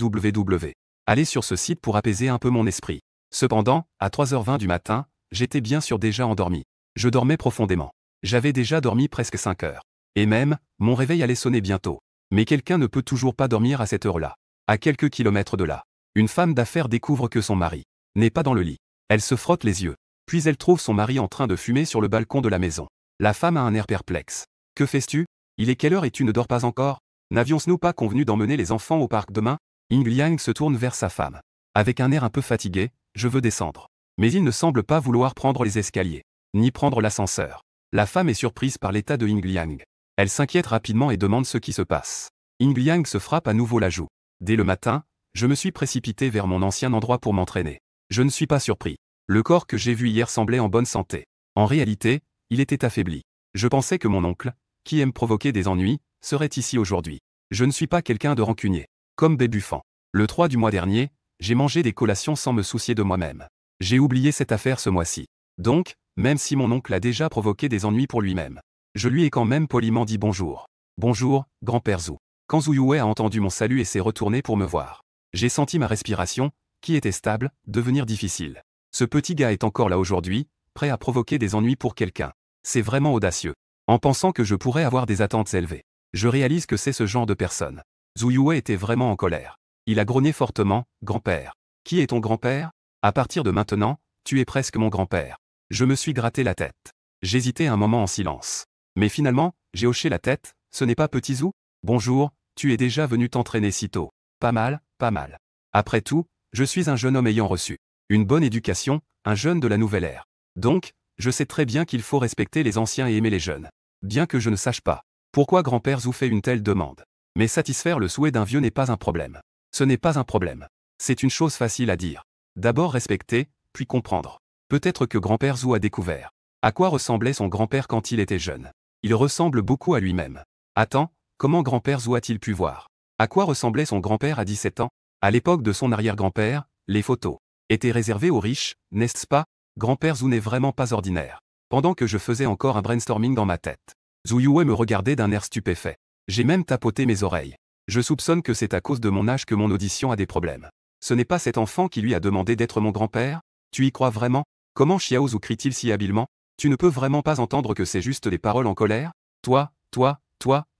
aller sur ce site pour apaiser un peu mon esprit. Cependant, à 3h20 du matin, j'étais bien sûr déjà endormi. Je dormais profondément. J'avais déjà dormi presque 5 heures. Et même, mon réveil allait sonner bientôt. Mais quelqu'un ne peut toujours pas dormir à cette heure-là. À quelques kilomètres de là, une femme d'affaires découvre que son mari n'est pas dans le lit. Elle se frotte les yeux. Puis elle trouve son mari en train de fumer sur le balcon de la maison. La femme a un air perplexe. Que fais-tu? Il est quelle heure et tu ne dors pas encore? N'avions-nous pas convenu d'emmener les enfants au parc demain? Yang Liang se tourne vers sa femme. Avec un air un peu fatigué, je veux descendre. Mais il ne semble pas vouloir prendre les escaliers, ni prendre l'ascenseur. La femme est surprise par l'état de Yang Liang. Elle s'inquiète rapidement et demande ce qui se passe. Yang Liang se frappe à nouveau la joue. Dès le matin, je me suis précipité vers mon ancien endroit pour m'entraîner. Je ne suis pas surpris. Le corps que j'ai vu hier semblait en bonne santé. En réalité, il était affaibli. Je pensais que mon oncle, qui aime provoquer des ennuis, serait ici aujourd'hui. Je ne suis pas quelqu'un de rancunier. Comme Bébuffant. Le 3 du mois dernier, j'ai mangé des collations sans me soucier de moi-même. J'ai oublié cette affaire ce mois-ci. Donc, même si mon oncle a déjà provoqué des ennuis pour lui-même, je lui ai quand même poliment dit bonjour. Bonjour, grand-père Zhou. Quand Zhou Yue a entendu mon salut et s'est retourné pour me voir, j'ai senti ma respiration, qui était stable, devenir difficile. Ce petit gars est encore là aujourd'hui, prêt à provoquer des ennuis pour quelqu'un. C'est vraiment audacieux. En pensant que je pourrais avoir des attentes élevées, je réalise que c'est ce genre de personne. Zhou Yue était vraiment en colère. Il a grogné fortement, « Grand-père. Qui est ton grand-père? À partir de maintenant, tu es presque mon grand-père. » Je me suis gratté la tête. J'hésitais un moment en silence. Mais finalement, j'ai hoché la tête, ce n'est pas Petit Zou? Bonjour, tu es déjà venu t'entraîner si tôt. Pas mal, pas mal. Après tout, je suis un jeune homme ayant reçu une bonne éducation, un jeune de la nouvelle ère. Donc, je sais très bien qu'il faut respecter les anciens et aimer les jeunes. Bien que je ne sache pas pourquoi grand-père Zou fait une telle demande. Mais satisfaire le souhait d'un vieux n'est pas un problème. Ce n'est pas un problème. C'est une chose facile à dire. D'abord respecter, puis comprendre. Peut-être que grand-père Zou a découvert à quoi ressemblait son grand-père quand il était jeune. Il ressemble beaucoup à lui-même. Attends, comment grand-père Zou a-t-il pu voir à quoi ressemblait son grand-père à 17 ans? À l'époque de son arrière-grand-père, les photos étaient réservées aux riches, n'est-ce pas? Grand-père Zou n'est vraiment pas ordinaire. Pendant que je faisais encore un brainstorming dans ma tête, Zhu Yue me regardait d'un air stupéfait. J'ai même tapoté mes oreilles. Je soupçonne que c'est à cause de mon âge que mon audition a des problèmes. Ce n'est pas cet enfant qui lui a demandé d'être mon grand-père? Tu y crois vraiment? Comment Xiao Zhu crie-t-il si habilement? Tu ne peux vraiment pas entendre que c'est juste des paroles en colère? Toi,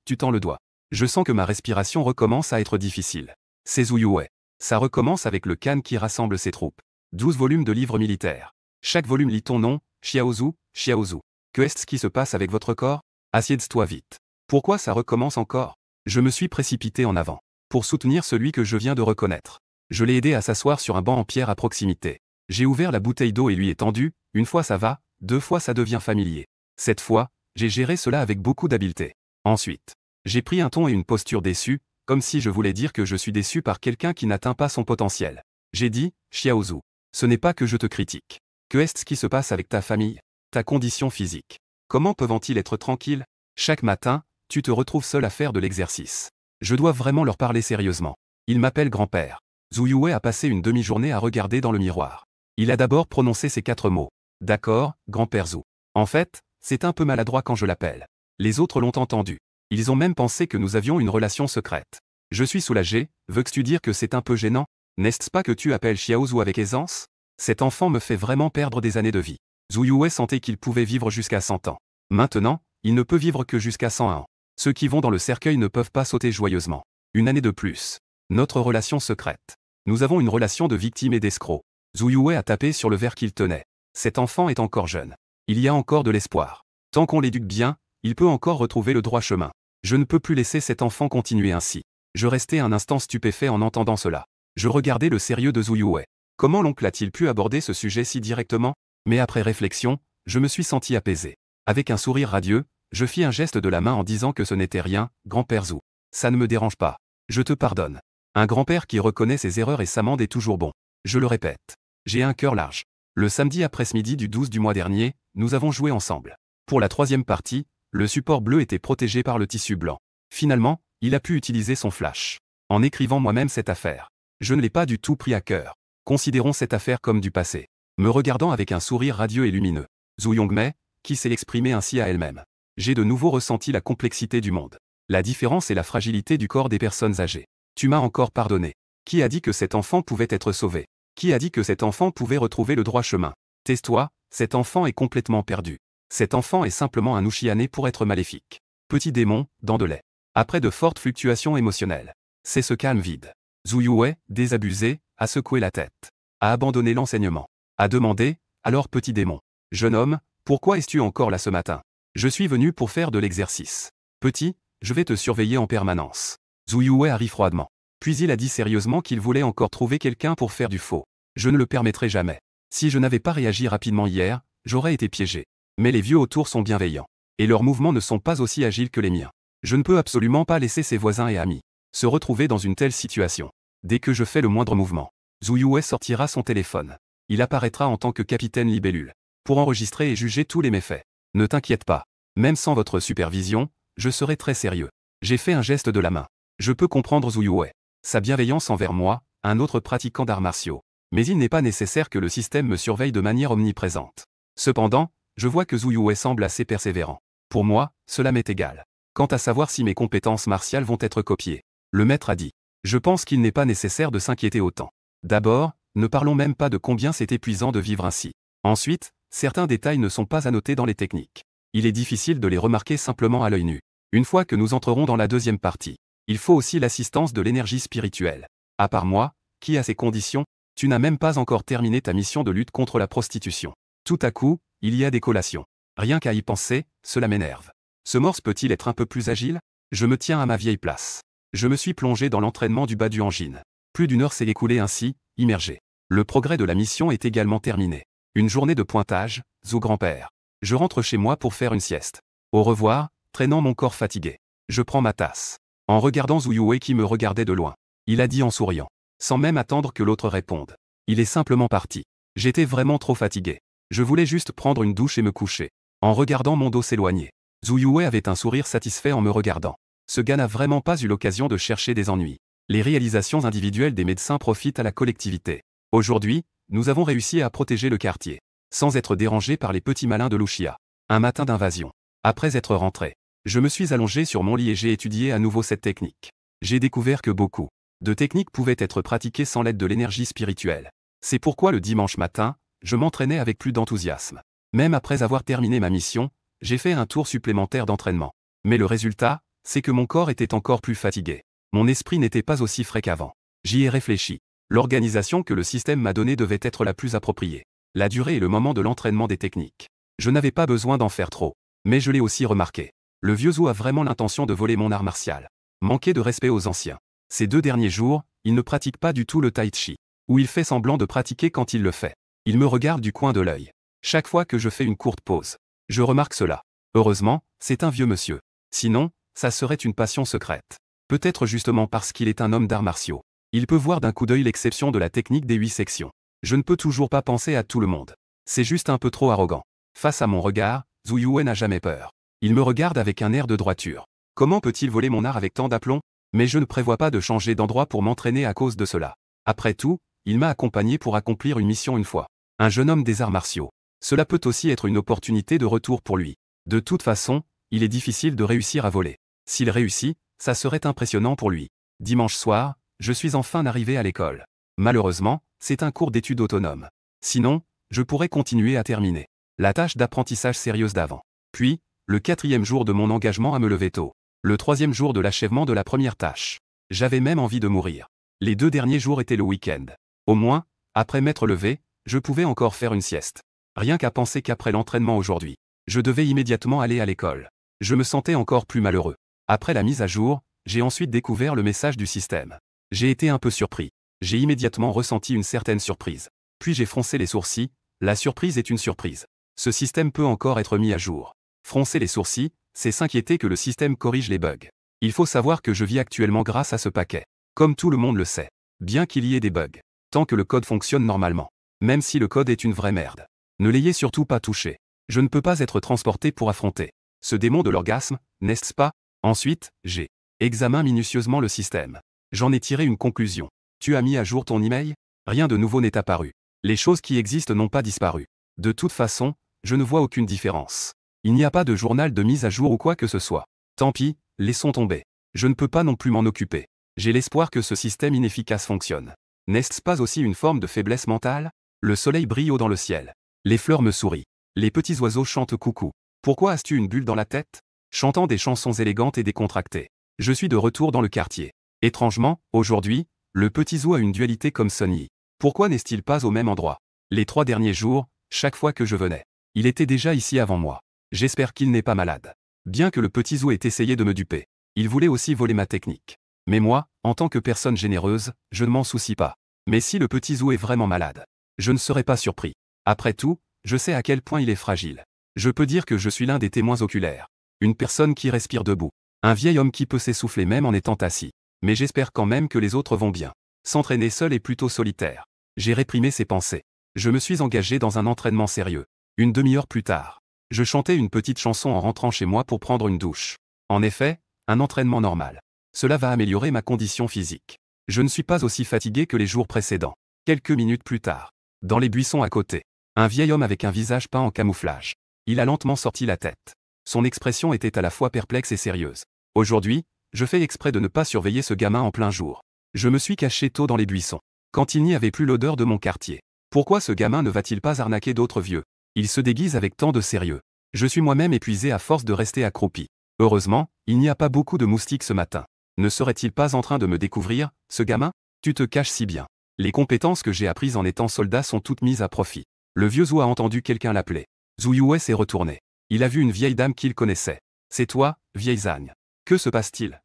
tu tends le doigt. Je sens que ma respiration recommence à être difficile. C'est Zhu Yue. Ça recommence avec le Khan qui rassemble ses troupes. 12 volumes de livres militaires. Chaque volume lit ton nom, Xiao Zhu, Xiao Zhu. Que est-ce qui se passe avec votre corps? Assieds-toi vite. Pourquoi ça recommence encore? Je me suis précipité en avant. Pour soutenir celui que je viens de reconnaître. Je l'ai aidé à s'asseoir sur un banc en pierre à proximité. J'ai ouvert la bouteille d'eau et lui ai tendu, une fois ça va, deux fois ça devient familier. Cette fois, j'ai géré cela avec beaucoup d'habileté. Ensuite, j'ai pris un ton et une posture déçue, comme si je voulais dire que je suis déçu par quelqu'un qui n'atteint pas son potentiel. J'ai dit, Xiao Zhu, ce n'est pas que je te critique. Que est-ce qui se passe avec ta famille? Ta condition physique? Comment peuvent-ils être tranquilles? Chaque matin, tu te retrouves seul à faire de l'exercice. Je dois vraiment leur parler sérieusement. Il m'appelle grand-père. Zhu Yue a passé une demi-journée à regarder dans le miroir. Il a d'abord prononcé ces 4 mots. D'accord, grand-père Zhu. En fait, c'est un peu maladroit quand je l'appelle. Les autres l'ont entendu. Ils ont même pensé que nous avions une relation secrète. Je suis soulagé, veux-tu dire que c'est un peu gênant? N'est-ce pas que tu appelles Xiao Zhu avec aisance? Cet enfant me fait vraiment perdre des années de vie. Zhu Yue sentait qu'il pouvait vivre jusqu'à 100 ans. Maintenant, il ne peut vivre que jusqu'à 101 ans. Ceux qui vont dans le cercueil ne peuvent pas sauter joyeusement. Une année de plus. Notre relation secrète. Nous avons une relation de victime et d'escroc. Zhu Yue a tapé sur le verre qu'il tenait. Cet enfant est encore jeune. Il y a encore de l'espoir. Tant qu'on l'éduque bien, il peut encore retrouver le droit chemin. Je ne peux plus laisser cet enfant continuer ainsi. Je restais un instant stupéfait en entendant cela. Je regardais le sérieux de Zhu Yue. Comment l'oncle a-t-il pu aborder ce sujet si directement? Mais après réflexion, je me suis senti apaisé. Avec un sourire radieux, je fis un geste de la main en disant que ce n'était rien, grand-père Zhu. Ça ne me dérange pas. Je te pardonne. Un grand-père qui reconnaît ses erreurs et s'amende est toujours bon. Je le répète. J'ai un cœur large. Le samedi après-midi du 12 du mois dernier, nous avons joué ensemble. Pour la 3e partie, le support bleu était protégé par le tissu blanc. Finalement, il a pu utiliser son flash. En écrivant moi-même cette affaire. Je ne l'ai pas du tout pris à cœur. Considérons cette affaire comme du passé. Me regardant avec un sourire radieux et lumineux. Zhu Yongmei, qui s'est exprimée ainsi à elle-même. J'ai de nouveau ressenti la complexité du monde. La différence et la fragilité du corps des personnes âgées. Tu m'as encore pardonné. Qui a dit que cet enfant pouvait être sauvé? Qui a dit que cet enfant pouvait retrouver le droit chemin? Tais-toi, cet enfant est complètement perdu. Cet enfant est simplement un Ushiané pour être maléfique. Petit démon, dents de lait. Après de fortes fluctuations émotionnelles. C'est ce calme vide. Zhu Yue, désabusé, a secoué la tête. A abandonné l'enseignement. A demandé, alors petit démon. Jeune homme, pourquoi es-tu encore là ce matin? Je suis venu pour faire de l'exercice. Petit, je vais te surveiller en permanence. Zhu Yue a ri froidement. Puis il a dit sérieusement qu'il voulait encore trouver quelqu'un pour faire du faux. Je ne le permettrai jamais. Si je n'avais pas réagi rapidement hier, j'aurais été piégé. Mais les vieux autour sont bienveillants. Et leurs mouvements ne sont pas aussi agiles que les miens. Je ne peux absolument pas laisser ses voisins et amis se retrouver dans une telle situation. Dès que je fais le moindre mouvement, Zhu Yue sortira son téléphone. Il apparaîtra en tant que capitaine libellule. Pour enregistrer et juger tous les méfaits. Ne t'inquiète pas. Même sans votre supervision, je serai très sérieux. J'ai fait un geste de la main. Je peux comprendre Zhu Yue. Sa bienveillance envers moi, un autre pratiquant d'arts martiaux. Mais il n'est pas nécessaire que le système me surveille de manière omniprésente. Cependant, je vois que Zhu Yue semble assez persévérant. Pour moi, cela m'est égal. Quant à savoir si mes compétences martiales vont être copiées. Le maître a dit. Je pense qu'il n'est pas nécessaire de s'inquiéter autant. D'abord, ne parlons même pas de combien c'est épuisant de vivre ainsi. Ensuite, certains détails ne sont pas à noter dans les techniques. Il est difficile de les remarquer simplement à l'œil nu. Une fois que nous entrerons dans la 2e partie, il faut aussi l'assistance de l'énergie spirituelle. À part moi, qui a ces conditions, tu n'as même pas encore terminé ta mission de lutte contre la prostitution. Tout à coup, il y a des collations. Rien qu'à y penser, cela m'énerve. Ce morse peut-il être un peu plus agile? Je me tiens à ma vieille place. Je me suis plongé dans l'entraînement du bas du engine. Plus d'une heure s'est écoulée ainsi, immergé. Le progrès de la mission est également terminé. Une journée de pointage, zou grand-père. Je rentre chez moi pour faire une sieste. Au revoir, traînant mon corps fatigué. Je prends ma tasse. En regardant Zhu Yue qui me regardait de loin. Il a dit en souriant. Sans même attendre que l'autre réponde. Il est simplement parti. J'étais vraiment trop fatigué. Je voulais juste prendre une douche et me coucher. En regardant mon dos s'éloigner. Zhu Yue avait un sourire satisfait en me regardant. Ce gars n'a vraiment pas eu l'occasion de chercher des ennuis. Les réalisations individuelles des médecins profitent à la collectivité. Aujourd'hui, nous avons réussi à protéger le quartier. Sans être dérangés par les petits malins de Lucia. Un matin d'invasion. Après être rentré, je me suis allongé sur mon lit et j'ai étudié à nouveau cette technique. J'ai découvert que beaucoup de techniques pouvaient être pratiquées sans l'aide de l'énergie spirituelle. C'est pourquoi le dimanche matin, je m'entraînais avec plus d'enthousiasme. Même après avoir terminé ma mission, j'ai fait un tour supplémentaire d'entraînement. Mais le résultat, c'est que mon corps était encore plus fatigué. Mon esprit n'était pas aussi frais qu'avant. J'y ai réfléchi. L'organisation que le système m'a donnée devait être la plus appropriée. La durée et le moment de l'entraînement des techniques. Je n'avais pas besoin d'en faire trop. Mais je l'ai aussi remarqué. Le vieux Zhou a vraiment l'intention de voler mon art martial. Manquer de respect aux anciens. Ces 2 derniers jours, il ne pratique pas du tout le tai chi. Ou il fait semblant de pratiquer quand il le fait. Il me regarde du coin de l'œil. Chaque fois que je fais une courte pause. Je remarque cela. Heureusement, c'est un vieux monsieur. Sinon, ça serait une passion secrète. Peut-être justement parce qu'il est un homme d'arts martiaux. Il peut voir d'un coup d'œil l'exception de la technique des 8 sections. Je ne peux toujours pas penser à tout le monde. C'est juste un peu trop arrogant. Face à mon regard, Zhu Yue n'a jamais peur. Il me regarde avec un air de droiture. Comment peut-il voler mon art avec tant d'aplomb? Mais je ne prévois pas de changer d'endroit pour m'entraîner à cause de cela. Après tout, il m'a accompagné pour accomplir une mission une fois. Un jeune homme des arts martiaux. Cela peut aussi être une opportunité de retour pour lui. De toute façon, il est difficile de réussir à voler. S'il réussit, ça serait impressionnant pour lui. Dimanche soir, je suis enfin arrivé à l'école. Malheureusement, c'est un cours d'études autonome. Sinon, je pourrais continuer à terminer la tâche d'apprentissage sérieuse d'avant. Puis, le 4e jour de mon engagement à me lever tôt. Le 3e jour de l'achèvement de la première tâche. J'avais même envie de mourir. Les 2 derniers jours étaient le week-end. Au moins, après m'être levé, je pouvais encore faire une sieste. Rien qu'à penser qu'après l'entraînement aujourd'hui, je devais immédiatement aller à l'école. Je me sentais encore plus malheureux. Après la mise à jour, j'ai ensuite découvert le message du système. J'ai été un peu surpris. J'ai immédiatement ressenti une certaine surprise. Puis j'ai froncé les sourcils. La surprise est une surprise. Ce système peut encore être mis à jour. Froncer les sourcils, c'est s'inquiéter que le système corrige les bugs. Il faut savoir que je vis actuellement grâce à ce paquet. Comme tout le monde le sait. Bien qu'il y ait des bugs. Tant que le code fonctionne normalement. Même si le code est une vraie merde. Ne l'ayez surtout pas touché. Je ne peux pas être transporté pour affronter ce démon de l'orgasme, n'est-ce pas? Ensuite, j'ai examiné minutieusement le système. J'en ai tiré une conclusion. Tu as mis à jour ton email? Rien de nouveau n'est apparu. Les choses qui existent n'ont pas disparu. De toute façon, je ne vois aucune différence. Il n'y a pas de journal de mise à jour ou quoi que ce soit. Tant pis, laissons tomber. Je ne peux pas non plus m'en occuper. J'ai l'espoir que ce système inefficace fonctionne. N'est-ce pas aussi une forme de faiblesse mentale? Le soleil brille haut dans le ciel. Les fleurs me sourient. Les petits oiseaux chantent coucou. Pourquoi as-tu une bulle dans la tête? Chantant des chansons élégantes et décontractées. Je suis de retour dans le quartier. Étrangement, aujourd'hui, le petit Zhou a une dualité comme Sonny. Pourquoi n'est-il pas au même endroit? Les 3 derniers jours, chaque fois que je venais, il était déjà ici avant moi. J'espère qu'il n'est pas malade. Bien que le petit Zhou ait essayé de me duper, il voulait aussi voler ma technique. Mais moi, en tant que personne généreuse, je ne m'en soucie pas. Mais si le petit Zhou est vraiment malade, je ne serais pas surpris. Après tout, je sais à quel point il est fragile. Je peux dire que je suis l'un des témoins oculaires. Une personne qui respire debout. Un vieil homme qui peut s'essouffler même en étant assis. Mais j'espère quand même que les autres vont bien. S'entraîner seul est plutôt solitaire. J'ai réprimé ces pensées. Je me suis engagé dans un entraînement sérieux. Une demi-heure plus tard, je chantais une petite chanson en rentrant chez moi pour prendre une douche. En effet, un entraînement normal. Cela va améliorer ma condition physique. Je ne suis pas aussi fatigué que les jours précédents. Quelques minutes plus tard, dans les buissons à côté, un vieil homme avec un visage peint en camouflage. Il a lentement sorti la tête. Son expression était à la fois perplexe et sérieuse. Aujourd'hui, je fais exprès de ne pas surveiller ce gamin en plein jour. Je me suis caché tôt dans les buissons, quand il n'y avait plus l'odeur de mon quartier. Pourquoi ce gamin ne va-t-il pas arnaquer d'autres vieux? Il se déguise avec tant de sérieux. Je suis moi-même épuisé à force de rester accroupi. Heureusement, il n'y a pas beaucoup de moustiques ce matin. Ne serait-il pas en train de me découvrir, ce gamin? Tu te caches si bien. Les compétences que j'ai apprises en étant soldat sont toutes mises à profit. Le vieux Zhou a entendu quelqu'un l'appeler. Zhu Yue s'est retourné. Il a vu une vieille dame qu'il connaissait. C'est toi, vieille Zagne. Que se passe-t-il?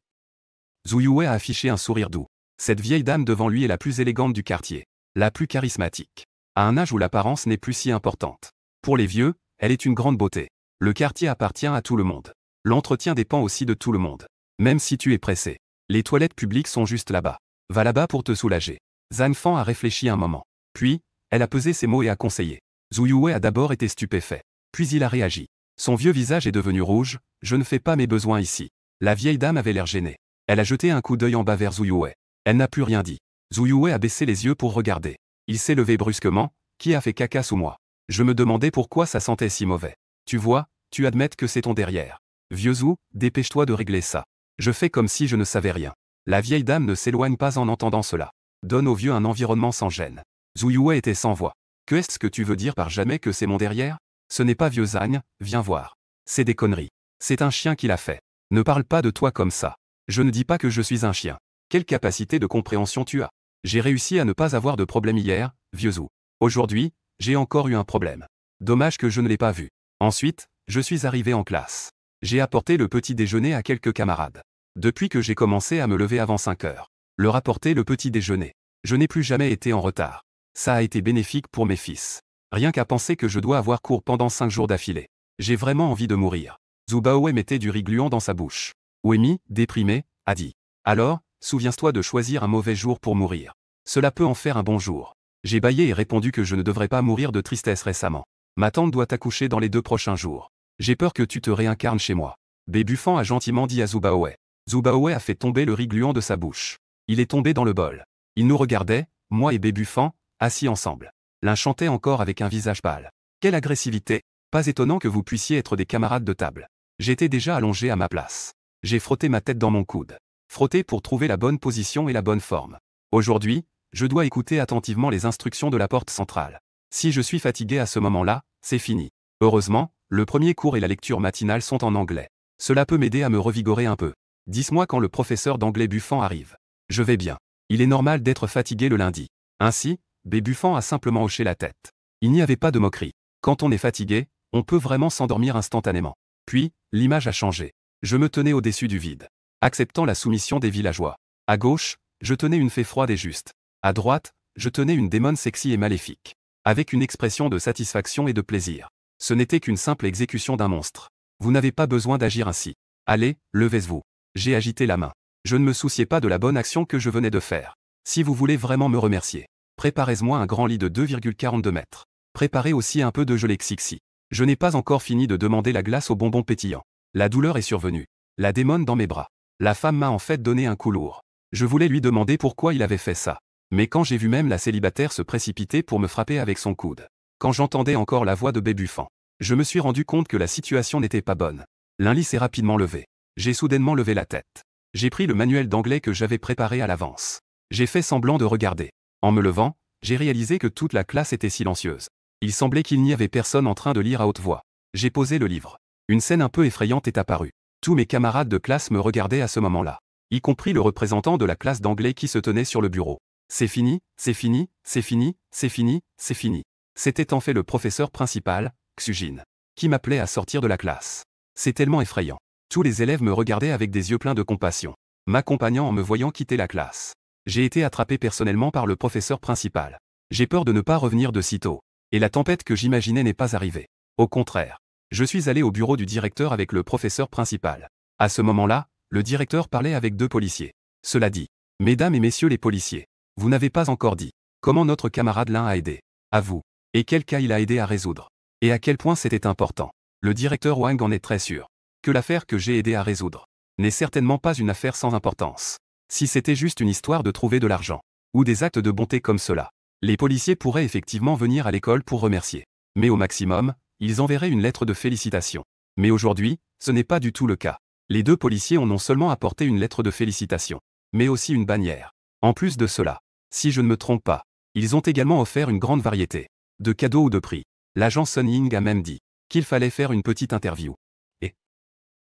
Zhu Yue a affiché un sourire doux. Cette vieille dame devant lui est la plus élégante du quartier, la plus charismatique. À un âge où l'apparence n'est plus si importante. Pour les vieux, elle est une grande beauté. Le quartier appartient à tout le monde. L'entretien dépend aussi de tout le monde. Même si tu es pressé. Les toilettes publiques sont juste là-bas. Va là-bas pour te soulager. Zhang Fan a réfléchi un moment. Puis, elle a pesé ses mots et a conseillé. Zhu Yue a d'abord été stupéfait. Puis il a réagi. Son vieux visage est devenu rouge. Je ne fais pas mes besoins ici. La vieille dame avait l'air gênée. Elle a jeté un coup d'œil en bas vers Zhu Yue. Elle n'a plus rien dit. Zhu Yue a baissé les yeux pour regarder. Il s'est levé brusquement. Qui a fait caca sous moi? Je me demandais pourquoi ça sentait si mauvais. Tu vois, tu admettes que c'est ton derrière. Vieux Zhu, dépêche-toi de régler ça. Je fais comme si je ne savais rien. La vieille dame ne s'éloigne pas en entendant cela. Donne au vieux un environnement sans gêne. Zhu Yue était sans voix. Que est-ce que tu veux dire par jamais que c'est mon derrière? Ce n'est pas vieux Zagne, viens voir. C'est des conneries. C'est un chien qui l'a fait. Ne parle pas de toi comme ça. Je ne dis pas que je suis un chien. Quelle capacité de compréhension tu as? J'ai réussi à ne pas avoir de problème hier, vieux Zhu. Aujourd'hui, j'ai encore eu un problème. Dommage que je ne l'ai pas vu. Ensuite, je suis arrivé en classe. J'ai apporté le petit déjeuner à quelques camarades. Depuis que j'ai commencé à me lever avant 5 heures. Leur apporter le petit déjeuner. Je n'ai plus jamais été en retard. Ça a été bénéfique pour mes fils. Rien qu'à penser que je dois avoir cours pendant 5 jours d'affilée. J'ai vraiment envie de mourir. Zhu Baoe mettait du riz gluant dans sa bouche. Uemi, déprimé, a dit. Alors, souviens-toi de choisir un mauvais jour pour mourir. Cela peut en faire un bon jour. J'ai bâillé et répondu que je ne devrais pas mourir de tristesse récemment. Ma tante doit accoucher dans les 2 prochains jours. J'ai peur que tu te réincarnes chez moi. Bébufan a gentiment dit à Zhu Baoe. Zhu Baoe a fait tomber le riz gluant de sa bouche. Il est tombé dans le bol. Il nous regardait, moi et Bébufan, assis ensemble. L'un chantait encore avec un visage pâle. Quelle agressivité! Pas étonnant que vous puissiez être des camarades de table. J'étais déjà allongé à ma place. J'ai frotté ma tête dans mon coude. Frotté pour trouver la bonne position et la bonne forme. Aujourd'hui, je dois écouter attentivement les instructions de la porte centrale. Si je suis fatigué à ce moment-là, c'est fini. Heureusement, le premier cours et la lecture matinale sont en anglais. Cela peut m'aider à me revigorer un peu. Dis-moi quand le professeur d'anglais Buffan arrive. Je vais bien. Il est normal d'être fatigué le lundi. Ainsi, Buffan a simplement hoché la tête. Il n'y avait pas de moquerie. Quand on est fatigué, on peut vraiment s'endormir instantanément. Puis, l'image a changé. Je me tenais au-dessus du vide. Acceptant la soumission des villageois. À gauche, je tenais une fée froide et juste. À droite, je tenais une démone sexy et maléfique. Avec une expression de satisfaction et de plaisir. Ce n'était qu'une simple exécution d'un monstre. Vous n'avez pas besoin d'agir ainsi. Allez, levez-vous. J'ai agité la main. Je ne me souciais pas de la bonne action que je venais de faire. Si vous voulez vraiment me remercier, préparez-moi un grand lit de 2,42 mètres. Préparez aussi un peu de gelée Xixi. Je n'ai pas encore fini de demander la glace aux bonbons pétillants. La douleur est survenue. La démone dans mes bras. La femme m'a en fait donné un coup lourd. Je voulais lui demander pourquoi il avait fait ça. Mais quand j'ai vu même la célibataire se précipiter pour me frapper avec son coude. Quand j'entendais encore la voix de Bébufan. Je me suis rendu compte que la situation n'était pas bonne. L'un lit s'est rapidement levé. J'ai soudainement levé la tête. J'ai pris le manuel d'anglais que j'avais préparé à l'avance. J'ai fait semblant de regarder. En me levant, j'ai réalisé que toute la classe était silencieuse. Il semblait qu'il n'y avait personne en train de lire à haute voix. J'ai posé le livre. Une scène un peu effrayante est apparue. Tous mes camarades de classe me regardaient à ce moment-là. Y compris le représentant de la classe d'anglais qui se tenait sur le bureau. C'est fini, c'est fini, c'est fini, c'est fini, c'est fini. C'était en fait le professeur principal, Xujin, qui m'appelait à sortir de la classe. C'est tellement effrayant. Tous les élèves me regardaient avec des yeux pleins de compassion, m'accompagnant en me voyant quitter la classe. J'ai été attrapé personnellement par le professeur principal. J'ai peur de ne pas revenir de sitôt. Et la tempête que j'imaginais n'est pas arrivée. Au contraire. Je suis allé au bureau du directeur avec le professeur principal. À ce moment-là, le directeur parlait avec 2 policiers. Cela dit, mesdames et messieurs les policiers, vous n'avez pas encore dit comment notre camarade l'un a aidé. À vous. Et quel cas il a aidé à résoudre. Et à quel point c'était important. Le directeur Wang en est très sûr. Que l'affaire que j'ai aidé à résoudre n'est certainement pas une affaire sans importance. Si c'était juste une histoire de trouver de l'argent, ou des actes de bonté comme cela, les policiers pourraient effectivement venir à l'école pour remercier. Mais au maximum, ils enverraient une lettre de félicitation. Mais aujourd'hui, ce n'est pas du tout le cas. Les 2 policiers ont non seulement apporté une lettre de félicitation, mais aussi une bannière. En plus de cela, si je ne me trompe pas, ils ont également offert une grande variété de cadeaux ou de prix. L'agent Sun Ying a même dit qu'il fallait faire une petite interview. Et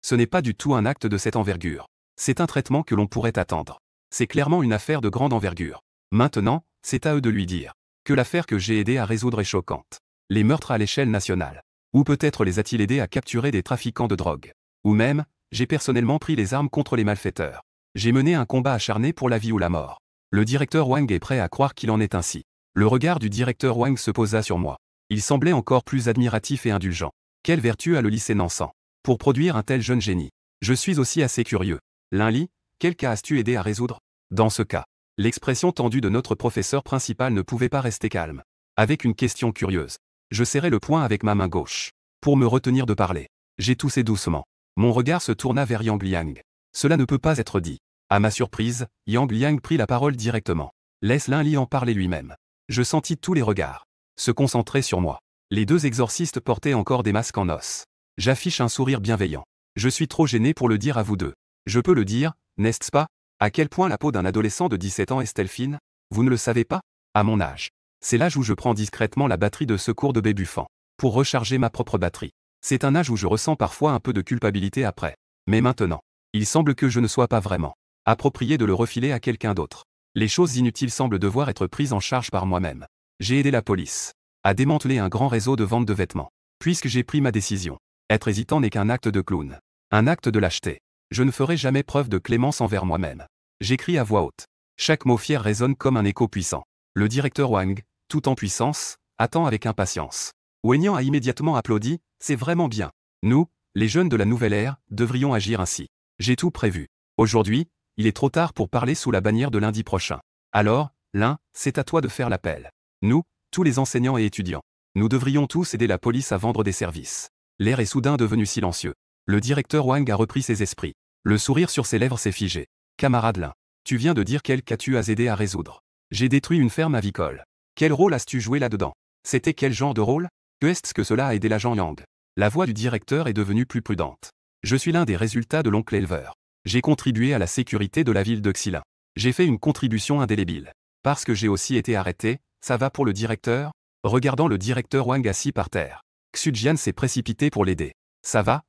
ce n'est pas du tout un acte de cette envergure. C'est un traitement que l'on pourrait attendre. C'est clairement une affaire de grande envergure. Maintenant, c'est à eux de lui dire que l'affaire que j'ai aidé à résoudre est choquante. Les meurtres à l'échelle nationale. Ou peut-être les a-t-il aidés à capturer des trafiquants de drogue. Ou même, j'ai personnellement pris les armes contre les malfaiteurs. J'ai mené un combat acharné pour la vie ou la mort. Le directeur Wang est prêt à croire qu'il en est ainsi. Le regard du directeur Wang se posa sur moi. Il semblait encore plus admiratif et indulgent. Quelle vertu a le lycée Nansan pour produire un tel jeune génie? Je suis aussi assez curieux. Lin-Li, quel cas as-tu aidé à résoudre? Dans ce cas, l'expression tendue de notre professeur principal ne pouvait pas rester calme. Avec une question curieuse. Je serrai le poing avec ma main gauche. Pour me retenir de parler. J'ai toussé doucement. Mon regard se tourna vers Yang Liang. Cela ne peut pas être dit. À ma surprise, Yang Liang prit la parole directement. Laisse Lin-Li en parler lui-même. Je sentis tous les regards se concentrer sur moi. Les deux exorcistes portaient encore des masques en os. J'affiche un sourire bienveillant. Je suis trop gêné pour le dire à vous deux. Je peux le dire, n'est-ce pas? À quel point la peau d'un adolescent de 17 ans est-elle fine? Vous ne le savez pas? À mon âge. C'est l'âge où je prends discrètement la batterie de secours de Bébufan. Pour recharger ma propre batterie. C'est un âge où je ressens parfois un peu de culpabilité après. Mais maintenant, il semble que je ne sois pas vraiment approprié de le refiler à quelqu'un d'autre. Les choses inutiles semblent devoir être prises en charge par moi-même. J'ai aidé la police à démanteler un grand réseau de vente de vêtements. Puisque j'ai pris ma décision. Être hésitant n'est qu'un acte de clown. Un acte de lâcheté. Je ne ferai jamais preuve de clémence envers moi-même. J'écris à voix haute. Chaque mot fier résonne comme un écho puissant. Le directeur Wang, tout en puissance, attend avec impatience. Wenyan a immédiatement applaudi, c'est vraiment bien. Nous, les jeunes de la nouvelle ère, devrions agir ainsi. J'ai tout prévu. Aujourd'hui, il est trop tard pour parler sous la bannière de lundi prochain. Alors, Lin, c'est à toi de faire l'appel. Nous, tous les enseignants et étudiants. Nous devrions tous aider la police à vendre des services. L'air est soudain devenu silencieux. Le directeur Wang a repris ses esprits. Le sourire sur ses lèvres s'est figé. Camarade Lin, tu viens de dire quel cas tu as aidé à résoudre. J'ai détruit une ferme avicole. Quel rôle as-tu joué là-dedans? C'était quel genre de rôle? Que est-ce que cela a aidé l'agent Yang? La voix du directeur est devenue plus prudente. Je suis l'un des résultats de l'oncle éleveur. J'ai contribué à la sécurité de la ville de Xilin. J'ai fait une contribution indélébile. Parce que j'ai aussi été arrêté, ça va pour le directeur? Regardant le directeur Wang assis par terre. Xujian s'est précipité pour l'aider. Ça va,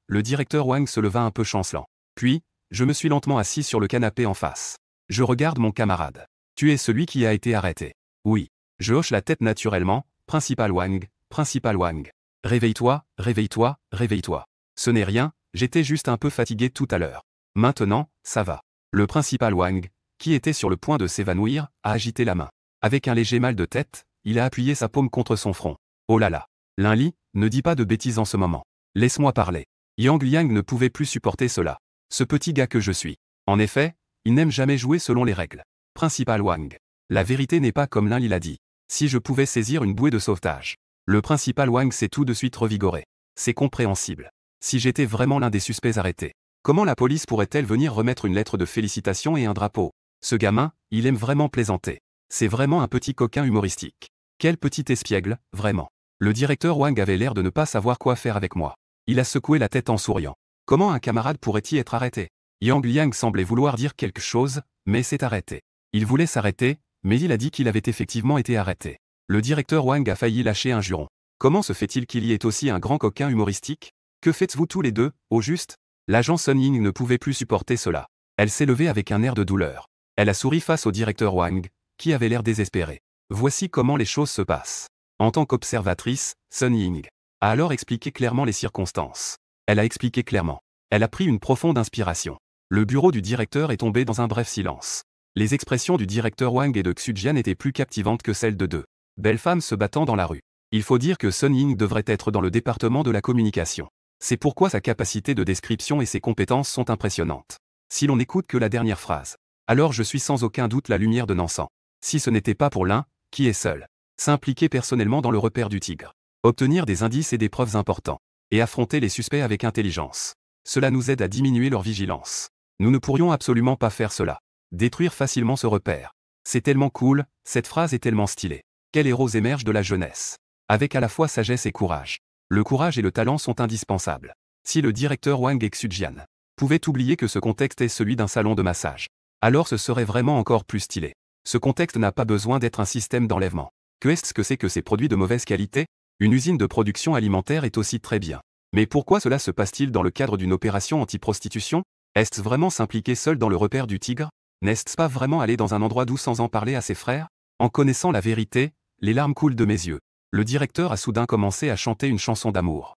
le directeur Wang se leva un peu chancelant. Puis, je me suis lentement assis sur le canapé en face. Je regarde mon camarade. Tu es celui qui a été arrêté. Oui. Je hoche la tête naturellement, principal Wang, principal Wang. Réveille-toi, réveille-toi, réveille-toi. Ce n'est rien, j'étais juste un peu fatigué tout à l'heure. Maintenant, ça va. Le principal Wang, qui était sur le point de s'évanouir, a agité la main. Avec un léger mal de tête, il a appuyé sa paume contre son front. Oh là là. Lin-Li, ne dis pas de bêtises en ce moment. Laisse-moi parler. Yang Liang ne pouvait plus supporter cela. Ce petit gars que je suis. En effet, il n'aime jamais jouer selon les règles. Principal Wang. La vérité n'est pas comme Lin-Li l'a dit. Si je pouvais saisir une bouée de sauvetage. Le principal Wang s'est tout de suite revigoré. C'est compréhensible. Si j'étais vraiment l'un des suspects arrêtés. Comment la police pourrait-elle venir remettre une lettre de félicitations et un drapeau? Ce gamin, il aime vraiment plaisanter. C'est vraiment un petit coquin humoristique. Quel petit espiègle, vraiment. Le directeur Wang avait l'air de ne pas savoir quoi faire avec moi. Il a secoué la tête en souriant. Comment un camarade pourrait-il être arrêté? Yang Liang semblait vouloir dire quelque chose, mais s'est arrêté. Il voulait s'arrêter, mais il a dit qu'il avait effectivement été arrêté. Le directeur Wang a failli lâcher un juron. Comment se fait-il qu'il y ait aussi un grand coquin humoristique? Que faites-vous tous les deux, au juste? L'agent Sun Ying ne pouvait plus supporter cela. Elle s'est levée avec un air de douleur. Elle a souri face au directeur Wang, qui avait l'air désespéré. Voici comment les choses se passent. En tant qu'observatrice, Sun Ying a alors expliqué clairement les circonstances. Elle a expliqué clairement. Elle a pris une profonde inspiration. Le bureau du directeur est tombé dans un bref silence. Les expressions du directeur Wang et de Xujian étaient plus captivantes que celles de deux belles femmes se battant dans la rue. Il faut dire que Sun Ying devrait être dans le département de la communication. C'est pourquoi sa capacité de description et ses compétences sont impressionnantes. Si l'on n'écoute que la dernière phrase. Alors je suis sans aucun doute la lumière de Nansan. Si ce n'était pas pour l'un, qui est seul. S'impliquer personnellement dans le repère du tigre. Obtenir des indices et des preuves importants. Et affronter les suspects avec intelligence. Cela nous aide à diminuer leur vigilance. Nous ne pourrions absolument pas faire cela. Détruire facilement ce repère. C'est tellement cool, cette phrase est tellement stylée. Quels héros émergent de la jeunesse. Avec à la fois sagesse et courage. Le courage et le talent sont indispensables. Si le directeur Wang et Xujian pouvaient oublier que ce contexte est celui d'un salon de massage, alors ce serait vraiment encore plus stylé. Ce contexte n'a pas besoin d'être un système d'enlèvement. Que est-ce que c'est que ces produits de mauvaise qualité? Une usine de production alimentaire est aussi très bien. Mais pourquoi cela se passe-t-il dans le cadre d'une opération anti-prostitution? Est-ce vraiment s'impliquer seul dans le repère du tigre? N'est-ce pas vraiment aller dans un endroit doux sans en parler à ses frères? En connaissant la vérité, les larmes coulent de mes yeux. Le directeur a soudain commencé à chanter une chanson d'amour.